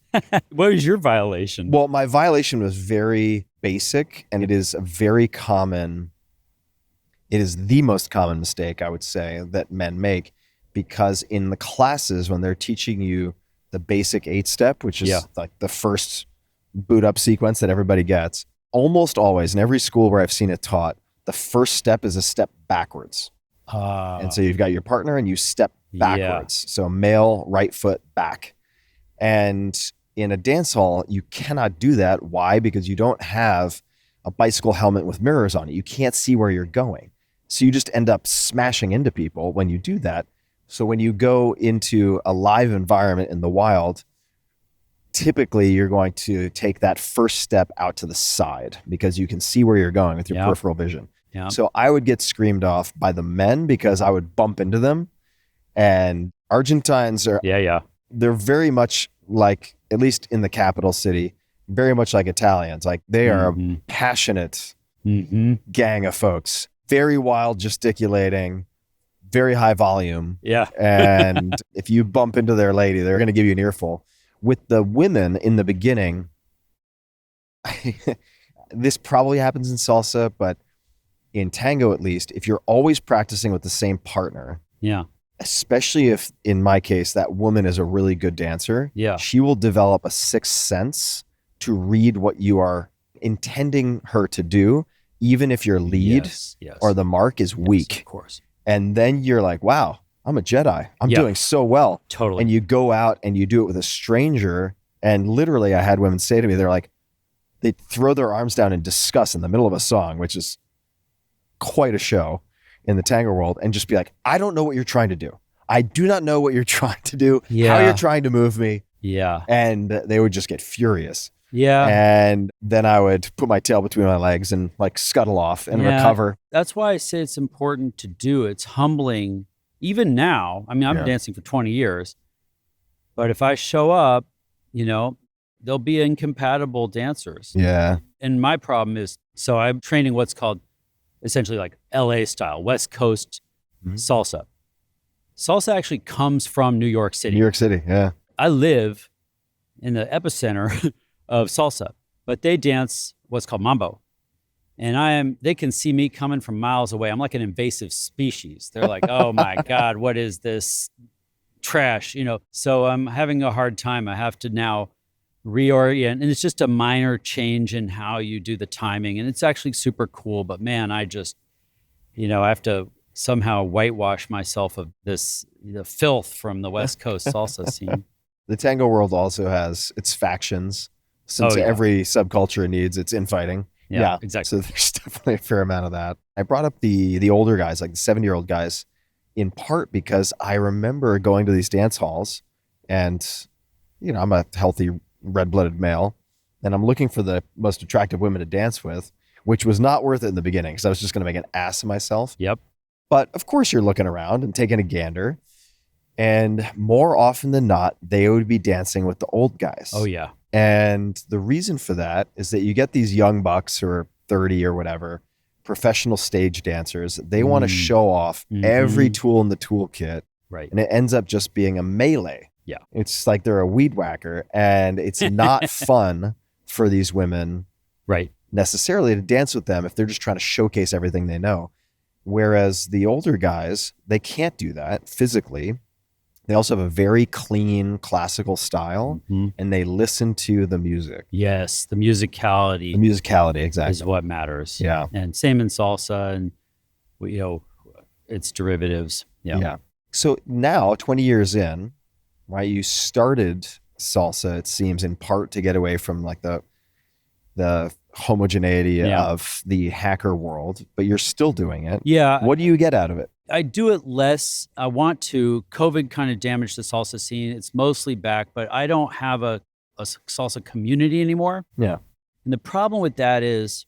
What was your violation? Well, my violation was very basic, and it is the most common mistake, I would say, that men make, because in the classes, when they're teaching you the basic 8-step, which is like the first boot up sequence that everybody gets, almost always in every school where I've seen it taught, the first step is a step backwards. And so you've got your partner and you step backwards. So male, right foot back. And in a dance hall, you cannot do that. Why? Because you don't have a bicycle helmet with mirrors on it. You can't see where you're going. So you just end up smashing into people when you do that. So when you go into a live environment in the wild, typically you're going to take that first step out to the side because you can see where you're going with your peripheral vision. Yeah. So I would get screamed off by the men because I would bump into them. And Argentines are, they're very much like, at least in the capital city, very much like Italians. Like they are a passionate gang of folks, very wild, gesticulating, very high volume. Yeah. And if you bump into their lady, they're going to give you an earful. With the women in the beginning, this probably happens in salsa, but in tango, at least, if you're always practicing with the same partner, especially if, in my case, that woman is a really good dancer, she will develop a sixth sense to read what you are intending her to do, even if your lead or the mark is weak. Of course. And then you're like, wow, I'm a Jedi. I'm doing so well. Totally. And you go out and you do it with a stranger. And literally, I had women say to me, they're like, they throw their arms down in disgust in the middle of a song, which is quite a show in the tango world, and just be like, I don't know what you're trying to do. I do not know what you're trying to do, how you're trying to move me. Yeah. And they would just get furious. Yeah. And then I would put my tail between my legs and like scuttle off and recover. That's why I say it's important to do. It's humbling. Even now, I mean, I've been dancing for 20 years, but if I show up, you know, there'll be incompatible dancers. Yeah. And my problem is, so I'm training what's called essentially like LA style, West Coast salsa. Salsa actually comes from New York City. New York City, yeah. I live in the epicenter of salsa, but they dance what's called mambo. And they can see me coming from miles away. I'm like an invasive species. They're like, oh my God, what is this trash? You know, so I'm having a hard time. I have to now reorient, and it's just a minor change in how you do the timing. And it's actually super cool, but man, I just, you know, I have to somehow whitewash myself of this, the filth from the West Coast salsa scene. The tango world also has its factions, since every subculture needs its infighting. Yeah, exactly. So there's definitely a fair amount of that. I brought up the older guys, like the 70-year-old guys, in part because I remember going to these dance halls, and, you know, I'm a healthy red-blooded male, and I'm looking for the most attractive women to dance with, which was not worth it in the beginning because I was just going to make an ass of myself. Yep. But of course you're looking around and taking a gander, and more often than not, they would be dancing with the old guys. Oh yeah. And the reason for that is that you get these young bucks who are 30 or whatever, professional stage dancers. They want to show off every tool in the toolkit. Right. And it ends up just being a melee. Yeah. It's like they're a weed whacker, and it's not fun for these women necessarily to dance with them if they're just trying to showcase everything they know. Whereas the older guys, they can't do that physically. They also have a very clean classical style, and they listen to the music. Yes, the musicality. The musicality, exactly. Is what matters. Yeah. And same in salsa and, you know, its derivatives. Yeah. Yeah. So now, 20 years in, right, you started salsa, it seems, in part to get away from like the homogeneity of the hacker world, but you're still doing it. Yeah. What do you get out of it? I do it less. I want to. COVID kind of damaged the salsa scene. It's mostly back, but I don't have a salsa community anymore. Yeah. And the problem with that is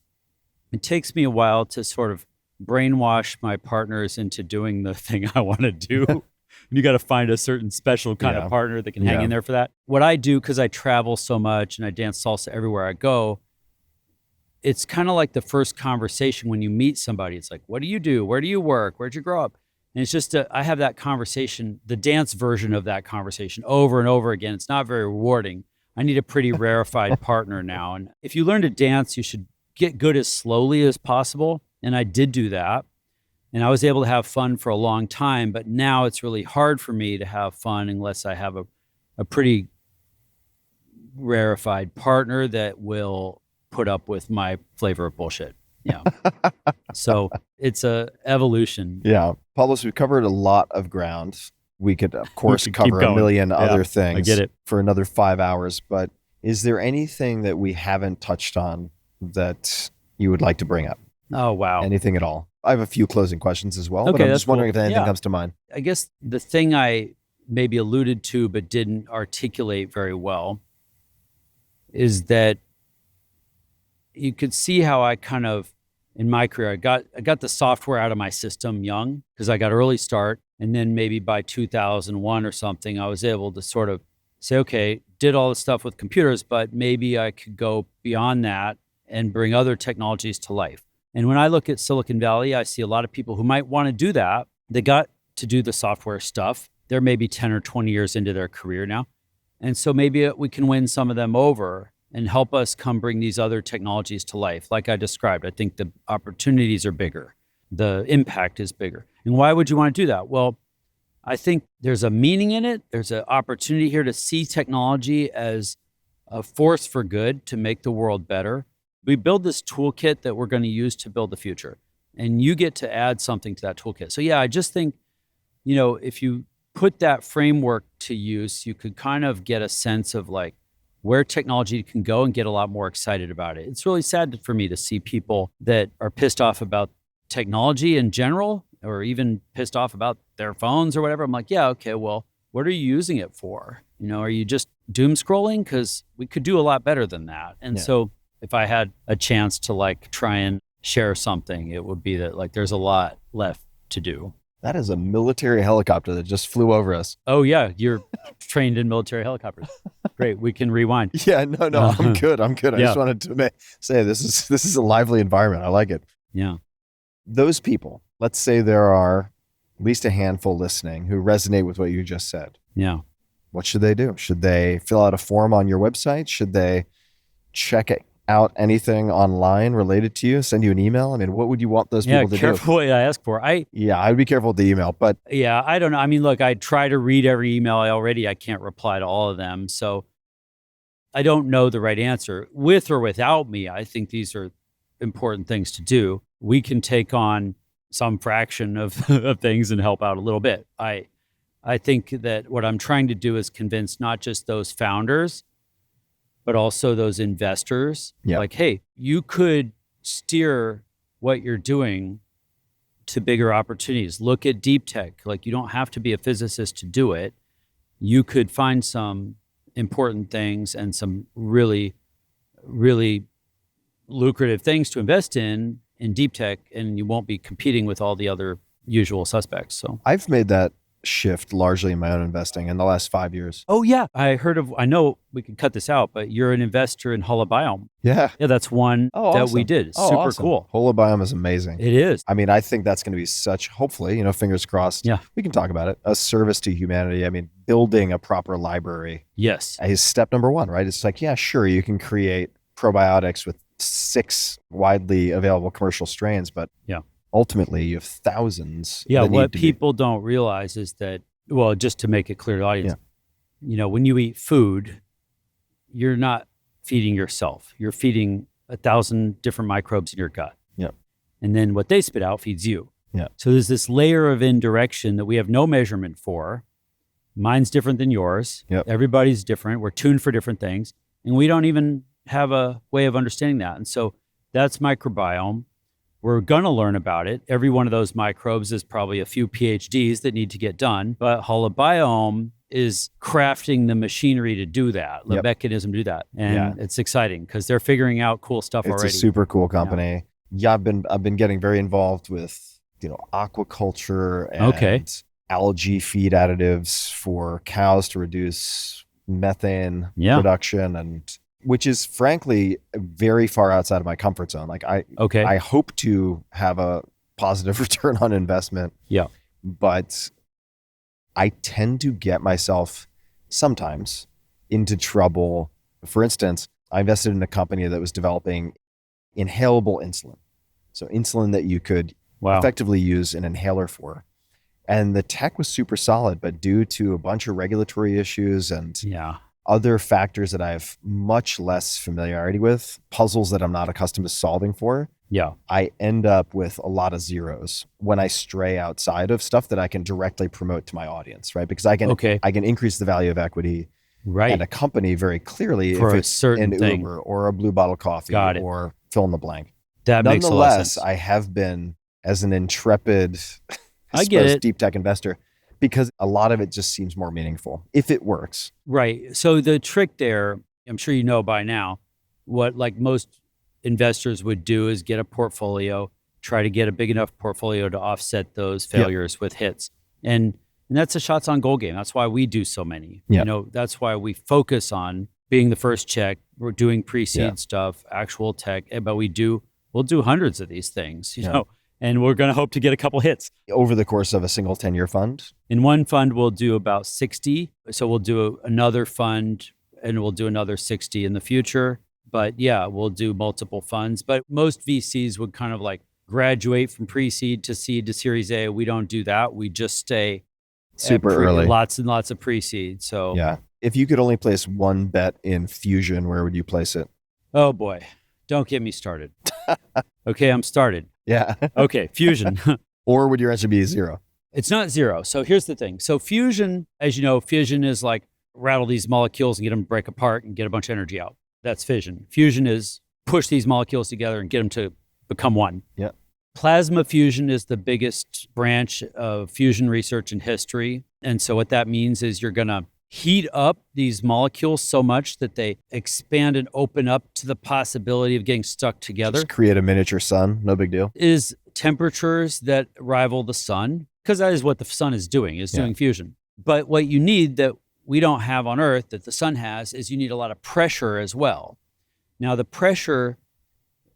it takes me a while to sort of brainwash my partners into doing the thing I want to do. You got to find a certain special kind of partner that can hang in there for that. What I do, because I travel so much and I dance salsa everywhere I go, it's kind of like the first conversation when you meet somebody. It's like, what do you do? Where do you work? Where'd you grow up? And it's just, I have that conversation, the dance version of that conversation over and over again. It's not very rewarding. I need a pretty rarefied partner now. And if you learn to dance, you should get good as slowly as possible. And I did do that. And I was able to have fun for a long time. But now it's really hard for me to have fun unless I have a pretty rarefied partner that will put up with my flavor of bullshit. Yeah. So it's a evolution. Yeah. Pablos, we've covered a lot of ground. We could, of course, cover a million other things I get it. for another 5 hours. But is there anything that we haven't touched on that you would like to bring up? Oh, wow. Anything at all? I have a few closing questions as well, but I'm just wondering if anything comes to mind. I guess the thing I maybe alluded to but didn't articulate very well is that you could see how I kind of, in my career, I got the software out of my system young because I got early start. And then maybe by 2001 or something, I was able to sort of say, okay, did all this stuff with computers, but maybe I could go beyond that and bring other technologies to life. And when I look at Silicon Valley, I see a lot of people who might want to do that. They got to do the software stuff. They're maybe 10 or 20 years into their career now. And so maybe we can win some of them over and help us come bring these other technologies to life. Like I described, I think the opportunities are bigger. The impact is bigger. And why would you want to do that? Well, I think there's a meaning in it. There's an opportunity here to see technology as a force for good to make the world better. We build this toolkit that we're going to use to build the future. And you get to add something to that toolkit. So yeah, I just think, if you put that framework to use, you could kind of get a sense of like where technology can go and get a lot more excited about it. It's really sad for me to see people that are pissed off about technology in general, or even pissed off about their phones or whatever. I'm like, yeah, okay, well, what are you using it for? Are you just doom scrolling? Because we could do a lot better than that. And so if I had a chance to like try and share something, it would be that like there's a lot left to do. That is a military helicopter that just flew over us. Oh yeah, you're trained in military helicopters. Great, we can rewind. Yeah, no, I'm good. I just wanted to say this is a lively environment. I like it. Yeah. Those people, let's say there are at least a handful listening who resonate with what you just said. Yeah. What should they do? Should they fill out a form on your website? Should they check out anything online related to you? Send you an email? I mean, what would you want those people to do? Yeah, careful what I ask for. I would be careful with the email, but... Yeah, I don't know. I mean, look, I try to read every email I can't reply to all of them. So I don't know the right answer. With or without me, I think these are important things to do. We can take on some fraction of things and help out a little bit. I think that what I'm trying to do is convince not just those founders, but also those investors. Like, hey, you could steer what you're doing to bigger opportunities. Look at deep tech. Like, you don't have to be a physicist to do it. You could find some important things and some really, really lucrative things to invest in deep tech, and you won't be competing with all the other usual suspects. So I've made that shift largely in my own investing in the last 5 years. Oh yeah. I know we can cut this out, but you're an investor in Holobiome. Yeah. Yeah, that's one that we did. Super awesome. Cool. Holobiome is amazing. It is. I mean, I think that's going to be such, hopefully, fingers crossed. Yeah. We can talk about it. A service to humanity. I mean, building a proper library. Yes. Is step number one, right? It's like, yeah, sure, you can create probiotics with 6 widely available commercial strains, but ultimately you have thousands. Yeah, what people don't realize is that, well, just to make it clear to the audience, when you eat food, you're not feeding yourself. You're feeding 1,000 different microbes in your gut. Yeah. And then what they spit out feeds you. Yeah. So there's this layer of indirection that we have no measurement for, Mine's different than yours. Yep. Everybody's different. We're tuned for different things. And we don't even have a way of understanding that. And so that's microbiome. We're going to learn about it. Every one of those microbes is probably a few PhDs that need to get done. But holobiome is crafting the machinery to do that, the mechanism to do that. And it's exciting because they're figuring out cool stuff already. It's a super cool company. Yeah, I've been getting very involved with, aquaculture and algae feed additives for cows to reduce methane production, and which is frankly very far outside of my comfort zone. Like I hope to have a positive return on investment. Yeah. But I tend to get myself sometimes into trouble. For instance, I invested in a company that was developing inhalable insulin. So insulin that you could effectively use an inhaler for. And the tech was super solid, but due to a bunch of regulatory issues and other factors that I have much less familiarity with, puzzles that I'm not accustomed to solving for, I end up with a lot of zeros when I stray outside of stuff that I can directly promote to my audience, right? Because I can increase the value of equity at a company very clearly for if a it's certain an thing. Uber or a Blue Bottle Coffee or fill in the blank. That makes a lot of sense. Nonetheless, I have been, as an intrepid deep tech investor, because a lot of it just seems more meaningful if it works. Right. So the trick there, I'm sure you know by now, what like most investors would do is get a portfolio, try to get a big enough portfolio to offset those failures with hits. And that's a shots on goal game. That's why we do so many. That's why we focus on being the first check. We're doing pre-seed stuff, actual tech, but we'll do hundreds of these things, you know, and we're going to hope to get a couple hits. Over the course of a single 10-year fund? In one fund, we'll do about 60. So we'll do another fund and we'll do another 60 in the future. But we'll do multiple funds. But most VCs would kind of like graduate from pre-seed to seed to Series A. We don't do that. We just stay super early. Lots and lots of pre-seed. So if you could only place one bet in Fusion, where would you place it? Oh boy, don't get me started. Okay, I'm started. Yeah. Okay, Fusion. Or would your answer be 0? It's not 0. So here's the thing. So fusion, as you know, fission is like rattle these molecules and get them to break apart and get a bunch of energy out. That's fission. Fusion is push these molecules together and get them to become one. Yeah. Plasma fusion is the biggest branch of fusion research in history. And so what that means is you're going to heat up these molecules so much that they expand and open up to the possibility of getting stuck together. Just create a miniature sun, no big deal. Is temperatures that rival the sun, because that is what the sun is doing, doing fusion. But what you need that we don't have on Earth that the sun has is you need a lot of pressure as well. Now, the pressure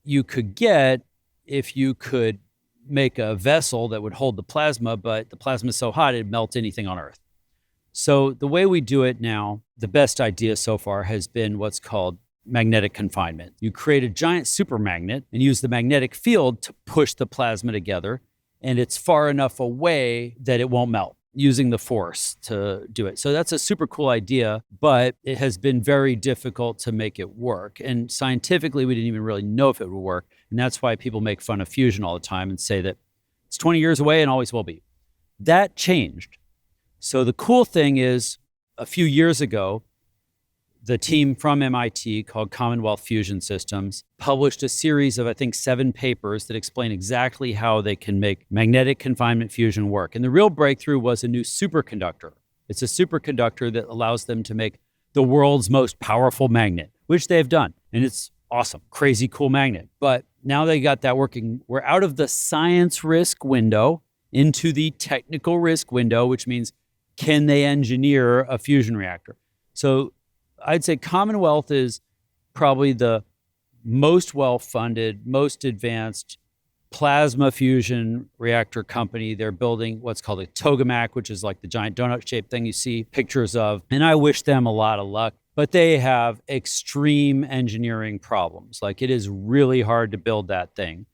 you could get if you could make a vessel that would hold the plasma, but the plasma is so hot it'd melt anything on Earth. So the way we do it now, the best idea so far has been what's called magnetic confinement. You create a giant supermagnet and use the magnetic field to push the plasma together, and it's far enough away that it won't melt, using the force to do it. So that's a super cool idea, but it has been very difficult to make it work. And scientifically, we didn't even really know if it would work. And that's why people make fun of fusion all the time and say that it's 20 years away and always will be. That changed. So the cool thing is, a few years ago, the team from MIT called Commonwealth Fusion Systems published a series of, I think, 7 papers that explain exactly how they can make magnetic confinement fusion work. And the real breakthrough was a new superconductor. It's a superconductor that allows them to make the world's most powerful magnet, which they've done. And it's awesome, crazy cool magnet. But now they got that working. We're out of the science risk window into the technical risk window, which means can they engineer a fusion reactor? So I'd say Commonwealth is probably the most well-funded, most advanced plasma fusion reactor company. They're building what's called a tokamak, which is like the giant donut-shaped thing you see pictures of. And I wish them a lot of luck, but they have extreme engineering problems. Like it is really hard to build that thing.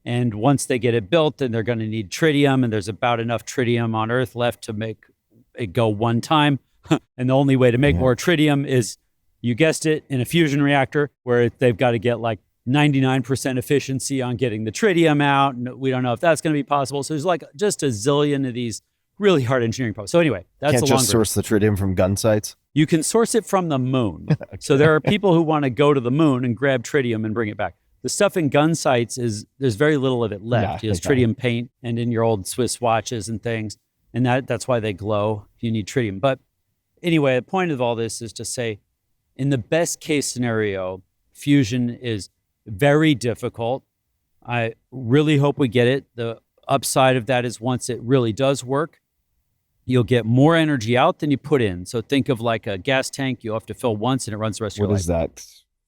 And once they get it built, then they're going to need tritium, and there's about enough tritium on Earth left to make it go one time. And the only way to make more tritium is, you guessed it, in a fusion reactor where they've got to get like 99% efficiency on getting the tritium out. And we don't know if that's going to be possible. So there's like just a zillion of these really hard engineering problem. So anyway, that's Can't a just source the tritium from gun sites? You can source it from the moon. Okay. So there are people who want to go to the moon and grab tritium and bring it back. The stuff in gun sites there's very little of it left. There's tritium paint and in your old Swiss watches and things. And that's why they glow. You need tritium. But anyway, the point of all this is to say, in the best case scenario, fusion is very difficult. I really hope we get it. The upside of that is once it really does work, you'll get more energy out than you put in. So think of like a gas tank. You have to fill once and it runs the rest of your life. What is that?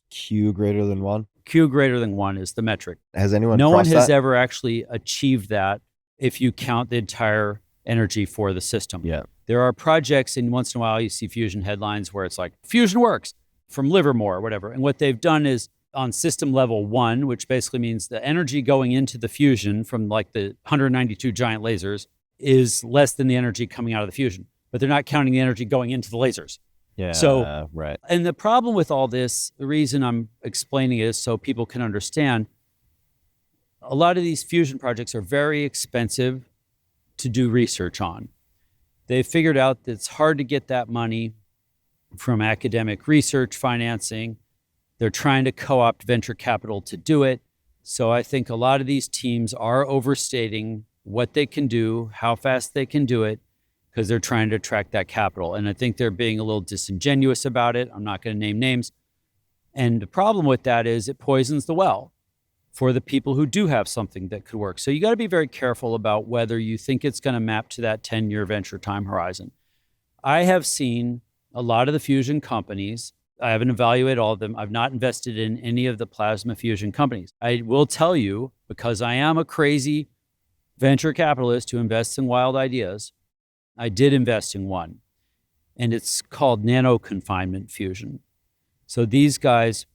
Q greater than 1? Q greater than 1 is the metric. Has anyone No one has that? ever actually achieved that if you count the entire energy for the system. Yeah. There are projects, and once in a while you see fusion headlines where it's like, fusion works from Livermore or whatever. And what they've done is on system level 1, which basically means the energy going into the fusion from like the 192 giant lasers is less than the energy coming out of the fusion, but they're not counting the energy going into the lasers. Yeah. So, right. And the problem with all this, the reason I'm explaining it is so people can understand, a lot of these fusion projects are very expensive to do research on. They've figured out that it's hard to get that money from academic research financing. They're trying to co-opt venture capital to do it. So I think a lot of these teams are overstating what they can do, how fast they can do it, because they're trying to attract that capital. And I think they're being a little disingenuous about it. I'm not going to name names. And the problem with that is it poisons the well for the people who do have something that could work. So you got to be very careful about whether you think it's going to map to that 10-year venture time horizon. I have seen a lot of the fusion companies. I haven't evaluated all of them. I've not invested in any of the plasma fusion companies. I will tell you, because I am a crazy venture capitalist who invests in wild ideas, I did invest in one, and it's called nano confinement fusion. So these guys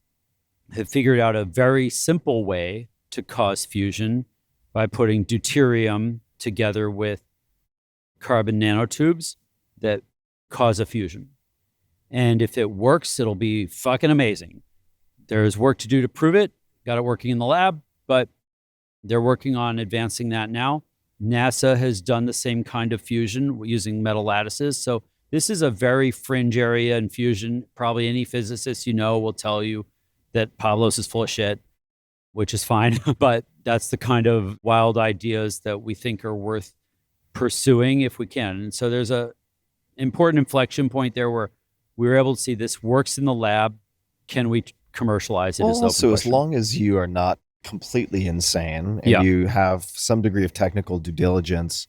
have figured out a very simple way to cause fusion by putting deuterium together with carbon nanotubes that cause a fusion. And if it works, it'll be fucking amazing. There's work to do to prove it. Got it working in the lab, but they're working on advancing that now. NASA has done the same kind of fusion using metal lattices. So this is a very fringe area in fusion. Probably any physicist you know will tell you that Pablos is full of shit, which is fine. But that's the kind of wild ideas that we think are worth pursuing if we can. And so there's a important inflection point there where we were able to see this works in the lab. Can we commercialize it? Well, also, as long as you are not completely insane and you have some degree of technical due diligence,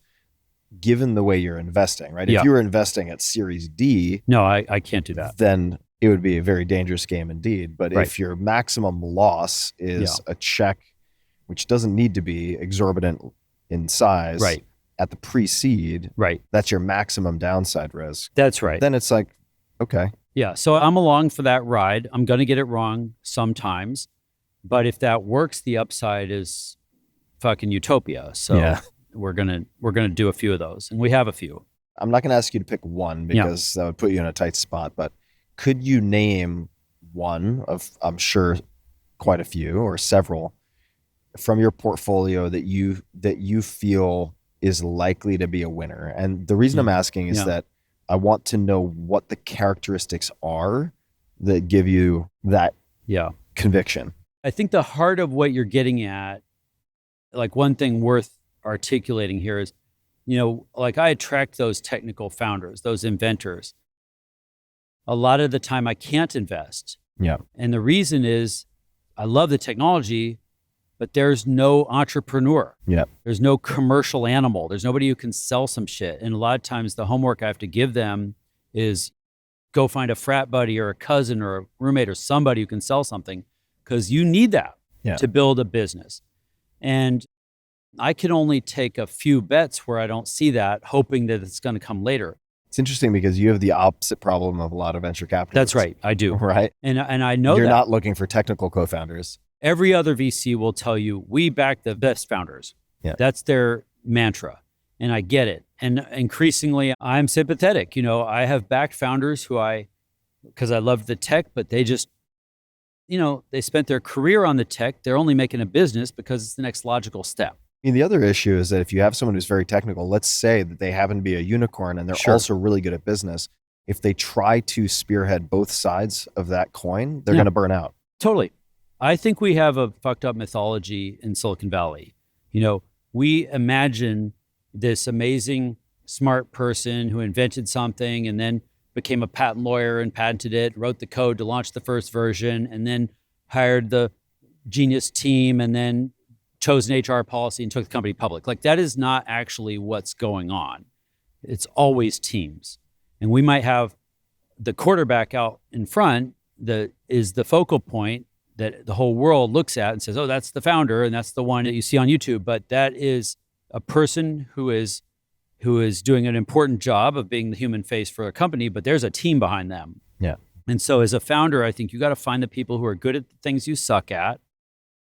given the way you're investing, right? If you were investing at Series D, no, I can't do that. Then it would be a very dangerous game indeed. But if your maximum loss is a check, which doesn't need to be exorbitant in size, at the pre-seed, that's your maximum downside risk. That's right. Then it's like, okay. Yeah, so I'm along for that ride. I'm going to get it wrong sometimes. But if that works, the upside is fucking utopia. So we're gonna do a few of those, and we have a few. I'm not gonna ask you to pick one because that would put you in a tight spot. But could you name one of, I'm sure, quite a few or several from your portfolio that you feel is likely to be a winner? And the reason I'm asking is that I want to know what the characteristics are that give you that conviction. I think the heart of what you're getting at, like one thing worth articulating here is, like I attract those technical founders, those inventors. A lot of the time I can't invest. Yeah. And the reason is I love the technology, but there's no entrepreneur. Yeah. There's no commercial animal. There's nobody who can sell some shit. And a lot of times the homework I have to give them is go find a frat buddy or a cousin or a roommate or somebody who can sell something. Because you need that to build a business. And I can only take a few bets where I don't see that, hoping that it's going to come later. It's interesting because you have the opposite problem of a lot of venture capitalists. That's right, I do. Right? And I know you're that. not looking for technical co-founders. Every other VC will tell you, we back the best founders. Yeah. That's their mantra. And I get it. And increasingly, I'm sympathetic. I have backed founders because I love the tech, but they just, they spent their career on the tech. They're only making a business because it's the next logical step. I mean, the other issue is that if you have someone who's very technical, let's say that they happen to be a unicorn and they're also really good at business. If they try to spearhead both sides of that coin, they're going to burn out. Totally. I think we have a fucked up mythology in Silicon Valley. We imagine this amazing, smart person who invented something and then became a patent lawyer and patented it, wrote the code to launch the first version, and then hired the genius team and then chose an HR policy and took the company public. Like, that is not actually what's going on. It's always teams. And we might have the quarterback out in front that is the focal point that the whole world looks at and says, oh, that's the founder and that's the one that you see on YouTube. But that is a person who is doing an important job of being the human face for a company, but there's a team behind them. Yeah. And so as a founder, I think you got to find the people who are good at the things you suck at.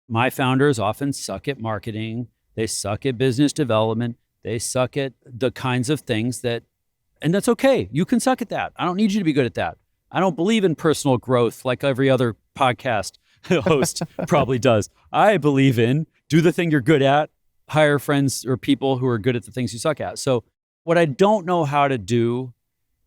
My founders often suck at marketing. They suck at business development. They suck at the kinds of things and that's okay. You can suck at that. I don't need you to be good at that. I don't believe in personal growth like every other podcast host probably does. I believe in do the thing you're good at, hire friends or people who are good at the things you suck at. So what I don't know how to do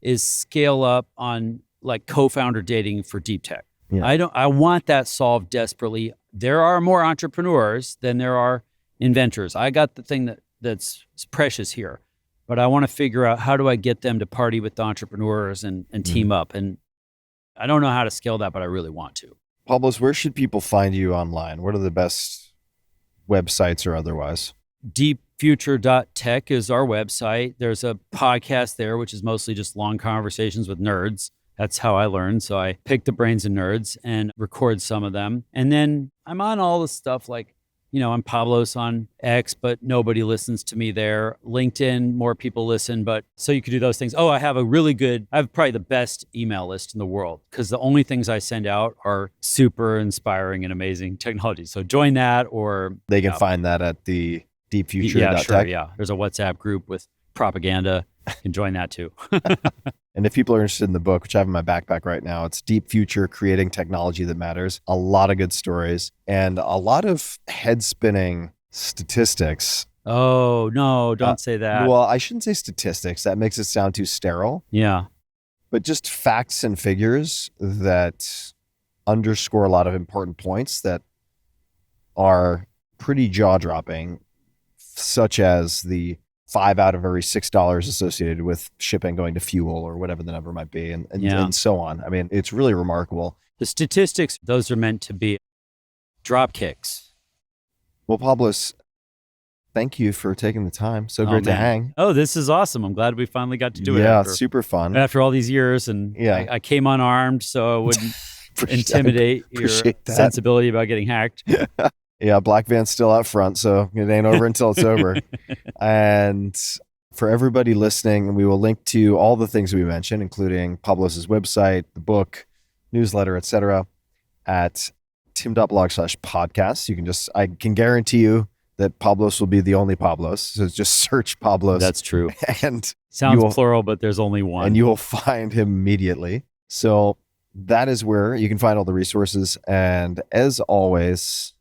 is scale up on like co-founder dating for deep tech. Yeah. I want that solved desperately. There are more entrepreneurs than there are inventors. I got the thing that's precious here, but I want to figure out how do I get them to party with the entrepreneurs and team up. And I don't know how to scale that, but I really want to. Pablos, where should people find you online? What are the best websites or otherwise? Deepfuture.tech is our website. There's a podcast there, which is mostly just long conversations with nerds. That's how I learned. So I pick the brains of nerds and record some of them. And then I'm on all the stuff like, I'm Pablos on X, but nobody listens to me there. LinkedIn, more people listen, but so you could do those things. Oh, I have probably the best email list in the world because the only things I send out are super inspiring and amazing technology. So join that, or they can find that at the deepfuture.tech. Yeah, sure. Yeah. There's a WhatsApp group with propaganda. You can join that too. And if people are interested in the book, which I have in my backpack right now, it's Deep Future, Creating Technology That Matters. A lot of good stories and a lot of head-spinning statistics. Oh, no, don't say that. Well, I shouldn't say statistics. That makes it sound too sterile. Yeah. But just facts and figures that underscore a lot of important points that are pretty jaw-dropping, such as the 5 out of every $6 associated with shipping going to fuel or whatever the number might be, and so on. I mean, it's really remarkable. The statistics, those are meant to be drop kicks. Well, Pablos, thank you for taking the time. So great to hang. Oh, this is awesome. I'm glad we finally got to do it. Yeah, super fun. After all these years, and I came unarmed so I wouldn't intimidate your sensibility about getting hacked. Yeah, Black Van's still out front, so it ain't over until it's over. And for everybody listening, we will link to all the things we mentioned, including Pablos' website, the book, newsletter, etc., at tim.blog/podcast. I can guarantee you that Pablos will be the only Pablos. So just search Pablos. That's true. And sounds plural, but there's only one. And you will find him immediately. So that is where you can find all the resources. And as always,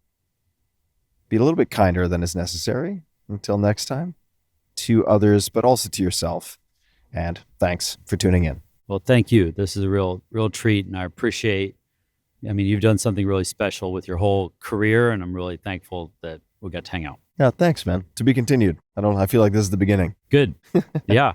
be a little bit kinder than is necessary. Until next time, to others, but also to yourself. And thanks for tuning in. Well, thank you. This is a real treat, and I appreciate, you've done something really special with your whole career, and I'm really thankful that we got to hang out. Yeah, thanks, man. To be continued. I feel like this is the beginning. Good. Yeah.